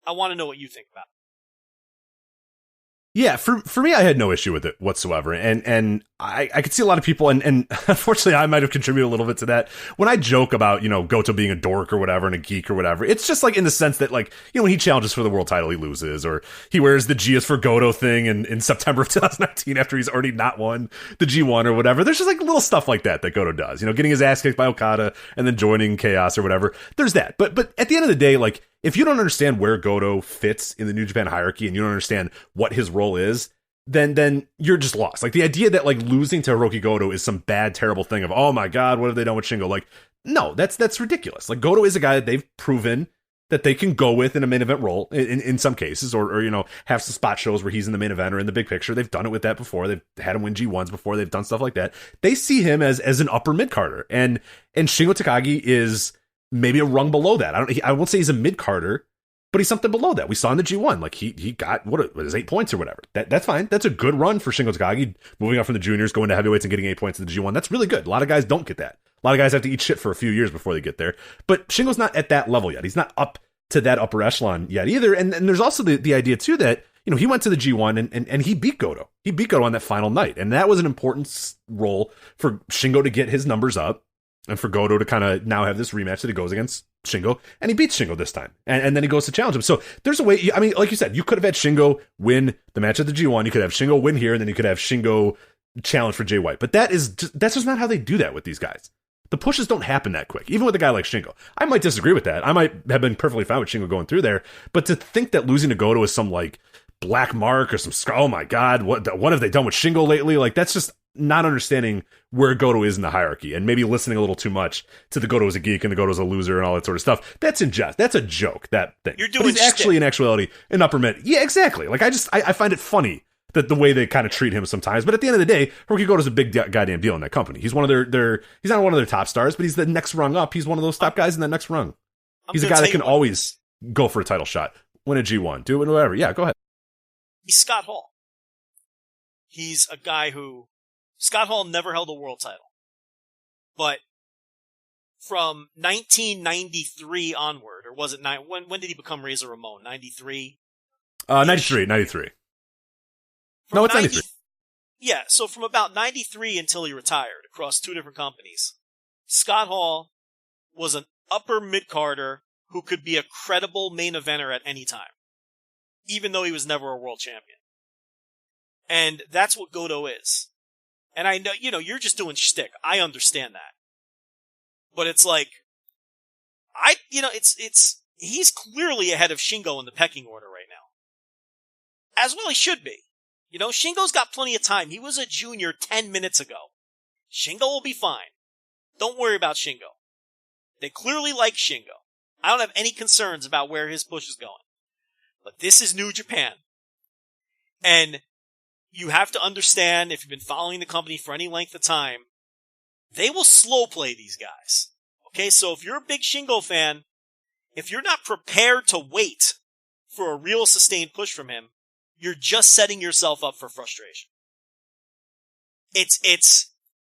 I want to know what you think about it. Yeah, for me, I had no issue with it whatsoever, and I could see a lot of people, and unfortunately, I might have contributed a little bit to that. When I joke about, you know, Goto being a dork or whatever, and a geek or whatever, it's just like in the sense that, like, you know, when he challenges for the world title, he loses, or he wears the G is for Goto thing in September of 2019 after he's already not won the G1 or whatever. There's just like little stuff like that Goto does, you know, getting his ass kicked by Okada and then joining Chaos or whatever. There's that, but at the end of the day, like, if you don't understand where Goto fits in the New Japan hierarchy and you don't understand what his role is, then you're just lost. Like, the idea that, like, losing to Hiroki Goto is some bad, terrible thing of, oh my god, what have they done with Shingo? Like, no, that's ridiculous. Like, Goto is a guy that they've proven that they can go with in a main event role in some cases, or you know, have some spot shows where he's in the main event or in the big picture. They've done it with that before. They've had him win G1s before. They've done stuff like that. They see him as an upper mid-carder, and Shingo Takagi is maybe a rung below that. I won't say he's a mid-carder, but he's something below that. We saw in the G1, like, he got, what is 8 points or whatever. That's fine. That's a good run for Shingo Takagi, moving up from the juniors, going to heavyweights and getting 8 points in the G1. That's really good. A lot of guys don't get that. A lot of guys have to eat shit for a few years before they get there. But Shingo's not at that level yet. He's not up to that upper echelon yet either. And there's also the idea, too, that, you know, he went to the G1 and he beat Goto. He beat Goto on that final night. And that was an important role for Shingo to get his numbers up, and for Goto to kind of now have this rematch that he goes against Shingo, and he beats Shingo this time. And then he goes to challenge him. So there's a way, I mean, like you said, you could have had Shingo win the match at the G1, you could have Shingo win here, and then you could have Shingo challenge for Jay White. But that's just not how they do that with these guys. The pushes don't happen that quick, even with a guy like Shingo. I might disagree with that. I might have been perfectly fine with Shingo going through there, but to think that losing to Goto is some, like, black mark or some, oh my god, what have they done with Shingo lately? Like, that's just not understanding where Goto is in the hierarchy, and maybe listening a little too much to the Goto is a geek and the Goto's a loser and all that sort of stuff. That's a joke, that thing. You're doing but he's actually, in actuality, an upper mid. Yeah, exactly. Like, I find it funny that the way they kind of treat him sometimes. But at the end of the day, Hiroki Goto's a big goddamn deal in that company. He's one of their he's not one of their top stars, but he's the next rung up. He's one of those top guys in that next rung. He's a guy that can always go for a title shot, win a G1, do it, whatever. Yeah, go ahead. He's Scott Hall. He's a guy who, Scott Hall never held a world title. But from 1993 onward, or was it when did he become Razor Ramon? 93? 93. No, it's 93. Yeah, so from about 93 until he retired across 2 different companies, Scott Hall was an upper mid-carder who could be a credible main eventer at any time, even though he was never a world champion. And that's what Goto is. And I know, you know, you're just doing shtick. I understand that. But it's like, he's clearly ahead of Shingo in the pecking order right now. As well he should be. Shingo's got plenty of time. He was a junior 10 minutes ago. Shingo will be fine. Don't worry about Shingo. They clearly like Shingo. I don't have any concerns about where his push is going. But this is New Japan. And you have to understand, if you've been following the company for any length of time, they will slow play these guys. Okay, so if you're a big Shingo fan, if you're not prepared to wait for a real sustained push from him, you're just setting yourself up for frustration. It's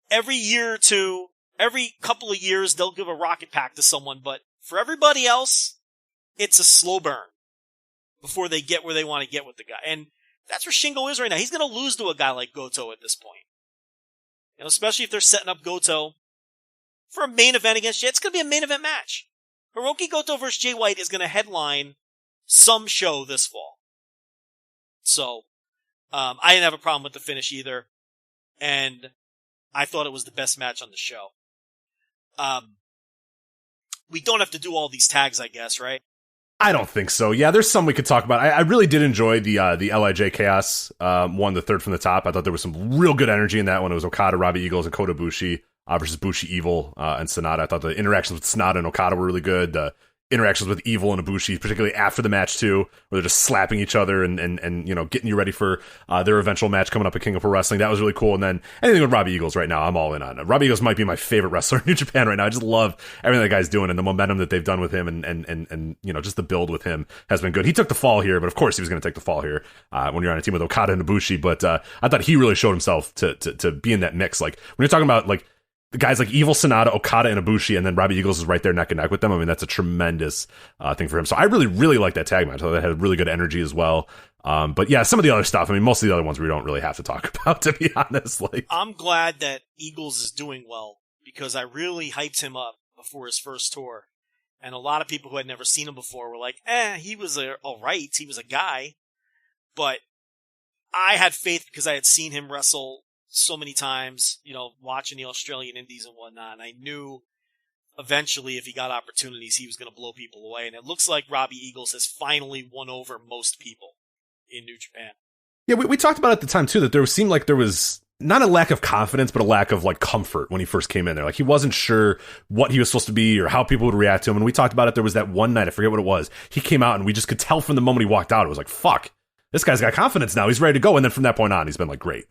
every year or two, every couple of years, they'll give a rocket pack to someone, but for everybody else, it's a slow burn before they get where they want to get with the guy. And that's where Shingo is right now. He's going to lose to a guy like Goto at this point. Especially if they're setting up Goto for a main event against Jay. It's going to be a main event match. Hiroki Goto versus Jay White is going to headline some show this fall. So, I didn't have a problem with the finish either. And I thought it was the best match on the show. We don't have to do all these tags, I guess, right? I don't think so. Yeah, there's some we could talk about. I really did enjoy the LIJ Chaos one, the third from the top. I thought there was some real good energy in that one. It was Okada, Robbie Eagles, and Kota Ibushi versus Bushi Evil and Sonata. I thought the interactions with Sonata and Okada were really good. The interactions with Evil and Ibushi, particularly after the match too, where they're just slapping each other and getting you ready for their eventual match coming up at King of Pro Wrestling. That was really cool. And then anything with Robbie Eagles right now, I'm all in on. Robbie Eagles might be my favorite wrestler in New Japan right now. I just love everything that guy's doing and the momentum that they've done with him and just the build with him has been good. He took the fall here, but of course he was going to take the fall here when you're on a team with Okada and Ibushi. But I thought he really showed himself to be in that mix. Like when you're talking about like the guys like Evil, Sonata, Okada, and Ibushi, and then Robbie Eagles is right there neck and neck with them. I mean, that's a tremendous thing for him. So I really, really like that tag match. I thought that had really good energy as well. But yeah, some of the other stuff, I mean, most of the other ones we don't really have to talk about, to be honest. Like, I'm glad that Eagles is doing well because I really hyped him up before his first tour. And a lot of people who had never seen him before were like, he was all right. He was a guy. But I had faith because I had seen him wrestle so many times, watching the Australian indies and whatnot. And I knew eventually if he got opportunities, he was going to blow people away. And it looks like Robbie Eagles has finally won over most people in New Japan. Yeah, we talked about at the time too, that there seemed like there was not a lack of confidence, but a lack of like comfort when he first came in there. Like he wasn't sure what he was supposed to be or how people would react to him. And we talked about it. There was that one night, I forget what it was. He came out and we just could tell from the moment he walked out, it was like, fuck, this guy's got confidence now. He's ready to go. And then from that point on, he's been like, great.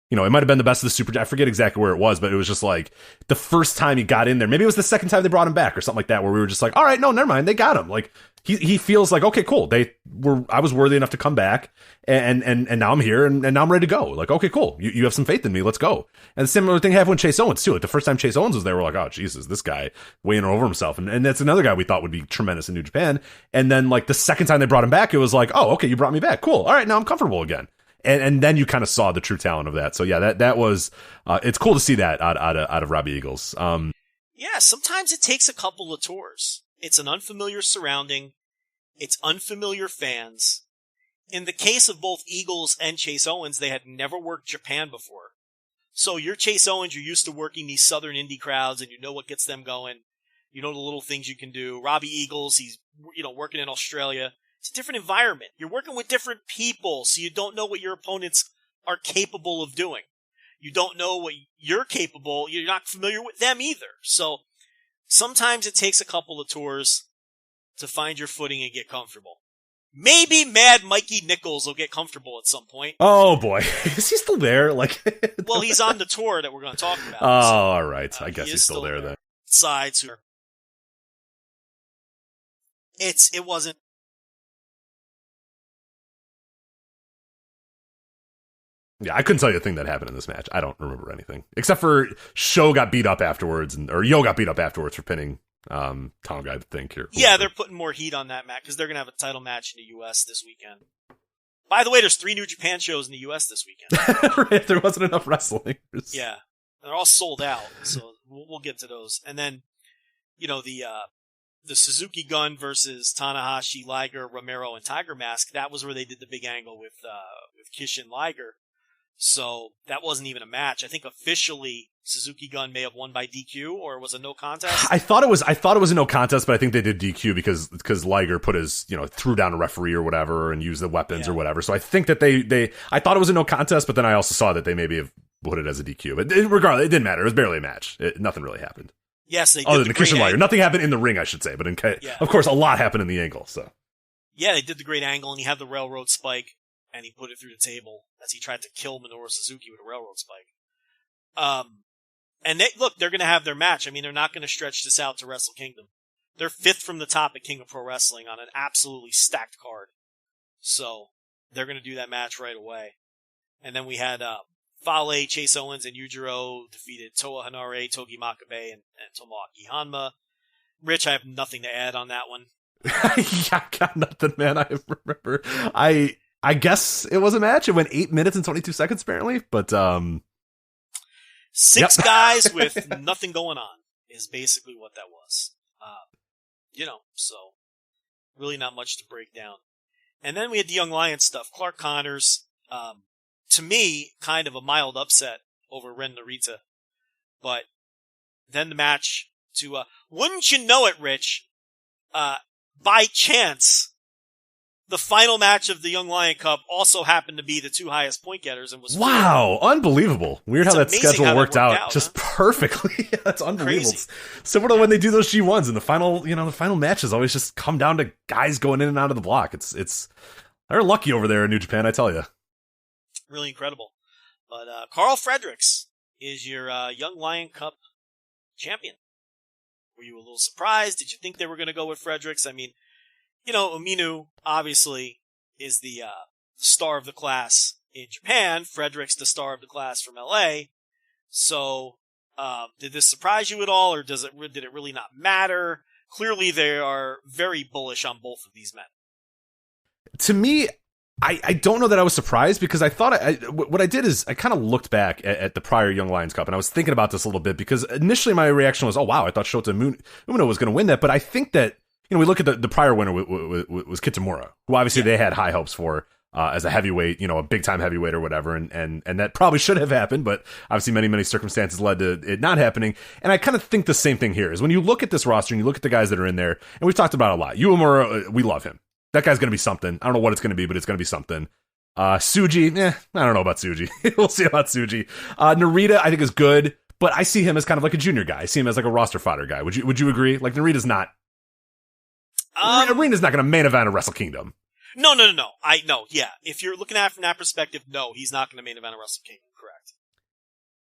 It might have been the best of the Super. I forget exactly where it was, but it was just like the first time he got in there. Maybe it was the second time they brought him back or something like that, where we were just like, all right, no, never mind. They got him. Like he feels like, okay, cool. I was worthy enough to come back and now I'm here and now I'm ready to go. Like, okay, cool. You have some faith in me. Let's go. And the similar thing happened with Chase Owens too. Like the first time Chase Owens was there, we're like, oh, Jesus, this guy weighing over himself. And that's another guy we thought would be tremendous in New Japan. And then like the second time they brought him back, it was like, oh, okay, you brought me back. Cool. All right, now I'm comfortable again. And then you kind of saw the true talent of that. So yeah, that was it's cool to see that out of Robbie Eagles. Yeah, sometimes it takes a couple of tours. It's an unfamiliar surrounding. It's unfamiliar fans. In the case of both Eagles and Chase Owens, they had never worked Japan before. So you're Chase Owens, you're used to working these Southern indie crowds, and you know what gets them going. You know the little things you can do. Robbie Eagles, he's working in Australia. It's a different environment. You're working with different people, so you don't know what your opponents are capable of doing. You don't know what you're capable. You're not familiar with them either. So sometimes it takes a couple of tours to find your footing and get comfortable. Maybe Mad Mikey Nichols will get comfortable at some point. Oh boy, is he still there? Like, well, he's on the tour that we're going to talk about. Oh, so, all right. I guess he's still there then. Sides. It wasn't. Yeah, I couldn't tell you a thing that happened in this match. I don't remember anything. Except for Sho got beat up afterwards, or Yo got beat up afterwards for pinning Tonga, I think. Here. Yeah, they're putting more heat on that match, because they're going to have a title match in the U.S. this weekend. By the way, there's 3 New Japan shows in the U.S. this weekend. Right, there wasn't enough wrestling. Yeah, they're all sold out, so we'll get to those. And then, the Suzuki Gun versus Tanahashi, Liger, Romero, and Tiger Mask, that was where they did the big angle with Kish and Liger. So that wasn't even a match. I think officially Suzuki Gun may have won by DQ, or it was a no contest. I thought it was a no contest, but I think they did DQ because Liger put his, threw down a referee or whatever and used the weapons or whatever. So I think that I thought it was a no contest, but then I also saw that they maybe have put it as a DQ. But regardless, it didn't matter. It was barely a match. Nothing really happened. Yes, they did. Other than the Christian Liger. Nothing happened in the ring, I should say. But of course, a lot happened in the angle. So yeah, they did the great angle, and he had the railroad spike, and he put it through the table as he tried to kill Minoru Suzuki with a railroad spike. And they're going to have their match. I mean, they're not going to stretch this out to Wrestle Kingdom. They're 5th from the top at King of Pro Wrestling on an absolutely stacked card. So they're going to do that match right away. And then we had Fale, Chase Owens, and Yujiro defeated Toa Hanare, Togi Makabe, and Tomoaki Hanma. Rich, I have nothing to add on that one. Yeah, I got nothing, man. I remember. I guess it was a match. It went 8 minutes and 22 seconds, apparently. But, 6 guys with nothing going on is basically what that was. So really not much to break down. And then we had the Young Lions stuff. Clark Connors, to me, kind of a mild upset over Ren Narita. But then the match to, wouldn't you know it, Rich, by chance, the final match of the Young Lion Cup also happened to be the 2 highest point getters and was wow, unbelievable. Weird how that schedule worked out just perfectly. That's unbelievable. Crazy. Similar to when they do those G1s and the final matches always just come down to guys going in and out of the block. It's they're lucky over there in New Japan, I tell you. Really incredible. But Carl Fredericks is your Young Lion Cup champion. Were you a little surprised? Did you think they were going to go with Fredericks? I mean, Uminu, obviously, is the star of the class in Japan. Fredericks, the star of the class from LA. So, did this surprise you at all, or did it really not matter? Clearly, they are very bullish on both of these men. To me, I don't know that I was surprised, because I thought what I did is I kind of looked back at the prior Young Lions Cup, and I was thinking about this a little bit, because initially my reaction was, oh wow, I thought Shota Umino was going to win that, but I think that, we look at the prior winner was Kitamura, who obviously they had high hopes for as a heavyweight, a big time heavyweight or whatever, and that probably should have happened, but obviously many circumstances led to it not happening. And I kind of think the same thing here is when you look at this roster and you look at the guys that are in there, and we've talked about it a lot. Uemura, we love him. That guy's going to be something. I don't know what it's going to be, but it's going to be something. Suji, I don't know about Suji. We'll see about Suji. Narita, I think, is good, but I see him as kind of like a junior guy. I see him as like a roster fodder guy. Would you agree? Like, Narita's not. Arena's not going to main event a Wrestle Kingdom. No. Yeah. If you're looking at it from that perspective, no, he's not going to main event a Wrestle Kingdom. Correct.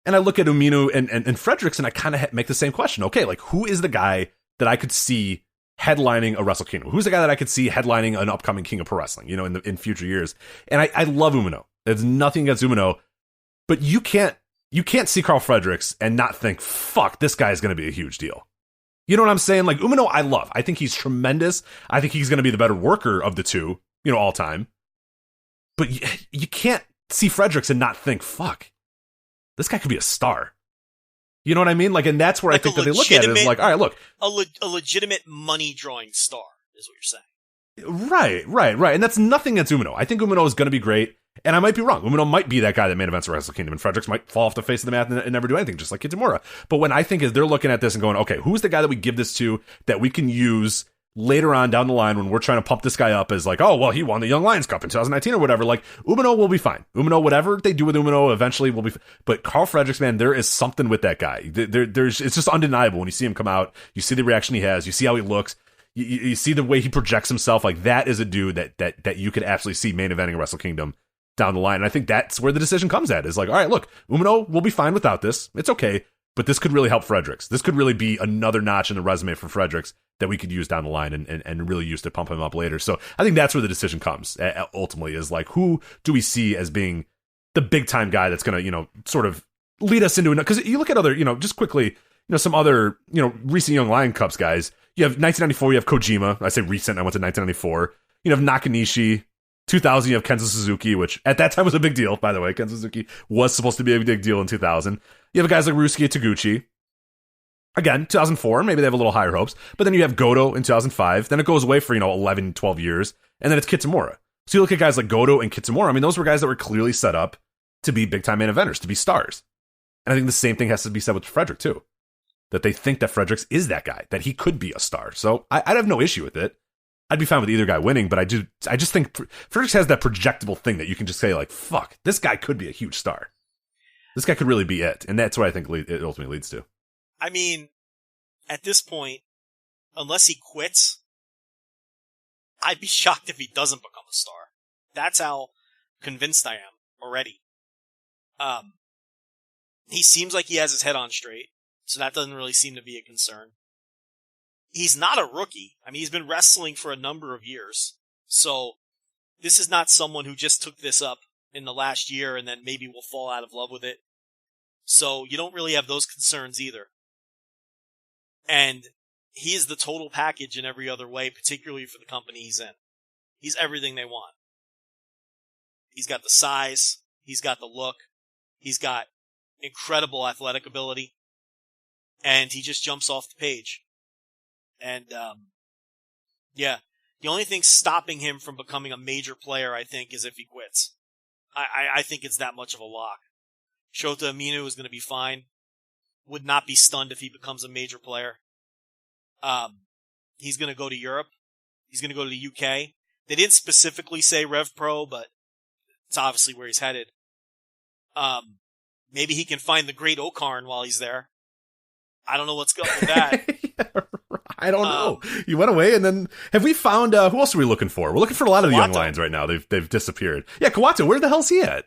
And I look at Umino and Fredericks, and I kind of make the same question. Okay, like, who is the guy that I could see headlining a Wrestle Kingdom? Who's the guy that I could see headlining an upcoming King of Pro Wrestling, in future years? And I love Umino. There's nothing against Umino, but you can't see Carl Fredericks and not think, fuck, this guy is going to be a huge deal. You know what I'm saying? Like, Umino, I love. I think he's tremendous. I think he's going to be the better worker of the two, all time. But you can't see Fredericks and not think, fuck, this guy could be a star. You know what I mean? Like, and that's where I think that they look at it as like, all right, look. A legitimate money-drawing star is what you're saying. Right. And that's nothing against Umino. I think Umino is going to be great. And I might be wrong. Umino might be that guy that main events Wrestle Kingdom, and Fredericks might fall off the face of the mat and never do anything, just like Kitamura. But when I think is they're looking at this and going, okay, who's the guy that we give this to that we can use later on down the line when we're trying to pump this guy up as like, oh, well, he won the Young Lions Cup in 2019 or whatever. Like, Umino will be fine. Umino, whatever they do with Umino eventually will be fine. But Carl Fredericks, man, there is something with that guy. There's it's just undeniable when you see him come out. You see the reaction he has. You see how he looks. You see the way he projects himself. Like, that is a dude that you could absolutely see main eventing a Wrestle Kingdom down the line. And I think that's where the decision comes at, is like, all right, look, Umino will be fine without this. It's okay, but this could really help Fredericks. This could really be another notch in the resume for Fredericks that we could use down the line and really use to pump him up later. So I think that's where the decision comes ultimately, is like, who do we see as being the big time guy that's going to, sort of lead us into it? Because you look at other, just quickly, some other, recent Young Lion Cups guys. You have 1994, you have Kojima. I say recent, I went to 1994. You have Nakanishi. 2000, you have Kenzo Suzuki, which at that time was a big deal, by the way. Kenzo Suzuki was supposed to be a big deal in 2000. You have guys like Ryusuke Taguchi. Again, 2004, maybe they have a little higher hopes. But then you have Goto in 2005. Then it goes away for, 11, 12 years. And then it's Kitamura. So you look at guys like Goto and Kitamura. I mean, those were guys that were clearly set up to be big-time main eventers, to be stars. And I think the same thing has to be said with Frederick, too. That they think that Fredericks is that guy, that he could be a star. So I'd have no issue with it. I'd be fine with either guy winning, but I just think Fredericks has that projectable thing that you can just say, like, fuck, this guy could be a huge star. This guy could really be it. And that's what I think it ultimately leads to. I mean, at this point, unless he quits, I'd be shocked if he doesn't become a star. That's how convinced I am already. He seems like he has his head on straight, so that doesn't really seem to be a concern. He's not a rookie. I mean, he's been wrestling for a number of years. So this is not someone who just took this up in the last year and then maybe will fall out of love with it. So you don't really have those concerns either. And he is the total package in every other way, particularly for the company he's in. He's everything they want. He's got the size. He's got the look. He's got incredible athletic ability. And he just jumps off the page. And, yeah, the only thing stopping him from becoming a major player, I think, is if he quits. I think it's that much of a lock. Shota Umino is going to be fine. Would not be stunned if he becomes a major player. He's going to go to Europe. He's going to go to the UK. They didn't specifically say Rev Pro, but it's obviously where he's headed. Maybe he can find the great Okarn while he's there. I don't know what's going with that. I don't know. You went away, and then have we found who else are we looking for? We're looking for a lot of the young lions right now. They've disappeared. Yeah, Kawato. Where the hell's he at?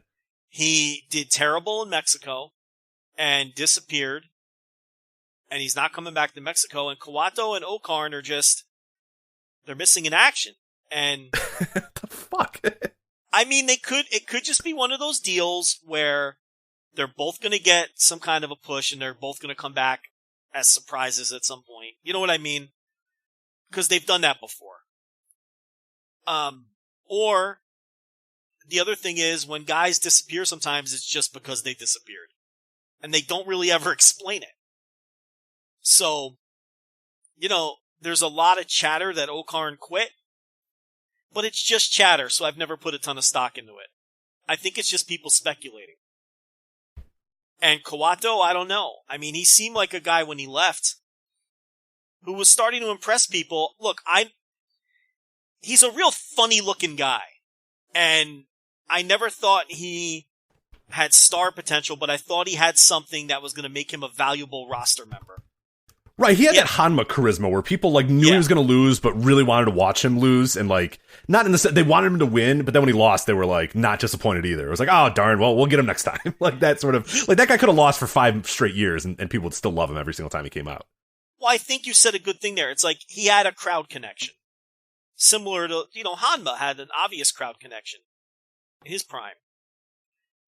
He did terrible in Mexico and disappeared, and he's not coming back to Mexico. And Kawato and Okarn are they're missing in action. And what the fuck? I mean, it could just be one of those deals where they're both going to get some kind of a push, and they're both going to come back as surprises at some point. You know what I mean? Because they've done that before. Or the other thing is, when guys disappear, sometimes it's just because they disappeared. And they don't really ever explain it. So, there's a lot of chatter that Okarn quit, but it's just chatter, so I've never put a ton of stock into it. I think it's just people speculating. And Kawato, I don't know. I mean, he seemed like a guy when he left who was starting to impress people. Look, he's a real funny-looking guy. And I never thought he had star potential, but I thought he had something that was going to make him a valuable roster member. Right, he had that Hanma charisma where people knew he was going to lose, but really wanted to watch him lose, and not in the sense they wanted him to win, but then when he lost, they were not disappointed either. It was oh darn, well we'll get him next time. That sort of that guy could have lost for 5 straight years, and people would still love him every single time he came out. Well, I think you said a good thing there. It's he had a crowd connection, similar to Hanma had an obvious crowd connection in his prime.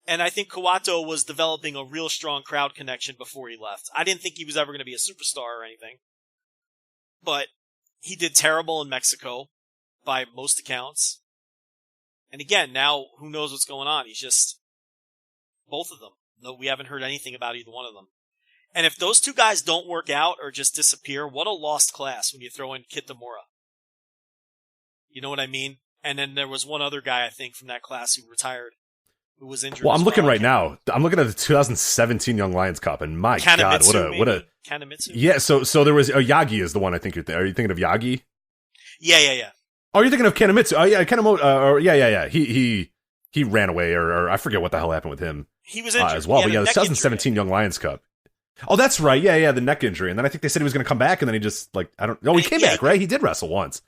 And I think Kawato was developing a real strong crowd connection before he left. I didn't think he was ever going to be a superstar or anything. But he did terrible in Mexico, by most accounts. And again, now, who knows what's going on? He's just both of them. No, we haven't heard anything about either one of them. And if those two guys don't work out or just disappear, what a lost class when you throw in Kitamura. You know what I mean? And then there was one other guy, I think, from that class who retired. Who was injured? Well, I'm looking right now. I'm looking at the 2017 Young Lions Cup, and my God, what a Kanamitsu. Yeah. So there was Yagi is the one I think you're. Are you thinking of Yagi? Yeah. Oh, you're thinking of Kanamitsu. Oh yeah, Kanemoto. Yeah. He ran away, or I forget what the hell happened with him. He was injured as well. But yeah, the 2017 Young Lions Cup. Oh, that's right. Yeah, the neck injury, and then I think they said he was going to come back, and then he just I don't. Oh, he came back, right? He did wrestle once.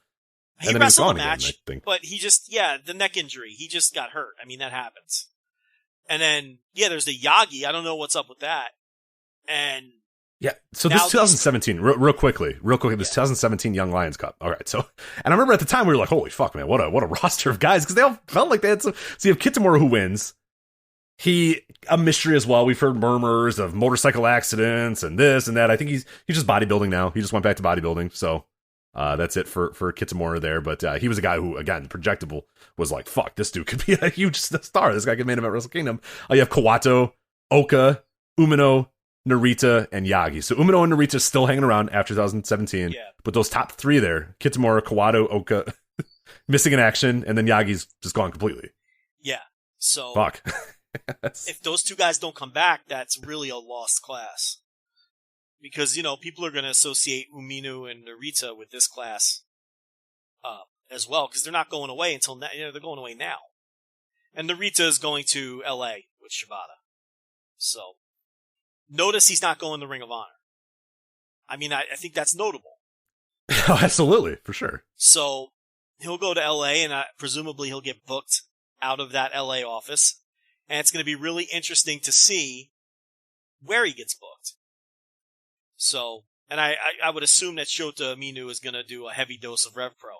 He wrestled a match, again, I think. But he just the neck injury. He just got hurt. I mean, that happens. And then, there's the Yagi. I don't know what's up with that. And yeah, so this 2017, real quickly, this 2017 Young Lions Cup. All right, so, and I remember at the time we were like, holy fuck, man, what a roster of guys, because they all felt like they had some. So you have Kitamura who wins. He, a mystery as well. We've heard murmurs of motorcycle accidents and this and that. I think he's just bodybuilding now. He just went back to bodybuilding, so that's it for Kitamura there. But he was a guy who, again, projectable, was like, fuck, this dude could be a huge star. This guy could main event Wrestle Kingdom. You have Kawato, Oka, Umino, Narita, and Yagi. So Umino and Narita still hanging around after 2017. But those top 3 there, Kitamura, Kawato, Oka, missing in action, and then Yagi's just gone completely. Yeah. So fuck. If those two guys don't come back, that's really a lost class. Because, people are going to associate Umino and Narita with this class as well, because they're not going away until now. They're going away now. And Narita is going to LA with Shibata. So, notice he's not going to Ring of Honor. I mean, I think that's notable. Oh, absolutely, for sure. So, he'll go to LA, and presumably he'll get booked out of that LA office. And it's going to be really interesting to see where he gets booked. So, and I would assume that Shota Umino is going to do a heavy dose of Rev Pro.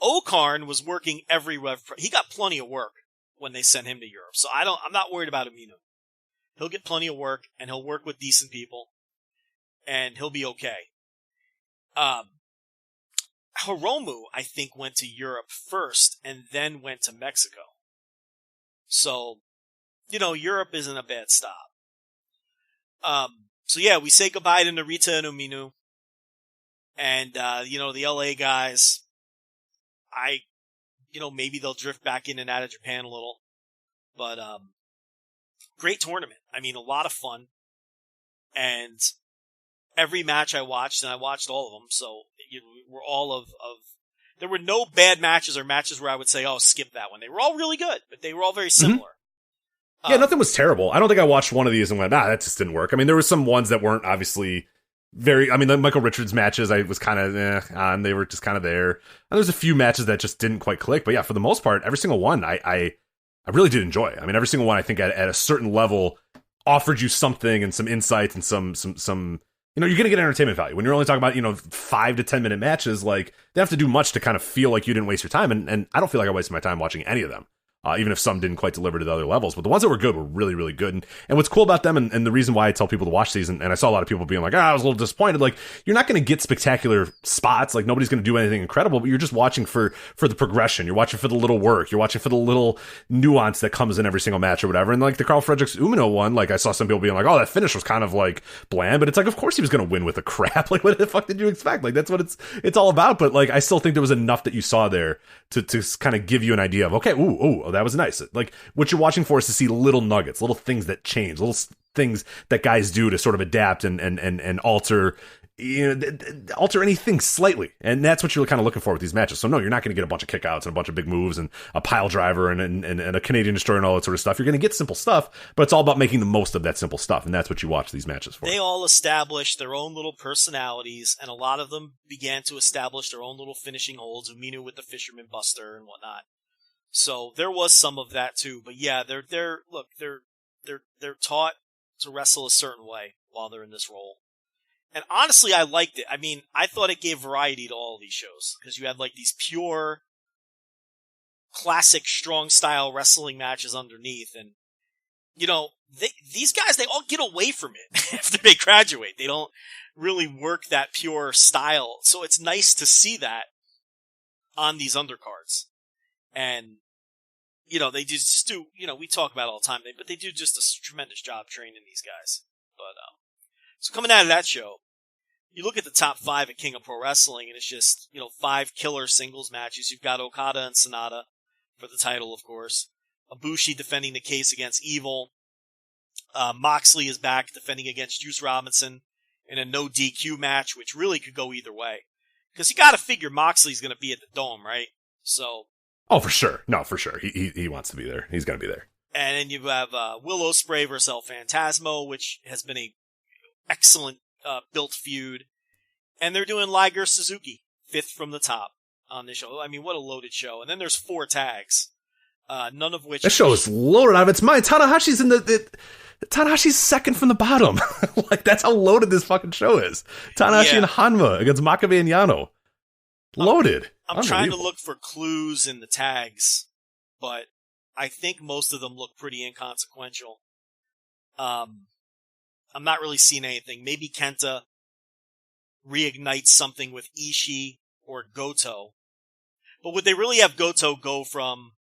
Okarn was working every Rev Pro. He got plenty of work when they sent him to Europe. So I'm not worried about Umino. He'll get plenty of work, and he'll work with decent people, and he'll be okay. Hiromu, I think, went to Europe first, and then went to Mexico. So, Europe isn't a bad stop. So yeah, we say goodbye to Narita and Umino. And, the LA guys, maybe they'll drift back in and out of Japan a little. But, great tournament. I mean, a lot of fun. And every match I watched, and I watched all of them, so we're all there were no bad matches or matches where I would say, oh, skip that one. They were all really good, but they were all very similar. Yeah, nothing was terrible. I don't think I watched one of these and went, that just didn't work. I mean, there were some ones that weren't obviously the Michael Richards matches, I was kind of on. They were just kind of there. And there's a few matches that just didn't quite click. But yeah, for the most part, every single one, I really did enjoy. I mean, every single one, I think at a certain level offered you something and some insight and some you're going to get entertainment value. When you're only talking about, 5 to 10 minute matches, like, they have to do much to kind of feel like you didn't waste your time. And I don't feel like I wasted my time watching any of them. Even if some didn't quite deliver to the other levels. But the ones that were good were really, really good. And what's cool about them, and the reason why I tell people to watch these, and I saw a lot of people being like, I was a little disappointed. Like, you're not going to get spectacular spots. Like, nobody's going to do anything incredible, but you're just watching for the progression. You're watching for the little work. You're watching for the little nuance that comes in every single match or whatever. And like the Carl Fredericks Umino one, like, I saw some people being like, that finish was kind of like bland, but it's like, of course he was going to win with a crap. Like, what the fuck did you expect? Like, that's what it's all about. But like, I still think there was enough that you saw there to kind of give you an idea of, okay, that was nice. Like, what you're watching for is to see little nuggets, little things that change, little things that guys do to sort of adapt and alter, alter anything slightly. And that's what you're kind of looking for with these matches. So no, you're not going to get a bunch of kickouts and a bunch of big moves and a pile driver and a Canadian destroyer and all that sort of stuff. You're going to get simple stuff, but it's all about making the most of that simple stuff. And that's what you watch these matches for. They all established their own little personalities, and a lot of them began to establish their own little finishing holds. Umino with the Fisherman Buster and whatnot. So there was some of that too, but yeah, they're taught to wrestle a certain way while they're in this role. And honestly, I liked it. I mean, I thought it gave variety to all of these shows, because you had like these pure, classic strong style wrestling matches underneath, and these guys, they all get away from it after they graduate. They don't really work that pure style, so it's nice to see that on these undercards. And, they just do, we talk about it all the time, but they do just a tremendous job training these guys. But, so coming out of that show, you look at the top 5 at King of Pro Wrestling, and it's just, 5 killer singles matches. You've got Okada and Sonata for the title, of course. Ibushi defending the case against Evil. Moxley is back defending against Juice Robinson in a no DQ match, which really could go either way. Because you gotta figure Moxley's gonna be at the Dome, right? So... Oh, for sure. No, for sure. He wants to be there. He's going to be there. And then you have Will Ospreay versus El Phantasmo, which has been a excellent built feud. And they're doing Liger Suzuki, 5th from the top on this show. I mean, what a loaded show. And then there's 4 tags, none of which... This show is loaded out of its mind. Tanahashi's Tanahashi's 2nd from the bottom. Like, that's how loaded this fucking show is. Tanahashi and Hanma against Makabe and Yano. Loaded. I'm trying to look for clues in the tags, but I think most of them look pretty inconsequential. I'm not really seeing anything. Maybe Kenta reignites something with Ishii or Goto. But would they really have Goto go from...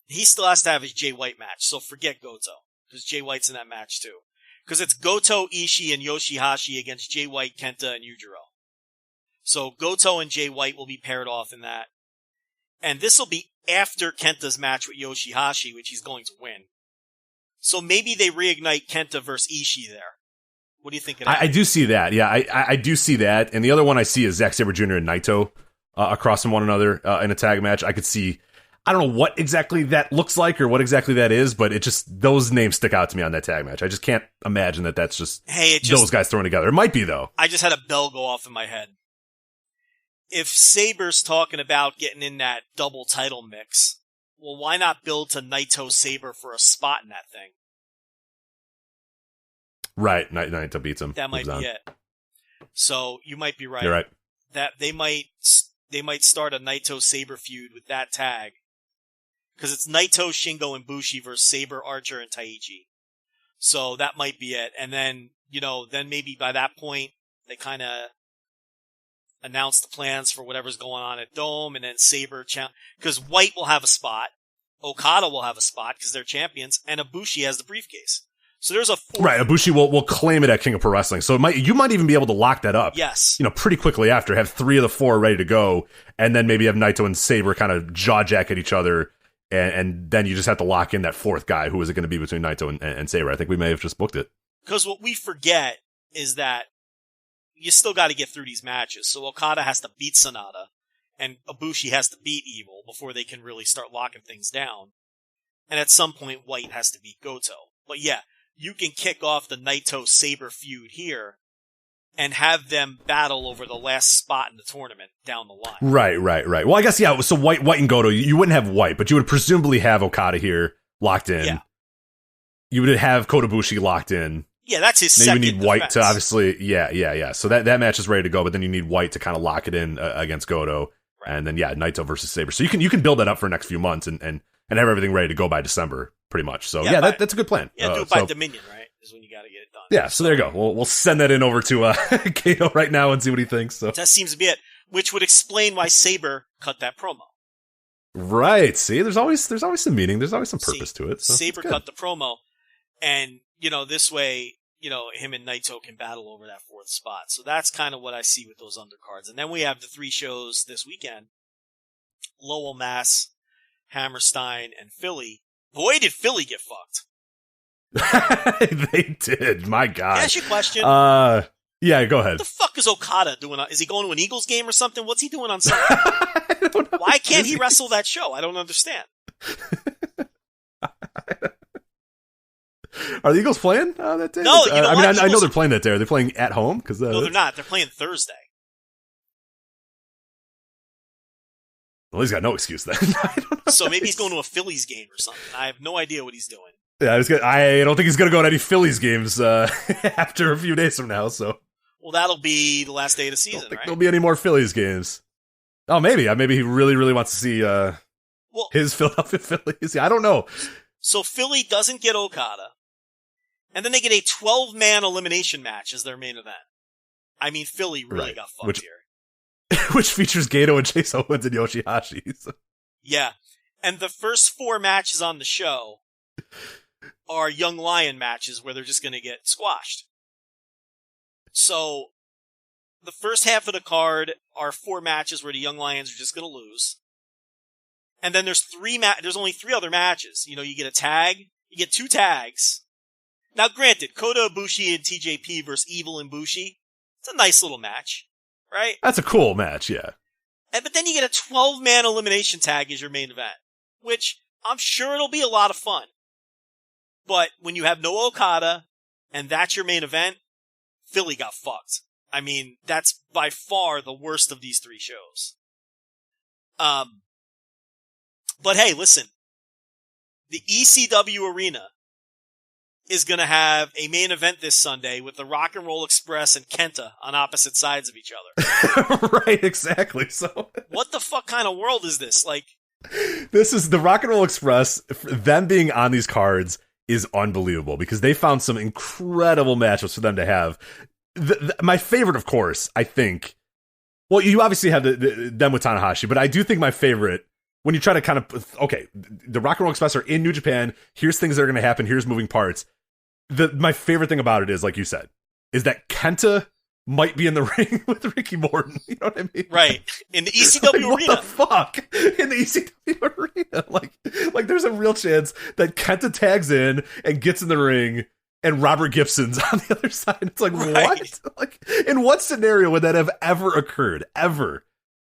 He still has to have his Jay White match, so forget Goto, because Jay White's in that match too. Because it's Goto, Ishii, and Yoshihashi against Jay White, Kenta, and Yujiro. So Goto and Jay White will be paired off in that. And this will be after Kenta's match with Yoshihashi, which he's going to win. So maybe they reignite Kenta versus Ishii there. What do you think of that? I do see that. Yeah, I do see that. And the other one I see is Zack Sabre Jr. and Naito across from one another in a tag match. I could see, I don't know what exactly that looks like or what exactly that is, but it just, those names stick out to me on that tag match. I just can't imagine that that's just, those guys thrown together. It might be, though. I just had a bell go off in my head. If Saber's talking about getting in that double title mix, well, why not build to Naito Sabre for a spot in that thing? Right, Naito beats him. That might be it. So you might be right. You're right. That they might start a Naito Sabre feud with that tag. Because it's Naito, Shingo, and Bushi versus Sabre, Archer, and Taichi. So that might be it. And then, then maybe by that point, they kind of announce the plans for whatever's going on at Dome, and then Sabre, because White will have a spot, Okada will have a spot because they're champions, and Ibushi has the briefcase. So there's a right. Ibushi will claim it at King of Pro Wrestling, so you might even be able to lock that up. Yes, pretty quickly after. Have 3 of the 4 ready to go, and then maybe have Naito and Sabre kind of jaw jack at each other, and then you just have to lock in that 4th guy. Who is it going to be between Naito and Sabre? I think we may have just booked it. Because what we forget is that you still got to get through these matches. So Okada has to beat Sonata, and Ibushi has to beat Evil before they can really start locking things down. And at some point, White has to beat Goto. But yeah, you can kick off the Naito Sabre feud here and have them battle over the last spot in the tournament down the line. Right. Well, I guess, yeah, so White and Goto, you wouldn't have White, but you would presumably have Okada here locked in. Yeah. You would have Kota Ibushi locked in. Yeah, that's his Maybe second you need White defense. to obviously, yeah. So that match is ready to go, but then you need White to kind of lock it in against Goto. Right. And then, yeah, Naito versus Sabre. So you can build that up for the next few months and have everything ready to go by December, pretty much. So, yeah, that's a good plan. Yeah, do it by Dominion, right? Is when you got to get it done. Yeah, so there you go. We'll send that in over to Kato right now and see what he thinks. So that seems to be it, which would explain why Sabre cut that promo. Right. See, there's always some meaning. There's always some purpose to it. So Sabre cut the promo, and this way, him and Naito can battle over that 4th spot. So that's kind of what I see with those undercards. And then we have the 3 shows this weekend: Lowell, Mass, Hammerstein, and Philly. Boy, did Philly get fucked. They did. My God. Can I ask you a question? Yeah, go ahead. What the fuck is Okada doing? Is he going to an Eagles game or something? What's he doing on Sunday? I don't know. Why can't he wrestle that show? I don't understand. Are the Eagles playing that day? No, I know they're playing that day. Are they playing at home? No, they're not. They're playing Thursday. Well, he's got no excuse then. So maybe he's going to a Phillies game or something. I have no idea what he's doing. Yeah, I don't think he's going to go to any Phillies games after a few days from now. So, well, that'll be the last day of the season, don't think right? There'll be any more Phillies games. Oh, maybe he really, really wants to see his Philadelphia Phillies. Yeah, I don't know. So Philly doesn't get Okada, and then they get a 12-man elimination match as their main event. I mean, Philly really got fucked here. Which features Gato and Chase Owens and Yoshihashi. So. Yeah. And the first 4 matches on the show are Young Lion matches where they're just going to get squashed. So the first half of the card are 4 matches where the Young Lions are just going to lose. And then there's there's only 3 other matches. You get a tag, you get 2 tags. Now granted, Kota Ibushi and TJP versus Evil and Bushi, it's a nice little match. Right? That's a cool match, yeah. But then you get a 12-man elimination tag as your main event, which I'm sure it'll be a lot of fun. But when you have no Okada, and that's your main event, Philly got fucked. I mean, that's by far the worst of these 3 shows. But hey, listen. The ECW Arena is going to have a main event this Sunday with the Rock and Roll Express and Kenta on opposite sides of each other. Right, exactly. So, what the fuck kind of world is this? This is the Rock and Roll Express. Them being on these cards is unbelievable because they found some incredible matchups for them to have. My favorite, of course, I think. Well, you obviously have them with Tanahashi, but I do think my favorite, when you try to kind of, okay, the Rock and Roll Express are in New Japan. Here's things that are going to happen. Here's moving parts. My favorite thing about it is, like you said, is that Kenta might be in the ring with Ricky Morton. You know what I mean? Right. In the ECW like, arena. What the fuck? In the ECW arena. Like there's a real chance that Kenta tags in and gets in the ring and Robert Gibson's on the other side. It's like, what? Like, in what scenario would that have ever occurred? Ever?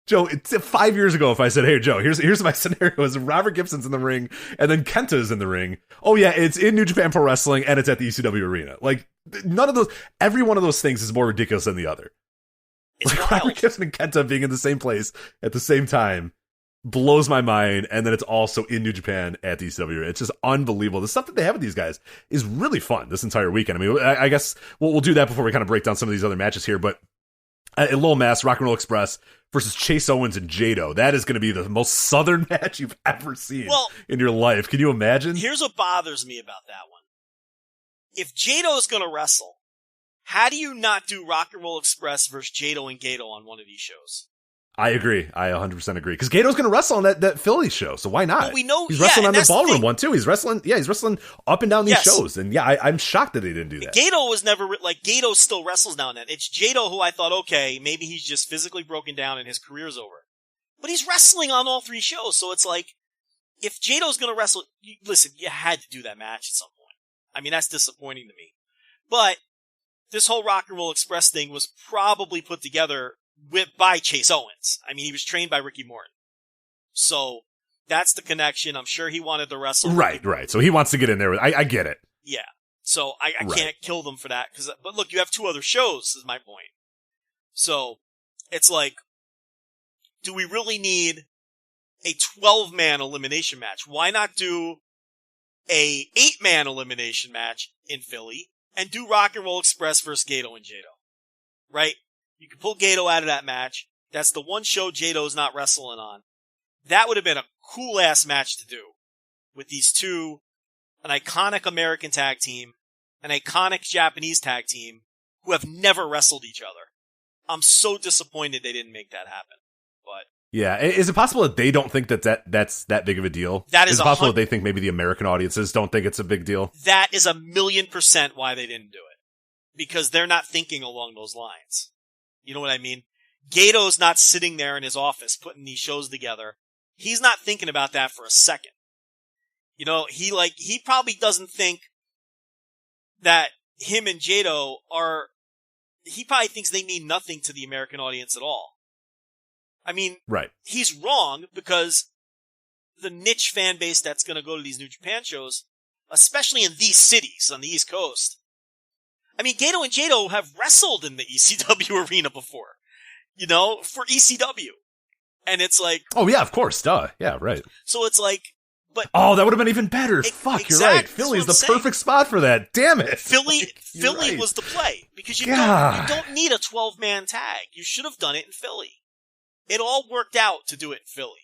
Joe, it's 5 years ago if I said, hey, Joe, here's my scenario is Robert Gibson's in the ring and then Kenta's in the ring. Oh, yeah, it's in New Japan Pro Wrestling and it's at the ECW arena. Like, none of those, every one of those things is more ridiculous than the other. It's like, wild. Robert Gibson and Kenta being in the same place at the same time blows my mind. And then it's also in New Japan at the ECW arena. It's just unbelievable. The stuff that they have with these guys is really fun this entire weekend. I mean, I guess we'll do that before we kind of break down some of these other matches here, but at Lowell Mass, Rock and Roll Express versus Chase Owens and Jado. That is going to be the most southern match you've ever seen in your life. Can you imagine? Here's what bothers me about that one. If Jado is going to wrestle, how do you not do Rock and Roll Express versus Jado and Gato on one of these shows? I agree. I 100% agree. Because Gato's going to wrestle on that Philly show, so why not? Well, we know he's wrestling on the ballroom one too. He's wrestling up and down these shows. And I'm shocked that they didn't do that. Gato was never, Gato still wrestles now and then. It's Jado who I thought, okay, maybe he's just physically broken down and his career's over. But he's wrestling on all three shows, so it's like, if Jado's gonna wrestle, listen, you had to do that match at some point. I mean, that's disappointing to me. But, this whole Rock and Roll Express thing was probably put together by Chase Owens. I mean, he was trained by Ricky Morton. So, that's the connection. I'm sure he wanted to wrestle. Right. So he wants to get in there. I get it. Yeah. So, I can't kill them for that. But look, you have two other shows, is my point. So, it's like, do we really need a 12-man elimination match? Why not do a 8-man elimination match in Philly and do Rock and Roll Express versus Gato and Jado? Right? You can pull Gato out of that match. That's the one show Jato's not wrestling on. That would have been a cool-ass match to do. With these two, an iconic American tag team, an iconic Japanese tag team, who have never wrestled each other. I'm so disappointed they didn't make that happen. But yeah, is it possible that they don't think that's that big of a deal? Is it possible that they think maybe the American audiences don't think it's a big deal? That is 1,000,000% why they didn't do it. Because they're not thinking along those lines. You know what I mean? Gato's not sitting there in his office putting these shows together. He's not thinking about that for a second. You know, he probably doesn't think that him and Jado he probably thinks they mean nothing to the American audience at all. I mean, right. He's wrong because the niche fan base that's going to go to these New Japan shows, especially in these cities on the East Coast. I mean, Gato and Jado have wrestled in the ECW arena before, you know, for ECW. And it's like... Oh, yeah, of course, duh. Yeah, right. So it's like... But oh, that would have been even better. Fuck, you're right. Philly's the perfect spot for that. Damn it. Philly right. was the play. Because you don't need a 12-man tag. You should have done it in Philly. It all worked out to do it in Philly.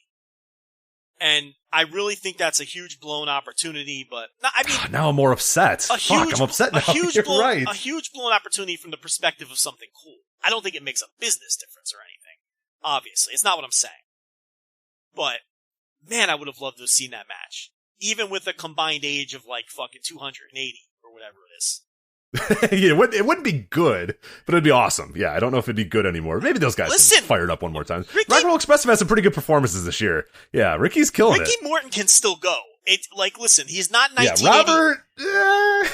And I really think that's a huge blown opportunity, but... I mean, now I'm more upset. I'm upset now. You're right. A huge blown opportunity from the perspective of something cool. I don't think it makes a business difference or anything. Obviously. It's not what I'm saying. But, man, I would have loved to have seen that match. Even with a combined age of like fucking 280 or whatever it is. Yeah, it wouldn't be good, but it'd be awesome. Yeah, I don't know if it'd be good anymore. Maybe those guys can fired up one more time. Rock and Roll Express have had some pretty good performances this year. Yeah, Ricky's killing it. Ricky Morton can still go. Listen, he's not 1980. Yeah, Robert.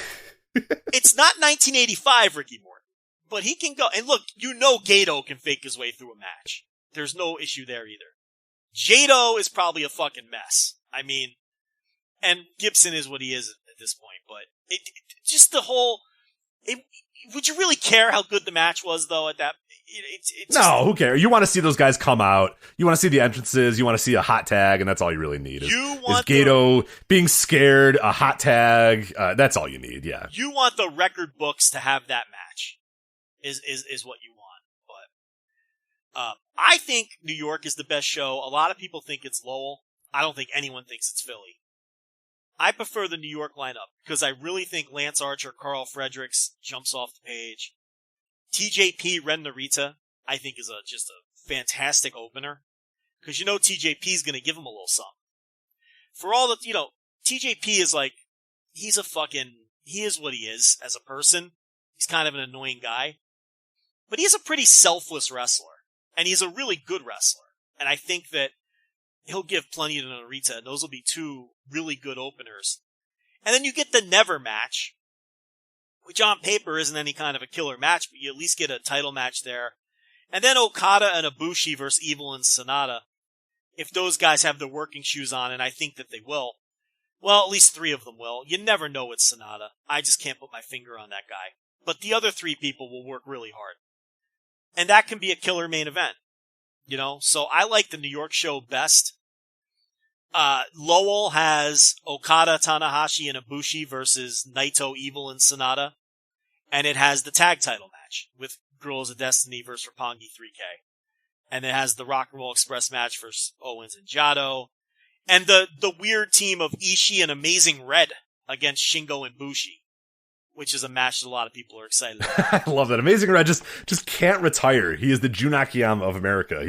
It's not 1985 Ricky Morton, but he can go. And look, you know Gato can fake his way through a match. There's no issue there either. Jado is probably a fucking mess. I mean, and Gibson is what he is at this point, but just the whole... would you really care how good the match was, though, at that? No, who cares? You want to see those guys come out. You want to see the entrances. You want to see a hot tag, and that's all you really need. Is Gato being scared, a hot tag. That's all you need, yeah. You want the record books to have that match, is what you want. But I think New York is the best show. A lot of people think it's Lowell. I don't think anyone thinks it's Philly. I prefer the New York lineup because I really think Lance Archer, Carl Fredericks jumps off the page. TJP Ren Narita, I think is just a fantastic opener because TJP is going to give him a little something. For all that, TJP is like, he is what he is as a person. He's kind of an annoying guy. But he's a pretty selfless wrestler, and he's a really good wrestler. And I think that he'll give plenty to Narita, and those will be two really good openers. And then you get the Never match, which on paper isn't any kind of a killer match, but you at least get a title match there. And then Okada and Ibushi versus Evil and Sonata. If those guys have their working shoes on, and I think that they will. Well, at least 3 of them will. You never know with Sonata. I just can't put my finger on that guy. But the other 3 people will work really hard. And that can be a killer main event. You know? So I like the New York show best. Lowell has Okada, Tanahashi, and Ibushi versus Naito, Evil, and Sonata. And it has the tag title match with Guerrillas of Destiny versus Roppongi 3K. And it has the Rock and Roll Express match versus Owens and Jado. And the weird team of Ishii and Amazing Red against Shingo and Bushi, which is a match that a lot of people are excited about. I love that. Amazing Red just can't retire. He is the Jun Akiyama of America.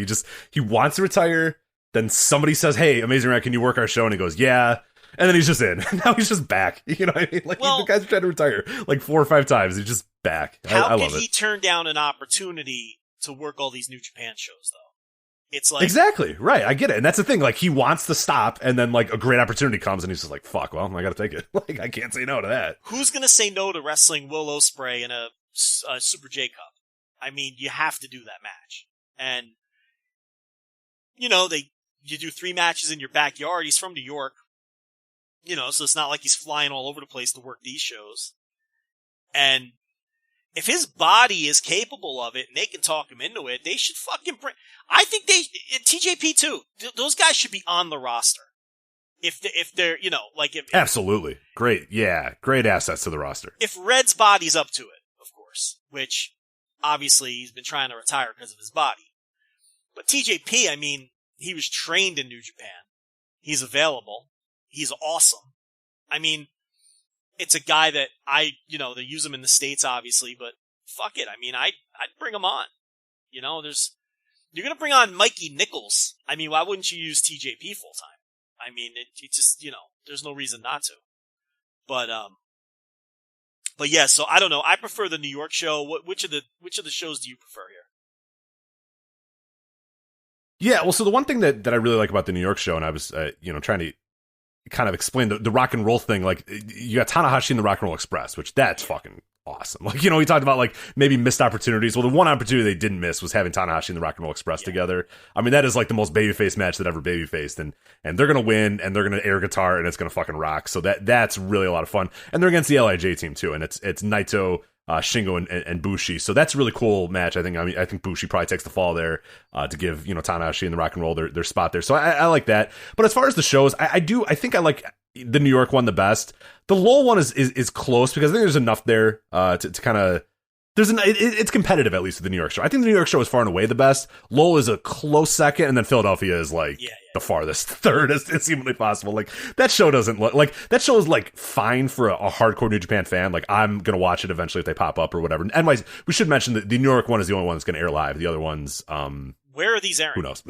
He wants to retire. Then somebody says, "Hey, Amazing Red, can you work our show?" And he goes, "Yeah." And then he's just in. Now he's just back. You know what I mean? Like, the guy's trying to retire like 4 or 5 times. He's just back. I love it. How could he turn down an opportunity to work all these New Japan shows, though? It's like... Exactly. Right. I get it. And that's the thing. Like, he wants to stop, and then, like, a great opportunity comes, and he's just like, fuck, well, I gotta take it. Like, I can't say no to that. Who's gonna say no to wrestling Will Ospreay in a Super J Cup? I mean, you have to do that match. And, you know, you do 3 matches in your backyard. He's from New York. You know, so it's not like he's flying all over the place to work these shows. And if his body is capable of it and they can talk him into it, they should fucking bring... I think TJP too, those guys should be on the roster. If they're, you know, like if... Absolutely. Great. Yeah. Great assets to the roster. If Red's body's up to it, of course. Which, obviously, he's been trying to retire because of his body. But TJP, I mean, he was trained in New Japan. He's available. He's awesome. I mean, it's a guy that they use him in the States, obviously, but fuck it. I mean, I'd bring him on. You know, you're gonna bring on Mikey Nichols. I mean, why wouldn't you use TJP full time? I mean, it just, you know, there's no reason not to. But yeah, so I don't know. I prefer the New York show. Which of the shows do you prefer here? Yeah, well, so the one thing that I really like about the New York show, and I was, trying to kind of explain the rock and roll thing, like, you got Tanahashi in the Rock and Roll Express, which that's fucking awesome. Like, you know, we talked about, like, maybe missed opportunities. Well, the one opportunity they didn't miss was having Tanahashi and the Rock and Roll Express together. I mean, that is, like, the most babyface match that ever babyfaced, and they're gonna win, and they're gonna air guitar, and it's gonna fucking rock. So that's really a lot of fun. And they're against the LIJ team, too, and it's Naito, Shingo and Bushi. So that's a really cool match. I think Bushi probably takes the fall there to give, Tanahashi and the Rock and Roll their spot there. So I like that. But as far as the shows, I think I like the New York one the best. The Lowell one is close because I think there's enough there to kind of... It's competitive, at least, with the New York show. I think the New York show is far and away the best. Lowell is a close second, and then Philadelphia is like the farthest third as humanly possible. Like, that show doesn't look like... That show is, like, fine for a hardcore New Japan fan. Like, I'm going to watch it eventually if they pop up or whatever. And anyways, we should mention that the New York one is the only one that's going to air live. The other ones... Where are these airing? Who knows?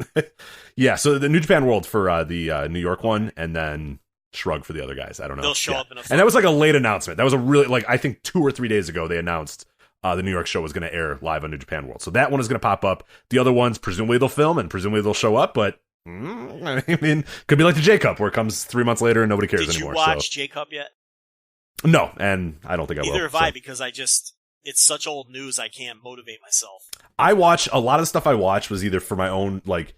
Yeah, so the New Japan World for the New York one, and then... Shrug for the other guys. I don't know. They'll show up in a... And that was like a late announcement. That was a really, like, I think 2 or 3 days ago they announced the New York show was going to air live on New Japan World. So that one is going to pop up. The other ones, presumably they'll film and presumably they'll show up, but I mean, could be like the J Cup where it comes 3 months later and nobody cares anymore. Did you watch J Cup yet? No, and I don't think I will. Neither have I, because it's such old news I can't motivate myself. I watch, a lot of the stuff I watch was either for my own, like,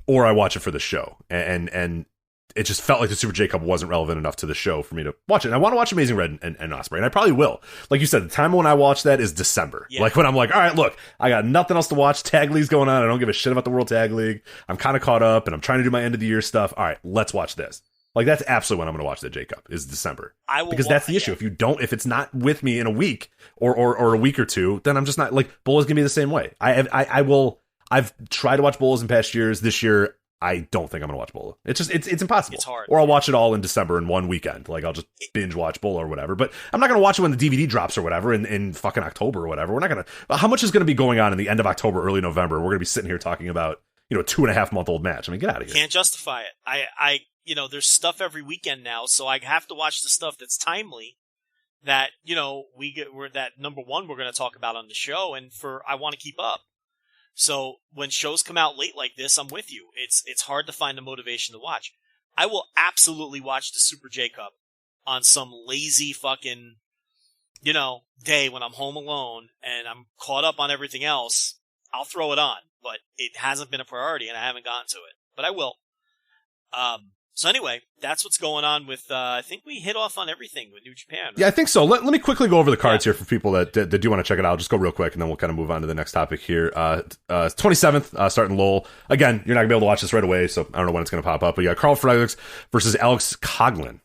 or I watch it for the show. And it just felt like the Super J Cup wasn't relevant enough to the show for me to watch it. And I want to watch Amazing Red and Ospreay, and I probably will. Like you said, the time when I watch that is December. Yeah. Like, when I'm like, all right, look, I got nothing else to watch. Tag League's going on. I don't give a shit about the World Tag League. I'm kind of caught up, and I'm trying to do my end of the year stuff. All right, let's watch this. Like, that's absolutely when I'm going to watch the J Cup, is December. Because that's the issue. If it's not with me in a week or a week or two, then I'm just not, like, Bull's going to be the same way. I've tried to watch Bulls in past years. This year, I don't think I'm going to watch Bola. It's impossible. It's hard. Or I'll watch it all in December in one weekend. Like, I'll just binge watch Bola or whatever. But I'm not going to watch it when the DVD drops or whatever in fucking October or whatever. We're not going to... How much is going to be going on in the end of October, early November? We're going to be sitting here talking about, a 2.5-month-old match. I mean, get out of here. Can't justify it. There's stuff every weekend now, so I have to watch the stuff that's timely. that, we're that number one we're going to talk about on the show, and I want to keep up. So when shows come out late like this, I'm with you. It's hard to find the motivation to watch. I will absolutely watch the Super J Cup on some lazy fucking, day when I'm home alone and I'm caught up on everything else. I'll throw it on, but it hasn't been a priority and I haven't gotten to it, but I will. So anyway, that's what's going on with, I think we hit off on everything with New Japan. Right? Yeah, I think so. Let me quickly go over the cards here for people that do want to check it out. I'll just go real quick, and then we'll kind of move on to the next topic here. 27th, starting Lowell. Again, you're not going to be able to watch this right away, so I don't know when it's going to pop up. But yeah, Carl Fredericks versus Alex Coughlin.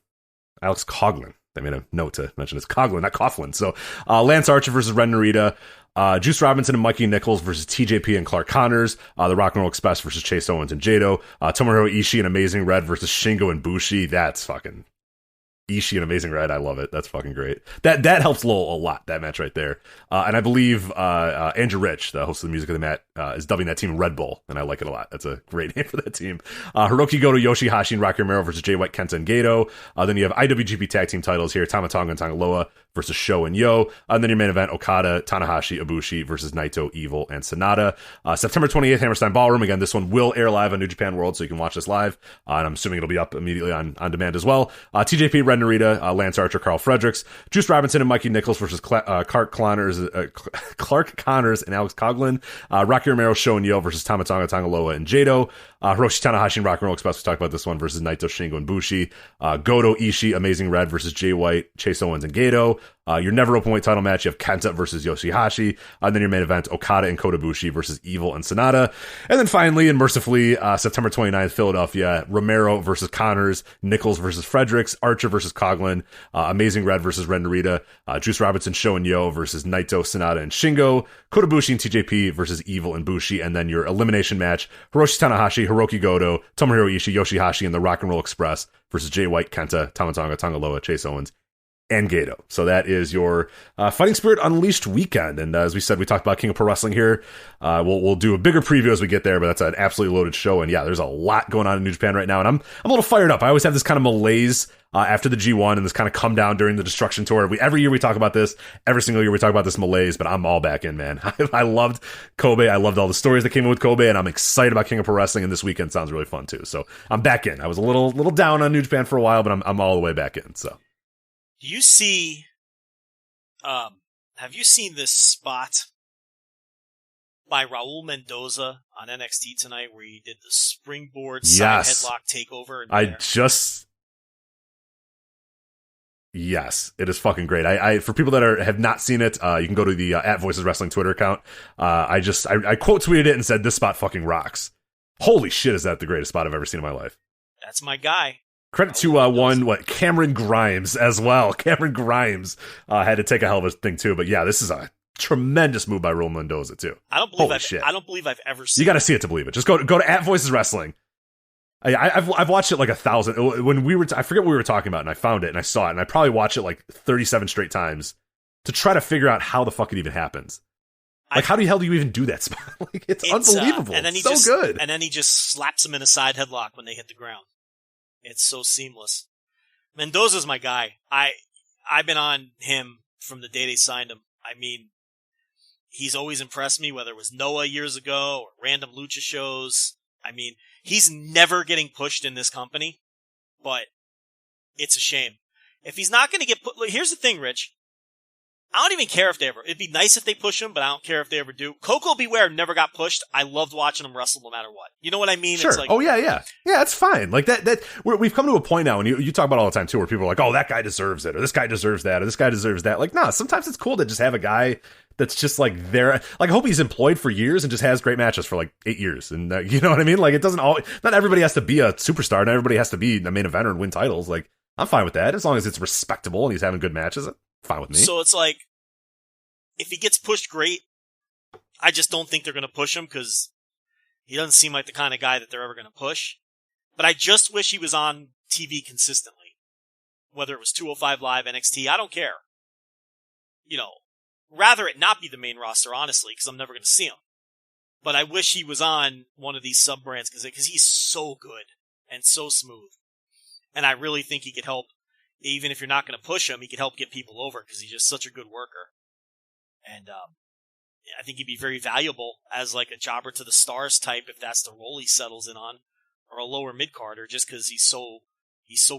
Alex Coughlin. They made a note to mention it's Coughlin, not Coughlin. So Lance Archer versus Ren Narita. Juice Robinson and Mikey Nichols versus TJP and Clark Connors. The Rock and Roll Express versus Chase Owens and Jado. Tomohiro Ishii and Amazing Red versus Shingo and Bushi. That's fucking Ishii and Amazing Red. I love it. That's fucking great. That helps Lowell a lot, that match right there. And I believe Andrew Rich, the host of the Music of the Mat, is dubbing that team Red Bull, and I like it a lot. That's a great name for that team. Hiroki Goto, Yoshihashi, and Rocky Romero versus Jay White, Kenta, and Gato. Then you have IWGP Tag Team titles here, Tama Tonga and Tangaloa versus Sho and Yo. And then your main event, Okada, Tanahashi, Ibushi versus Naito, Evil, and Sonata. September 28th, Hammerstein Ballroom. Again, this one will air live on New Japan World, so you can watch this live. And I'm assuming it'll be up immediately on demand as well. TJP, Red Narita, Lance Archer, Carl Fredericks, Juice Robinson and Mikey Nichols versus Clark Connors and Alex Coughlin. Rocky Romero, Sho and Yo versus Tama Tonga, Tangaloa, and Jado. Hiroshi Tanahashi and Rock and Roll Express, we talked about this one, versus Naito, Shingo, and Bushi. Goto, Ishii, Amazing Red versus Jay White, Chase Owens, and Gato. Your never open weight title match, you have Kenta versus Yoshihashi. And then your main event, Okada and Kota Ibushi versus Evil and Sonata. And then finally, and mercifully, September 29th, Philadelphia, Romero versus Connors, Nichols versus Fredericks, Archer versus Coughlin, Amazing Red versus Ren Narita, Juice Robinson, Sho and Yo versus Naito, Sonata, and Shingo, Kota Ibushi and TJP versus Evil and Bushi. And then your elimination match, Hiroshi Tanahashi, Hiroki Goto, Tomohiro Ishii, Yoshihashi, and the Rock and Roll Express versus Jay White, Kenta, Tama Tonga, Tangaloa, Chase Owens, and Gato. So that is your Fighting Spirit Unleashed weekend. And as we said, we talked about King of Pro Wrestling here. We'll do a bigger preview as we get there, but that's an absolutely loaded show. And yeah, there's a lot going on in New Japan right now. And I'm a little fired up. I always have this kind of malaise after the G1 and this kind of come down during the Destruction Tour. Every year we talk about this. Every single year we talk about this malaise, but I'm all back in, man. I loved Kobe. I loved all the stories that came in with Kobe, and I'm excited about King of Pro Wrestling, and this weekend sounds really fun too. So I'm back in. I was a little down on New Japan for a while, but I'm all the way back in. So. Do you see, have you seen this spot by Raul Mendoza on NXT tonight where he did the springboard side headlock takeover? Yes, it is fucking great. I for people that have not seen it, you can go to the at Voices Wrestling Twitter account. I quote tweeted it and said, "This spot fucking rocks." Holy shit, is that the greatest spot I've ever seen in my life? That's my guy. Credit to Cameron Grimes as well. Cameron Grimes had to take a hell of a thing too. But yeah, this is a tremendous move by Raul Mendoza too. I don't believe I've ever seen. You got to see it to believe it. Just go to at Voices Wrestling. I've watched it like 1,000. When I forget what we were talking about, and I found it and I saw it, and I probably watched it like 37 straight times to try to figure out how the fuck it even happens. Like, how the hell do you even do that spot? Like, it's unbelievable. And then it's so good. And then he just slaps him in a side headlock when they hit the ground. It's so seamless. Mendoza's my guy. I've been on him from the day they signed him. I mean, he's always impressed me, whether it was Noah years ago or random lucha shows. I mean, he's never getting pushed in this company, but it's a shame. If he's not going to get put, look, here's the thing, Rich. I don't even care if they ever, it'd be nice if they push him, but I don't care if they ever do. Coco Beware never got pushed. I loved watching him wrestle no matter what. You know what I mean? Sure. It's like, oh, yeah. Yeah, that's fine. Like we've come to a point now, and you talk about it all the time too, where people are like, oh, that guy deserves it, or this guy deserves that, or this guy deserves that. Like, nah, sometimes it's cool to just have a guy that's just like there. Like, I hope he's employed for years and just has great matches for like 8 years. And you know what I mean? Like, it doesn't always, not everybody has to be a superstar, not everybody has to be the main eventer and win titles. Like, I'm fine with that. As long as it's respectable and he's having good matches, fine with me. So it's like, if he gets pushed, great. I just don't think they're going to push him because he doesn't seem like the kind of guy that they're ever going to push. But I just wish he was on TV consistently. Whether it was 205 Live, NXT, I don't care. You know, rather it not be the main roster, honestly, because I'm never going to see him. But I wish he was on one of these sub-brands because he's so good and so smooth. And I really think he could help even if you're not going to push him, he can help get people over because he's just such a good worker. And I think he'd be very valuable as like a jobber to the stars type if that's the role he settles in on, or a lower mid-carder just because he's so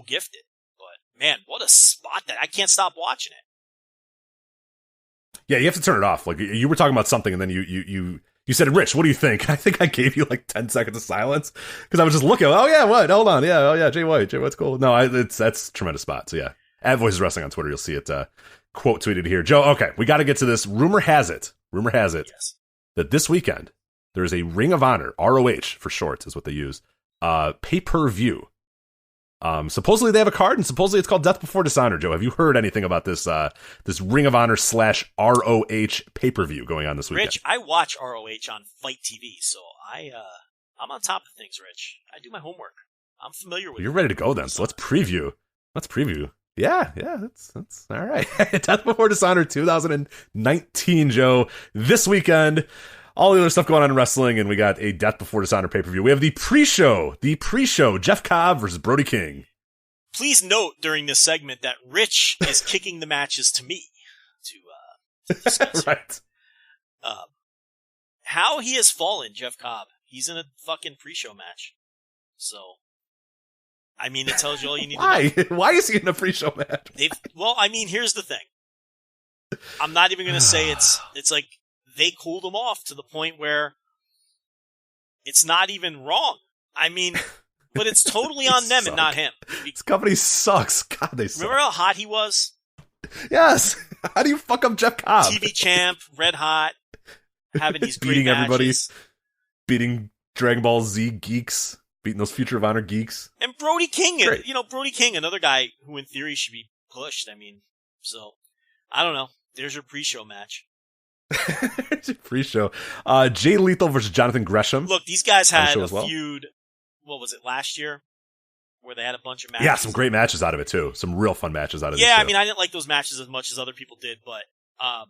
gifted. But man, what a spot that I can't stop watching it. Yeah, you have to turn it off. Like you were talking about something, and then you said, "Rich, what do you think?" I think I gave you like 10 seconds of silence because I was just looking. Oh yeah, what? Hold on. Yeah, oh yeah, Jay White's cool. No, that's a tremendous spot. So yeah, at Voices Wrestling on Twitter, you'll see it quote tweeted here. Joe, okay, we got to get to this. Rumor has it Yes. that this weekend there is a Ring of Honor, ROH for short is what they use, pay-per-view. Supposedly they have a card, and supposedly it's called Death Before Dishonor. Joe, have you heard anything about this this Ring of Honor / ROH pay-per-view going on this weekend? Rich, I watch ROH on Fight TV, so I'm on top of things, Rich. I do my homework. I'm familiar with it. You're ready to go then, so let's preview. Yeah, that's all right. Death Before Dishonor 2019, Joe. This weekend, all the other stuff going on in wrestling, and we got a Death Before Dishonor pay-per-view. We have the pre-show, Jeff Cobb versus Brody King. Please note during this segment that Rich is kicking the matches to me to discuss. Right. How he has fallen, Jeff Cobb. He's in a fucking pre-show match. So, I mean, it tells you all you need to know. Why is he in a pre-show match? Well, I mean, here's the thing. I'm not even going to say it's like they cooled him off to the point where it's not even wrong. I mean, but it's totally on them and not him. This company sucks. God, they suck. Remember how hot he was? Yes. How do you fuck up Jeff Cobb? TV champ, red hot, having these great beating everybody, matches. beating Dragon Ball Z geeks, beating those Future of Honor geeks. And Brody King, Great. Brody King, another guy who in theory should be pushed. I mean, so, I don't know. There's your pre-show match. Pre-show. Jay Lethal versus Jonathan Gresham. Look, these guys had a feud, what was it, last year? Where they had a bunch of matches. Yeah, some great matches out of it, too. Some real fun matches out of it, Yeah, I mean, I didn't like those matches as much as other people did, but, but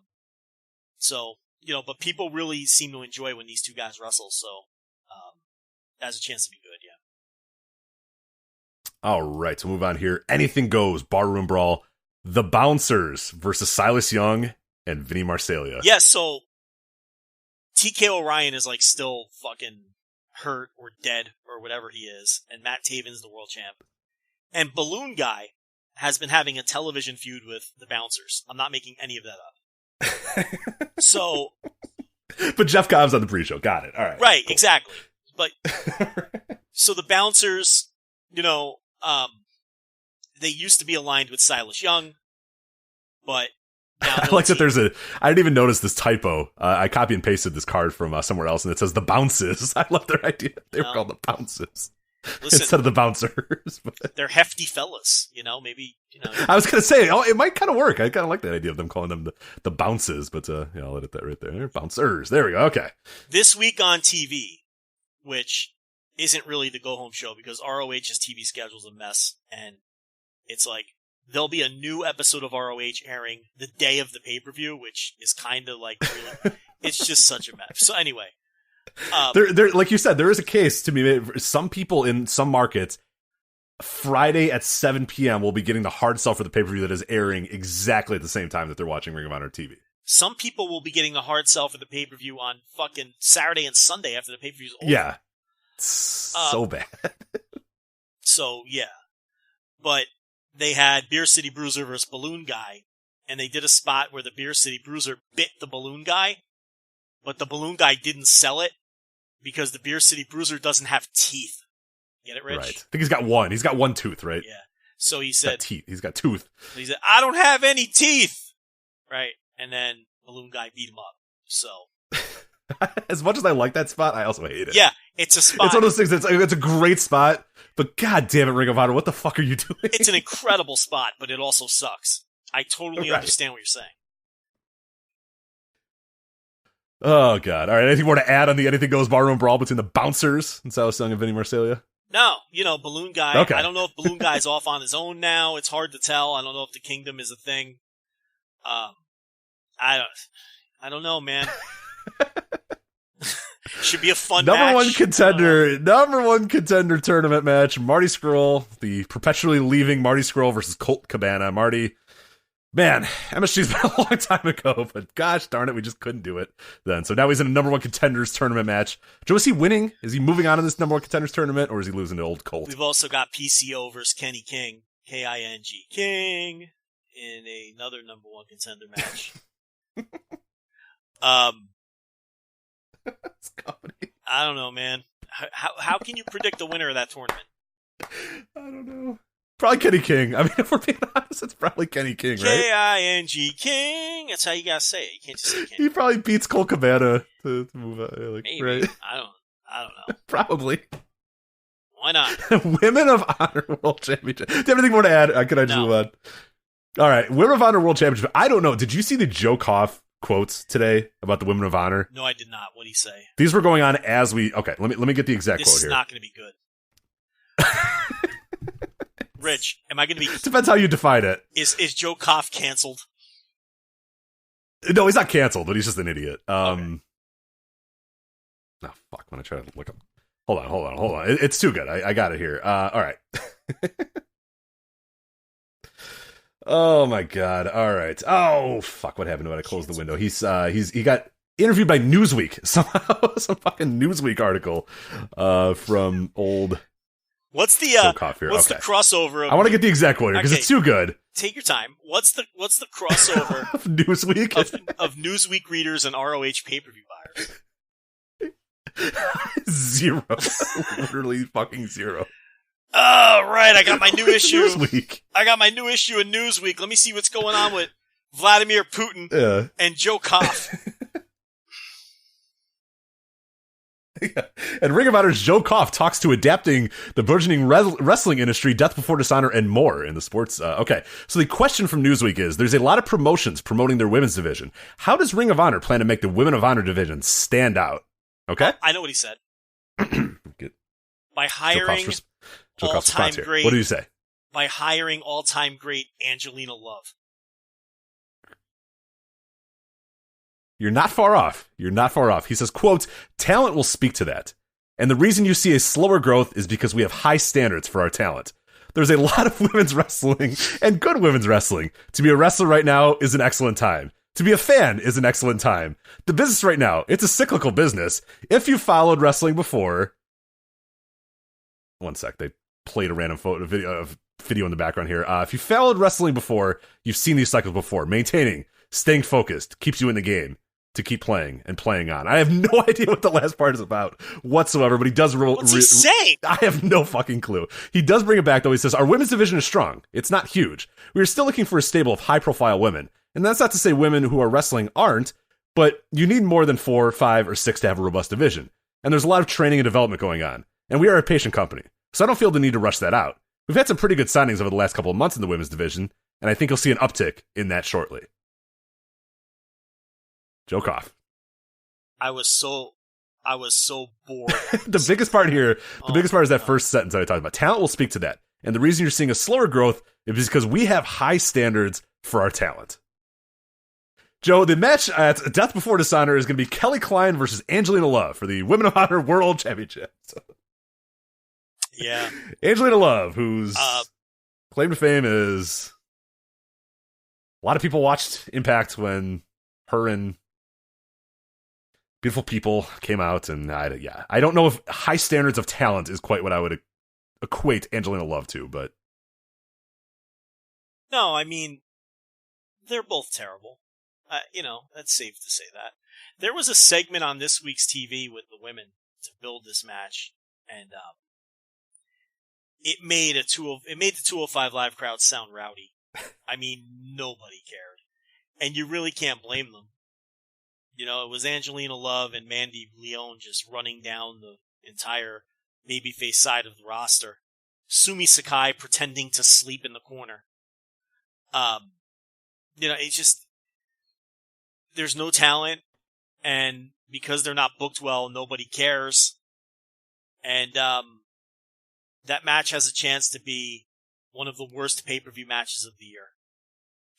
people really seem to enjoy when these two guys wrestle, so, that has a chance to be good, yeah. All right, so move on here. Anything goes, barroom brawl. The Bouncers versus Silas Young and Vinny Marseglia. Yeah, so TK O'Ryan is like still fucking hurt or dead or whatever he is, and Matt Taven's the world champ. And Balloon Guy has been having a television feud with the Bouncers. I'm not making any of that up. So, but Jeff Cobb's on the pre-show. Got it. All right. Right, cool. Exactly. But so the Bouncers, they used to be aligned with Silas Young, but now I like that there's I didn't even notice this typo. I copy and pasted this card from somewhere else, and it says the Bounces. I love their idea. They were called the Bounces instead of the Bouncers. But they're hefty fellas, maybe, I was going to say, it might kind of work. I kind of like that idea of them calling them the Bounces, but I'll edit that right there. They're Bouncers. There we go. Okay. This week on TV, which isn't really the go-home show because ROH's TV schedule is a mess, and it's like, there'll be a new episode of ROH airing the day of the pay-per-view, which is kind of like, really, it's just such a mess. So anyway. There, like you said, there is a case to be made. Some people in some markets, Friday at 7 p.m. will be getting the hard sell for the pay-per-view that is airing exactly at the same time that they're watching Ring of Honor TV. Some people will be getting the hard sell for the pay-per-view on fucking Saturday and Sunday after the pay-per-view's over. Yeah. So bad. So, yeah. But they had Beer City Bruiser versus Balloon Guy, and they did a spot where the Beer City Bruiser bit the Balloon Guy, but the Balloon Guy didn't sell it because the Beer City Bruiser doesn't have teeth. Get it, Rich? Right. I think he's got one. He's got one tooth, right? Yeah. So he said... teeth. He's got tooth. He said, I don't have any teeth! Right? And then Balloon Guy beat him up. So... As much as I like that spot, I also hate it. Yeah, it's a spot. It's one of those things it's a great spot, but god damn it, Ring of Honor, what the fuck are you doing? It's an incredible spot, but it also sucks. I totally understand what you're saying. Oh god. Alright, anything more to add on the Anything Goes Barroom Brawl between the Bouncers and Silas Young and Vinny Marseglia? No, Balloon Guy. Okay. I don't know if Balloon Guy's off on his own now. It's hard to tell. I don't know if the Kingdom is a thing. I don't know, man. Should be a fun number match. Number one contender tournament match. Marty Scurll, the perpetually leaving Marty Scurll versus Colt Cabana. Marty, man, MSG's been a long time ago, but gosh darn it, we just couldn't do it then. So now he's in a number one contenders tournament match. Joe, is he winning? Is he moving on in this number one contenders tournament, or is he losing to old Colt? We've also got PCO versus Kenny King, K-I-N-G, King, in another number one contender match. It's comedy. I don't know, man. How can you predict the winner of that tournament? I don't know. Probably Kenny King. I mean, if we're being honest, it's probably Kenny King, right? K-I-N-G, King. That's how you gotta say it. You can't just say King. He probably beats Colt Cabana to move on. Like, maybe. Right? I don't know. Probably. Why not? Women of Honor World Championship. Do you have anything more to add? Could I just move on? All right. Women of Honor World Championship. I don't know. Did you see the Joe Koff quotes today about the Women of Honor? No, I did not. What did he say? These were going on as we... Okay, let me get the exact quote here. This is not going to be good. Rich, am I going to be... Depends how you define it. Is Joe Koff canceled? No, he's not canceled, but he's just an idiot. Okay. Oh, fuck. I'm going to try to look up... Hold on. It's too good. I got it here. All right. Oh my god. All right. Oh fuck, what happened when I closed the window? He got interviewed by Newsweek. Somehow some fucking Newsweek article from old What's the the crossover of, I want to get the exact quote here because it's too good. Take your time. What's the crossover of Newsweek of Newsweek readers and ROH pay-per-view buyers? Zero. Literally fucking zero. Oh, right, I got my new issue. Newsweek. I got my new issue in Newsweek. Let me see what's going on with Vladimir Putin and Joe Koff. Yeah. And Ring of Honor's Joe Koff talks to adapting the burgeoning wrestling industry, Death Before Dishonor, and more in the sports. Okay, so the question from Newsweek is, there's a lot of promotions promoting their women's division. How does Ring of Honor plan to make the Women of Honor division stand out? Okay? I know what he said. Good. By hiring all-time great... What did you say? By hiring all-time great Angelina Love. You're not far off. He says, quote, talent will speak to that. And the reason you see a slower growth is because we have high standards for our talent. There's a lot of women's wrestling and good women's wrestling. To be a wrestler right now is an excellent time. To be a fan is an excellent time. The business right now, it's a cyclical business. If you followed wrestling before... One sec, they played a random video in the background here. If you followed wrestling before, you've seen these cycles before. Maintaining, staying focused, keeps you in the game to keep playing and playing on. I have no idea what the last part is about whatsoever, but he does... What's he saying? I have no fucking clue. He does bring it back, though. He says, our women's division is strong. It's not huge. We are still looking for a stable of high-profile women. And that's not to say women who are wrestling aren't, but you need more than 4, 5, or 6 to have a robust division. And there's a lot of training and development going on. And we are a patient company. So I don't feel the need to rush that out. We've had some pretty good signings over the last couple of months in the women's division, and I think you'll see an uptick in that shortly. Joe Koff. I was so bored. The biggest part here, is that first sentence that I talked about. Talent will speak to that. And the reason you're seeing a slower growth is because we have high standards for our talent. Joe, the match at Death Before Dishonor is going to be Kelly Klein versus Angelina Love for the Women of Honor World Championship. Yeah. Angelina Love, whose claim to fame is... A lot of people watched Impact when her and Beautiful People came out, and I don't know if high standards of talent is quite what I would equate Angelina Love to, but... No, I mean, they're both terrible. That's safe to say that. There was a segment on this week's TV with the women to build this match, and it made the 205 Live crowd sound rowdy. I mean, nobody cared. And you really can't blame them. It was Angelina Love and Mandy Leone just running down the entire babyface side of the roster. Sumi Sakai pretending to sleep in the corner. It's just, there's no talent, and because they're not booked well, nobody cares. And that match has a chance to be one of the worst pay-per-view matches of the year.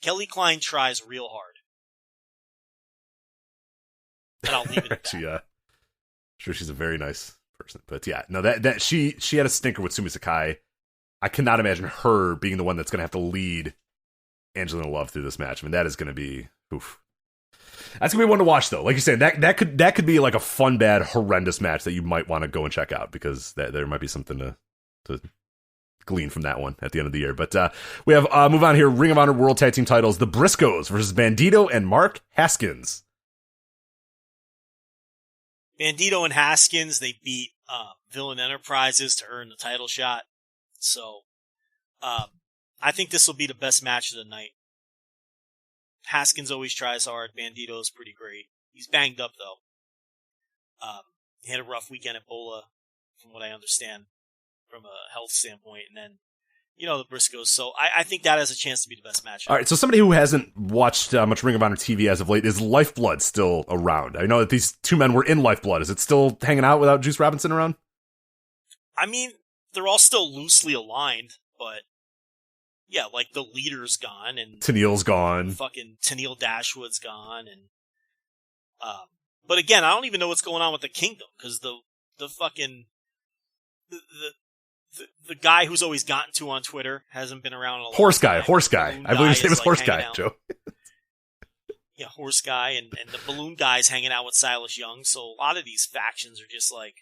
Kelly Klein tries real hard. And I'll leave it at that. Sure, she's a very nice person. But yeah, no, that she had a stinker with Sumi Sakai. I cannot imagine her being the one that's going to have to lead Angelina Love through this match. I mean, that is going to be oof. That's gonna be one to watch, though. Like you said, that could be like a fun, bad, horrendous match that you might want to go and check out because there might be something to glean from that one at the end of the year. But we have move on here. Ring of Honor World Tag Team Titles: the Briscoes versus Bandito and Mark Haskins. Bandito and Haskins, they beat Villain Enterprises to earn the title shot. So I think this will be the best match of the night. Haskins always tries hard. Bandito's pretty great. He's banged up, though. He had a rough weekend at Bola, from what I understand, from a health standpoint. And then, the Briscoes. So I think that has a chance to be the best match. All right, so somebody who hasn't watched much Ring of Honor TV as of late, is Lifeblood still around? I know that these two men were in Lifeblood. Is it still hanging out without Juice Robinson around? I mean, they're all still loosely aligned, but yeah, like the leader's gone and Tennille's gone. Fucking Tennille Dashwood's gone, and but again, I don't even know what's going on with the Kingdom because the fucking the guy who's always gotten to on Twitter hasn't been around in a long time. Horse guy. I believe his name is Horse Guy, Joe. Yeah, Horse Guy, and the Balloon Guy's hanging out with Silas Young. So a lot of these factions are just like,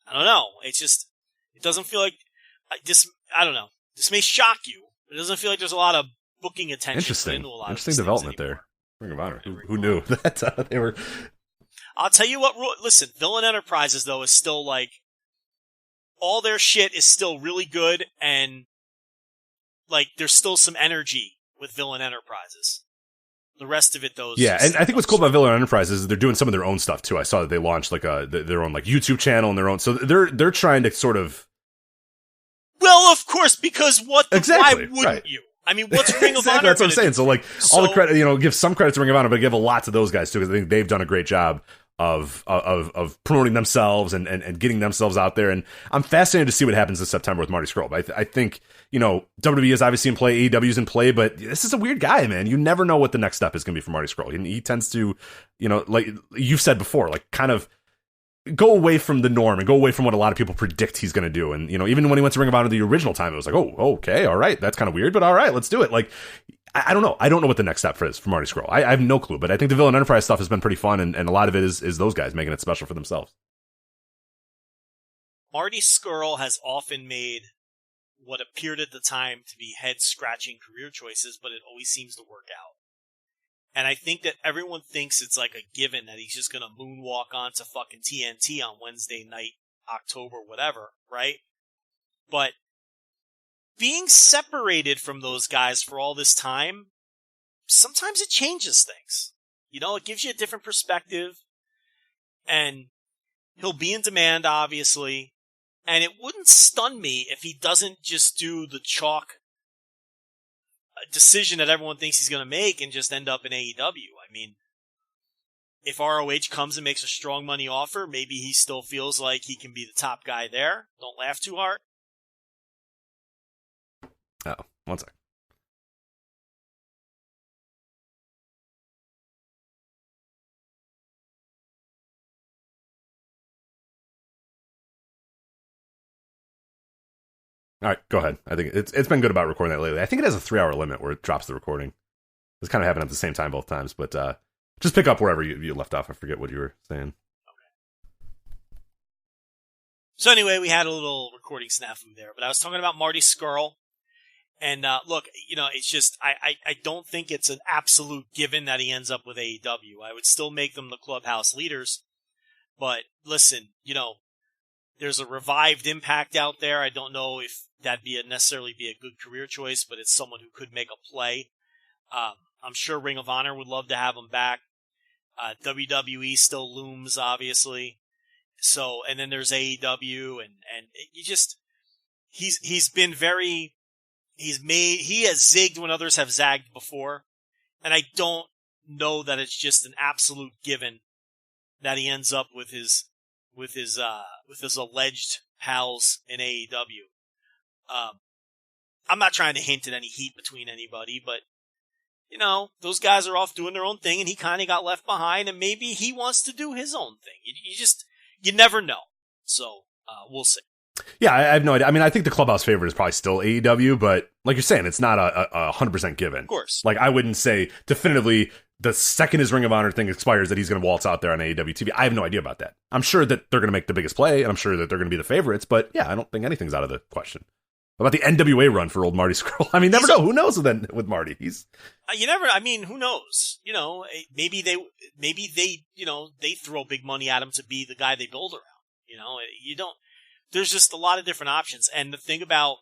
I don't know. It doesn't feel like I don't know. This may shock you. It doesn't feel like there's a lot of booking attention into a lot of interesting development there. Ring of Honor. Who knew that they were? I'll tell you what. Listen, Villain Enterprises though is still like all their shit is still really good, and like there's still some energy with Villain Enterprises. The rest of it, though, yeah, and I think what's cool about Villain Enterprises is they're doing some of their own stuff too. I saw that they launched like their own like YouTube channel and their own, so they're trying to sort of. Well, of course, because exactly, why wouldn't right. you? I mean, what's Ring of Honor? That's what I'm saying. So, like, all the credit, give some credit to Ring of Honor, but give a lot to those guys too, because I think they've done a great job of promoting themselves and getting themselves out there. And I'm fascinated to see what happens this September with Marty Scurll. I think WWE is obviously in play, AEW is in play, but this is a weird guy, man. You never know what the next step is going to be for Marty Scurll. He tends to, like you've said before, like kind of go away from the norm and go away from what a lot of people predict he's going to do. And, even when he went to Ring of Honor the original time, it was like, oh, okay, all right, that's kind of weird, but all right, let's do it. Like, I don't know. I don't know what the next step is for Marty Scurll. I have no clue, but I think the Villain Enterprise stuff has been pretty fun, and a lot of it is those guys making it special for themselves. Marty Scurll has often made what appeared at the time to be head-scratching career choices, but it always seems to work out. And I think that everyone thinks it's like a given that he's just going to moonwalk onto fucking TNT on Wednesday night, October, whatever, right? But being separated from those guys for all this time, sometimes it changes things. It gives you a different perspective. And he'll be in demand, obviously. And it wouldn't stun me if he doesn't just do the chalk decision that everyone thinks he's going to make and just end up in AEW. I mean, if ROH comes and makes a strong money offer, maybe he still feels like he can be the top guy there. Don't laugh too hard. Oh, one sec. All right, go ahead. I think it's been good about recording that lately. I think it has a 3-hour limit where it drops the recording. It's kind of happening at the same time both times, but just pick up wherever you left off. I forget what you were saying. Okay. So anyway, we had a little recording snafu there, but I was talking about Marty Scurll. And look, it's just, I don't think it's an absolute given that he ends up with AEW. I would still make them the clubhouse leaders. But listen, there's a revived Impact out there. I don't know if that'd necessarily be a good career choice, but it's someone who could make a play. I'm sure Ring of Honor would love to have him back. WWE still looms, obviously. So, and then there's AEW, and you just, he's been very, he has zigged when others have zagged before. And I don't know that it's just an absolute given that he ends up with his alleged pals in AEW. I'm not trying to hint at any heat between anybody, but those guys are off doing their own thing, and he kind of got left behind, and maybe he wants to do his own thing. You never know. So, we'll see. Yeah, I have no idea. I mean, I think the clubhouse favorite is probably still AEW, but like you're saying, it's not a 100% given. Of course. Like, I wouldn't say definitively the second his Ring of Honor thing expires that he's going to waltz out there on AEW TV. I have no idea about that. I'm sure that they're going to make the biggest play, and I'm sure that they're going to be the favorites, but yeah, I don't think anything's out of the question. About the NWA run for old Marty Scurll. I mean, never know. Who knows with Marty? Who knows? Maybe they throw big money at him to be the guy they build around. There's just a lot of different options. And the thing about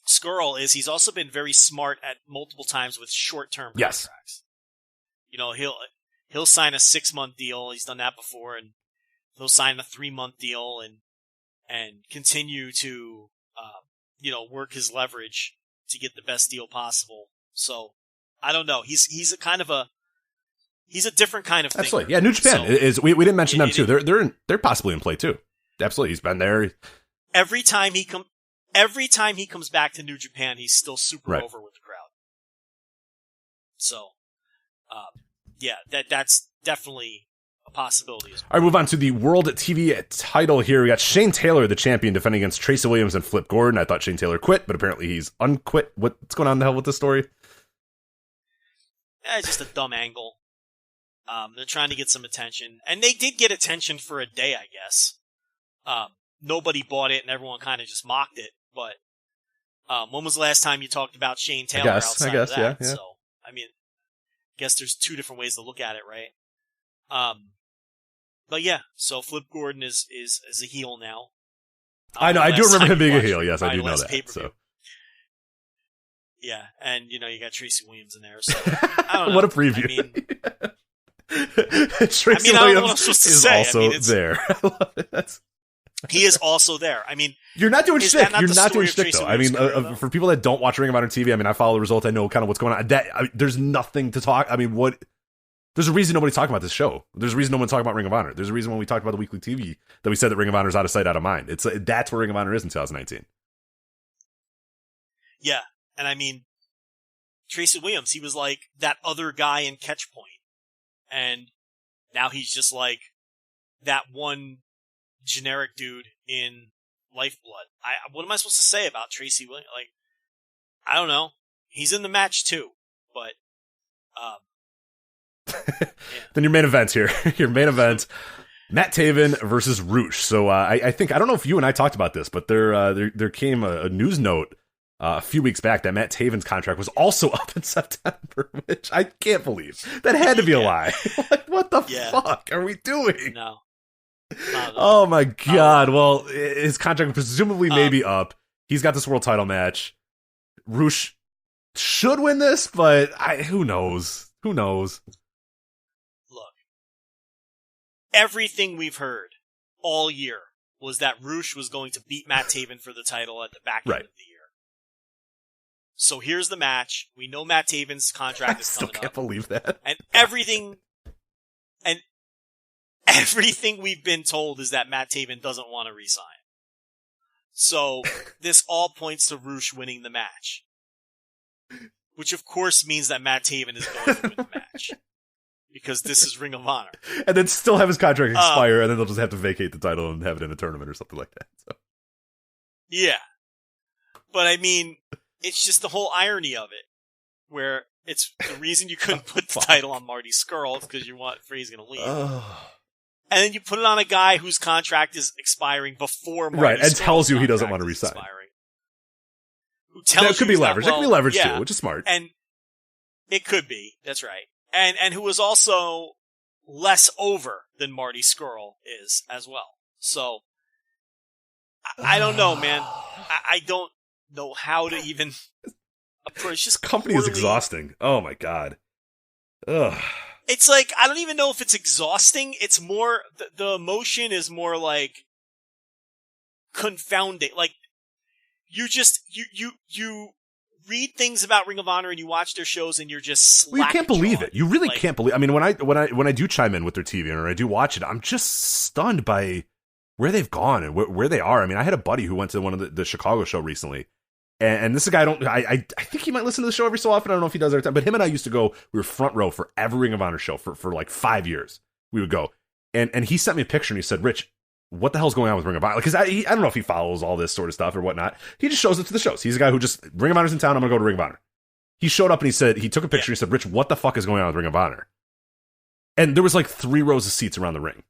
Scurll is he's also been very smart at multiple times with short-term contracts. He'll sign a 6-month deal. He's done that before, and he'll sign a 3-month deal and continue to, work his leverage to get the best deal possible. So I don't know. He's a different kind of thing. Absolutely. Yeah. New Japan is, we didn't mention them too. They're possibly in play too. Absolutely. He's been there. Every time he comes back to New Japan, he's still super over with the crowd. So, that's definitely a possibility as well. All right, move on to the World TV title here. We got Shane Taylor, the champion, defending against Tracy Williams and Flip Gordon. I thought Shane Taylor quit, but apparently he's unquit. What's going on in the hell with this story? It's just a dumb angle. They're trying to get some attention, and they did get attention for a day, I guess. Nobody bought it, and everyone kind of just mocked it. But when was the last time you talked about Shane Taylor outside of that? Yeah. So, I guess there's two different ways to look at it, right? But yeah, so Flip Gordon is a heel now. I know, I do remember him being a heel. Yes, I do know that. Pay-per-view. So. Yeah, and you got Tracy Williams in there. So I don't know. What a preview! Tracy Williams is also there. I love it. He is also there. You're not doing shtick. You're not doing shtick, though. For people that don't watch Ring of Honor TV, I follow the results. I know kind of what's going on. There's nothing to talk. There's a reason nobody's talking about this show. There's a reason no one's talking about Ring of Honor. There's a reason when we talked about the weekly TV that we said that Ring of Honor is out of sight, out of mind. That's where Ring of Honor is in 2019. Yeah, and Tracy Williams, he was like that other guy in Catch Point, and now he's just like that one generic dude in Lifeblood. What am I supposed to say about Tracy Williams? I don't know. He's in the match too, but Then your main event here. Your main event, Matt Taven versus Roosh. So I think, I don't know if you and I talked about this, but there came a news note a few weeks back that Matt Taven's contract was also up in September, which I can't believe. That had to be a lie. What the fuck are we doing? No. Oh my god. Well, his contract presumably may be up. He's got this world title match. Roosh should win this, but who knows? Who knows? Look, everything we've heard all year was that Roosh was going to beat Matt Taven for the title at the back end of the year. So here's the match. We know Matt Taven's contract is coming up. I still can't believe that. And everything we've been told is that Matt Taven doesn't want to resign. So this all points to Roosh winning the match. Which of course means that Matt Taven is going to win the match. Because this is Ring of Honor. And then still have his contract expire, and then they'll just have to vacate the title and have it in a tournament or something like that. So. Yeah. But it's just the whole irony of it. Where it's the reason you couldn't put the title on Marty Scurll is because you want Frey's going to leave. And then you put it on a guy whose contract is expiring before Marty and tells you he doesn't want to resign. Who tells that could be leverage. That could be leverage too, which is smart. And it could be. That's right. And who is also less over than Marty Scurll is as well. So I don't know, man. I don't know how to even approach this. Company is exhausting. Oh my god. Ugh. It's like, I don't even know if it's exhausting. It's more, the emotion is more like confounding. Like, you read things about Ring of Honor and you watch their shows and you're just slack. Well, you can't believe it. You really can't believe. When I do chime in with their TV or I do watch it, I'm just stunned by where they've gone and where they are. I had a buddy who went to one of the Chicago show recently, And this is a guy I think he might listen to the show every so often. I don't know if he does every time, but him and I used to go. We were front row for every Ring of Honor show for like 5 years. We would go, and he sent me a picture and he said, "Rich, what the hell's going on with Ring of Honor?" Because I don't know if he follows all this sort of stuff or whatnot. He just shows up to the shows. He's a guy who just Ring of Honor's in town. I'm gonna go to Ring of Honor. He showed up and he said he took a picture. And he said, "Rich, what the fuck is going on with Ring of Honor?" And there was like 3 rows of seats around the ring,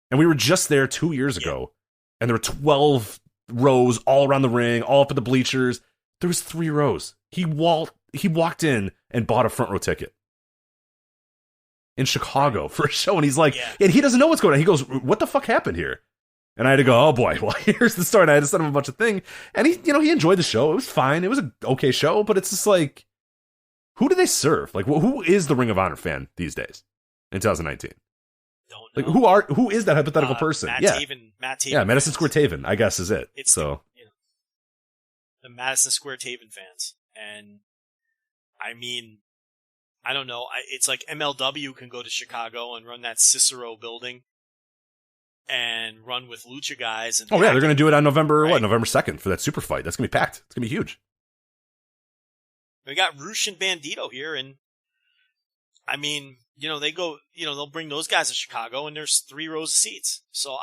and we were just there 2 years ago, and there were 12 rows all around the ring, all up at the bleachers. There was 3 rows. He walked in and bought a front row ticket in Chicago for a show, and he's like, and he doesn't know what's going on. He goes, "What the fuck happened here?" And I had to go, "Oh boy, well, here's the story." And I had to send him a bunch of things, and he enjoyed the show. It was fine. It was an okay show, but it's just like, who do they serve? Like, who is the Ring of Honor fan these days in 2019? Don't know. Like, who is that hypothetical person? Matt Taven. Yeah, Madison Square Taven, I guess, is it. It's the Madison Square Taven fans. And, I mean, I don't know. It's like MLW can go to Chicago and run that Cicero building and run with Lucha guys. And they're going to do it on November 2nd for that super fight. That's going to be packed. It's going to be huge. We got Roosh and Bandito here, and I mean, they go, they'll bring those guys to Chicago, and there's 3 rows of seats. So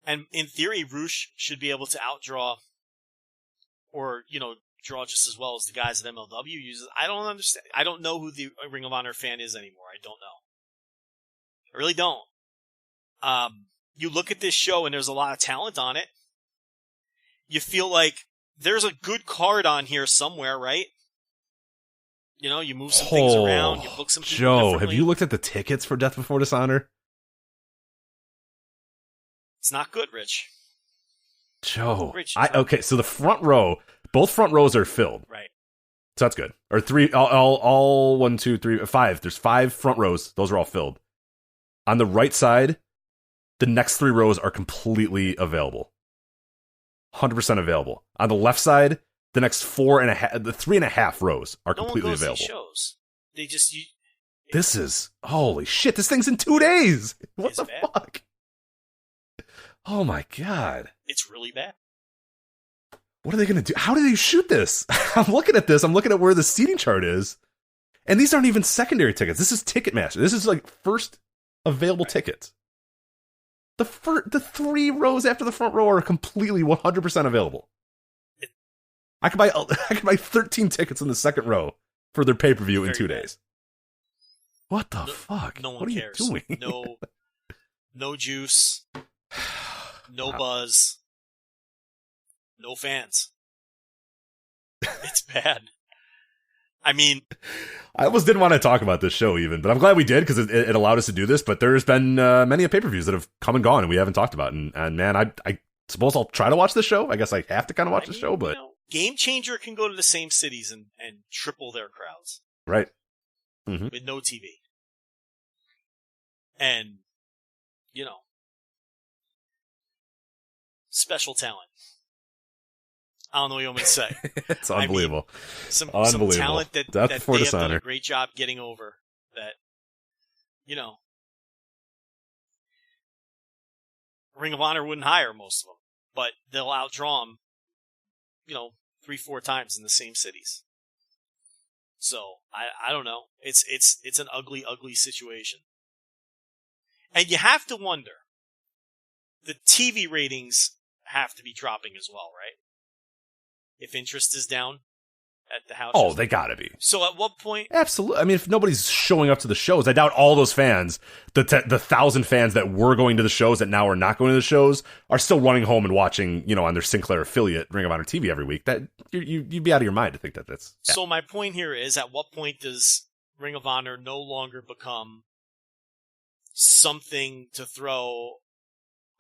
and in theory, Roosh should be able to outdraw or, draw just as well as the guys that MLW uses. I don't understand. I don't know who the Ring of Honor fan is anymore. I don't know. I really don't. You look at this show, and there's a lot of talent on it. You feel like there's a good card on here somewhere, right? You move some things around, you book some people Joe, have you looked at the tickets for Death Before Dishonor? It's not good, Rich. Joe. Okay, so the front row, both front rows are filled. Right. So that's good. Or 3, all 1, 2, 3, 5. There's 5 front rows. Those are all filled. On the right side, the next 3 rows are completely available. 100% available. On the left side, the next 3.5 rows are completely available. See shows. They just. This is holy shit! This thing's in 2 days. What the fuck? Oh my god! It's really bad. What are they gonna do? How do they shoot this? I'm looking at this. I'm looking at where the seating chart is, and these aren't even secondary tickets. This is Ticketmaster. This is like first available tickets. The 3 rows after the front row are completely 100% available. I could buy 13 tickets in the second row for their pay-per-view in 2 days. What the fuck? No one what are cares. You doing? No juice. No buzz. No fans. It's bad. I mean, I almost didn't want to talk about this show even, but I'm glad we did because it allowed us to do this. But there's been many pay-per-views that have come and gone and we haven't talked about. And man, I suppose I'll try to watch this show. I guess I have to kind of watch the show, but Game Changer can go to the same cities and triple their crowds. Right. Mm-hmm. With no TV. And, special talent. I don't know what you want me to say. It's unbelievable. Some talent that they have done a great job getting over. That, Ring of Honor wouldn't hire most of them, but they'll outdraw them, 3-4 times in the same cities. So I don't know. It's an ugly, ugly situation, and you have to wonder. The TV ratings have to be dropping as well, right? If interest is down at the house. Oh, they gotta be. So at what point? Absolutely. I mean, if nobody's showing up to the shows, I doubt all those fans, the 1,000 fans that were going to the shows that now are not going to the shows, are still running home and watching, on their Sinclair affiliate Ring of Honor TV every week. That you'd be out of your mind to think that's. Yeah. So my point here is, at what point does Ring of Honor no longer become something to throw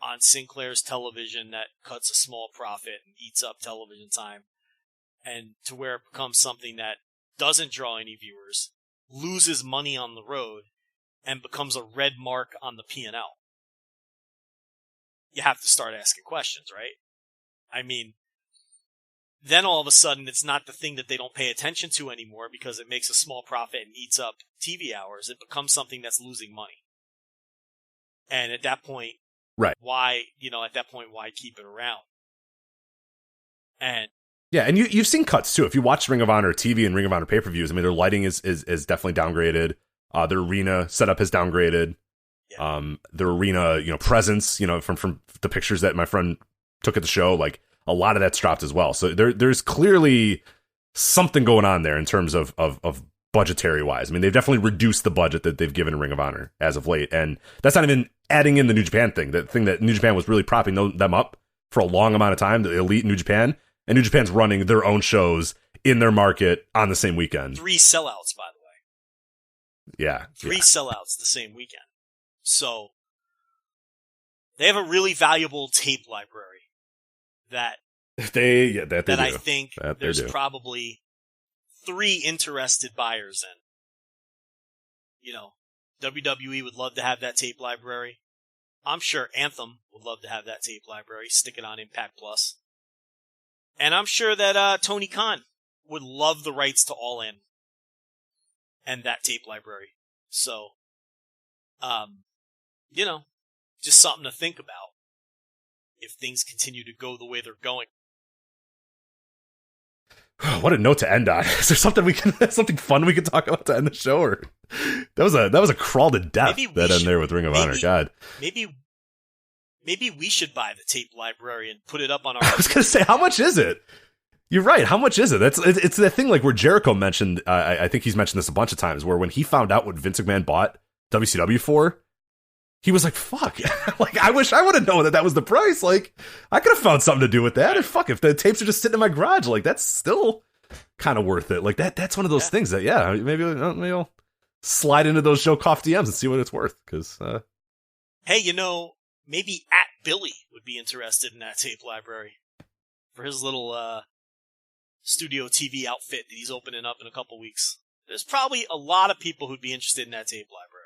on Sinclair's television that cuts a small profit and eats up television time, and to where it becomes something that doesn't draw any viewers, loses money on the road, and becomes a red mark on the P&L? You have to start asking questions, right? I mean, then all of a sudden it's not the thing that they don't pay attention to anymore because it makes a small profit and eats up TV hours. It becomes something that's losing money. And at that point, right. Why keep it around? And Yeah, and you've seen cuts too. If you watch Ring of Honor TV and Ring of Honor pay-per-views, I mean, their lighting is definitely downgraded. Their arena setup has downgraded. Yeah. Their arena, presence, from the pictures that my friend took at the show, like a lot of that's dropped as well. So there's clearly something going on there in terms of budgetary wise. I mean, they've definitely reduced the budget that they've given Ring of Honor as of late, and that's not even adding in the New Japan thing. The thing that New Japan was really propping them up for a long amount of time, the Elite New Japan, and New Japan's running their own shows in their market on the same weekend. 3 sellouts, by the way. Yeah. 3 sellouts the same weekend. So, they have a really valuable tape library that I think there's probably 3 interested buyers in. WWE would love to have that tape library. I'm sure Anthem would love to have that tape library, stick it on Impact Plus. And I'm sure that Tony Khan would love the rights to All In and that tape library. So, just something to think about if things continue to go the way they're going. What a note to end on. Is there something something fun we can talk about to end the show? Or that was a crawl to death that end there with Ring of Honor. God, maybe we should buy the tape library and put it up on our. I was gonna say, how much is it? You're right. How much is it? It's that thing like where Jericho mentioned. I think he's mentioned this a bunch of times. Where when he found out what Vince McMahon bought WCW for, he was like, "Fuck!" Like, I wish I would have known that was the price. Like, I could have found something to do with that. And fuck, if the tapes are just sitting in my garage, like that's still kind of worth it. Like that's one of those things that maybe I'll slide into those Joe Koff DMs and see what it's worth. Because hey, maybe at Billy would be interested in that tape library for his little studio TV outfit that he's opening up in a couple weeks. There's probably a lot of people who'd be interested in that tape library.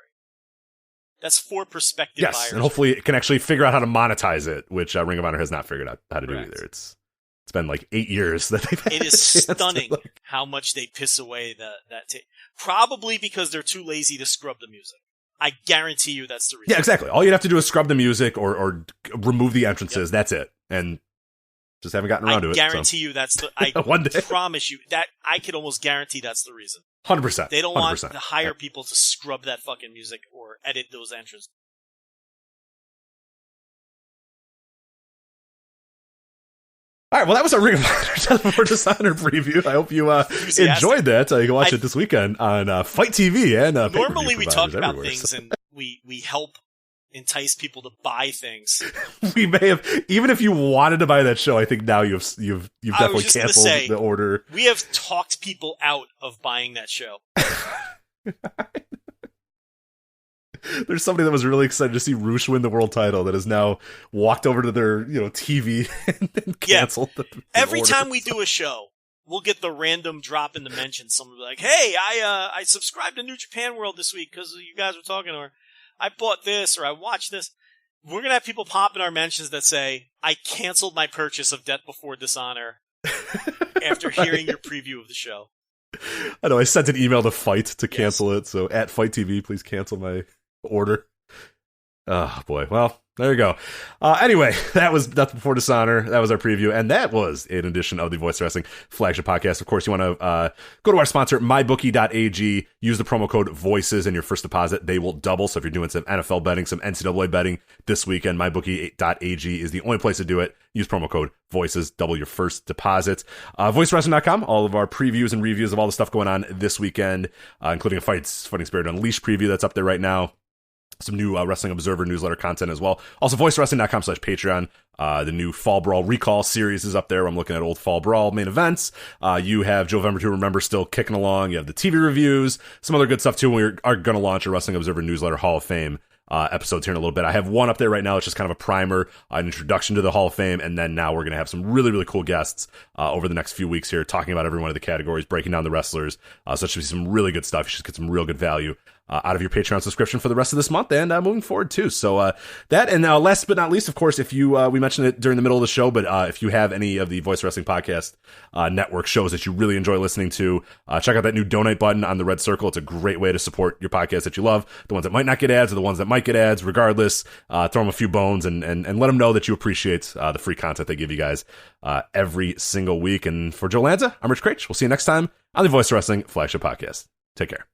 That's 4 prospective buyers. Yes, and hopefully it can actually figure out how to monetize it, which Ring of Honor has not figured out how to do either. It's been like 8 years that they've had. It is stunning how much they piss away that tape. Probably because they're too lazy to scrub the music. I guarantee you that's the reason. Yeah, exactly. All you'd have to do is scrub the music or remove the entrances. Yep. That's it. And just haven't gotten around to it. I guarantee you that's the... I One day. promise you that I could almost guarantee that's the reason. 100%. They don't want to hire people to scrub that fucking music or edit those entrances. All right, well, that was our Ring of Honor Dishonor preview. I hope you enjoyed that. You can watch it this weekend on Fight TV and normally we talk about things and we help entice people to buy things. We may have, even if you wanted to buy that show, I think now you've definitely canceled the order. We have talked people out of buying that show. There's somebody that was really excited to see Roosh win the world title that has now walked over to their TV and canceled the Every order. time we do a show, we'll get the random drop in the mention. Someone will be like, "Hey, I subscribed to New Japan World this week because you guys were talking," or "I bought this," or "I watched this." We're gonna have people pop in our mentions that say, "I canceled my purchase of Death Before Dishonor after hearing your preview of the show." I know. I sent an email to Fight to cancel it. So at Fight TV, please cancel my order. Oh boy. Well, there you go. Anyway, that was Death Before Dishonor. That was our preview, and that was an edition of the Voice Wrestling Flagship Podcast. Of course, you want to go to our sponsor, mybookie.ag. Use the promo code VOICES in your first deposit. They will double. So if you're doing some NFL betting, some NCAA betting this weekend, mybookie.ag is the only place to do it. Use promo code VOICES, double your first deposit. VoiceWrestling.com, all of our previews and reviews of all the stuff going on this weekend, including a Fighting Spirit Unleashed preview that's up there right now. Some new Wrestling Observer newsletter content as well. Also, voicewrestling.com/Patreon. The new Fall Brawl Recall series is up there. I'm looking at old Fall Brawl main events. You have Jovember to Remember still kicking along. You have the TV reviews, some other good stuff too. We are going to launch a Wrestling Observer newsletter Hall of Fame episodes here in a little bit. I have one up there right now. It's just kind of a primer, an introduction to the Hall of Fame, and then now we're going to have some really, really cool guests over the next few weeks here talking about every one of the categories, breaking down the wrestlers. So it should be some really good stuff. You should get some real good value out of your Patreon subscription for the rest of this month and moving forward too. So that, and last but not least, of course, if you we mentioned it during the middle of the show, but if you have any of the Voice Wrestling Podcast network shows that you really enjoy listening to, check out that new donate button on the red circle. It's a great way to support your podcast that you love. The ones that might not get ads or the ones that might get ads, regardless, throw them a few bones and let them know that you appreciate the free content they give you guys every single week. And for Joe Lanza, I'm Rich Craich. We'll see you next time on the Voice Wrestling Flagship Podcast. Take care.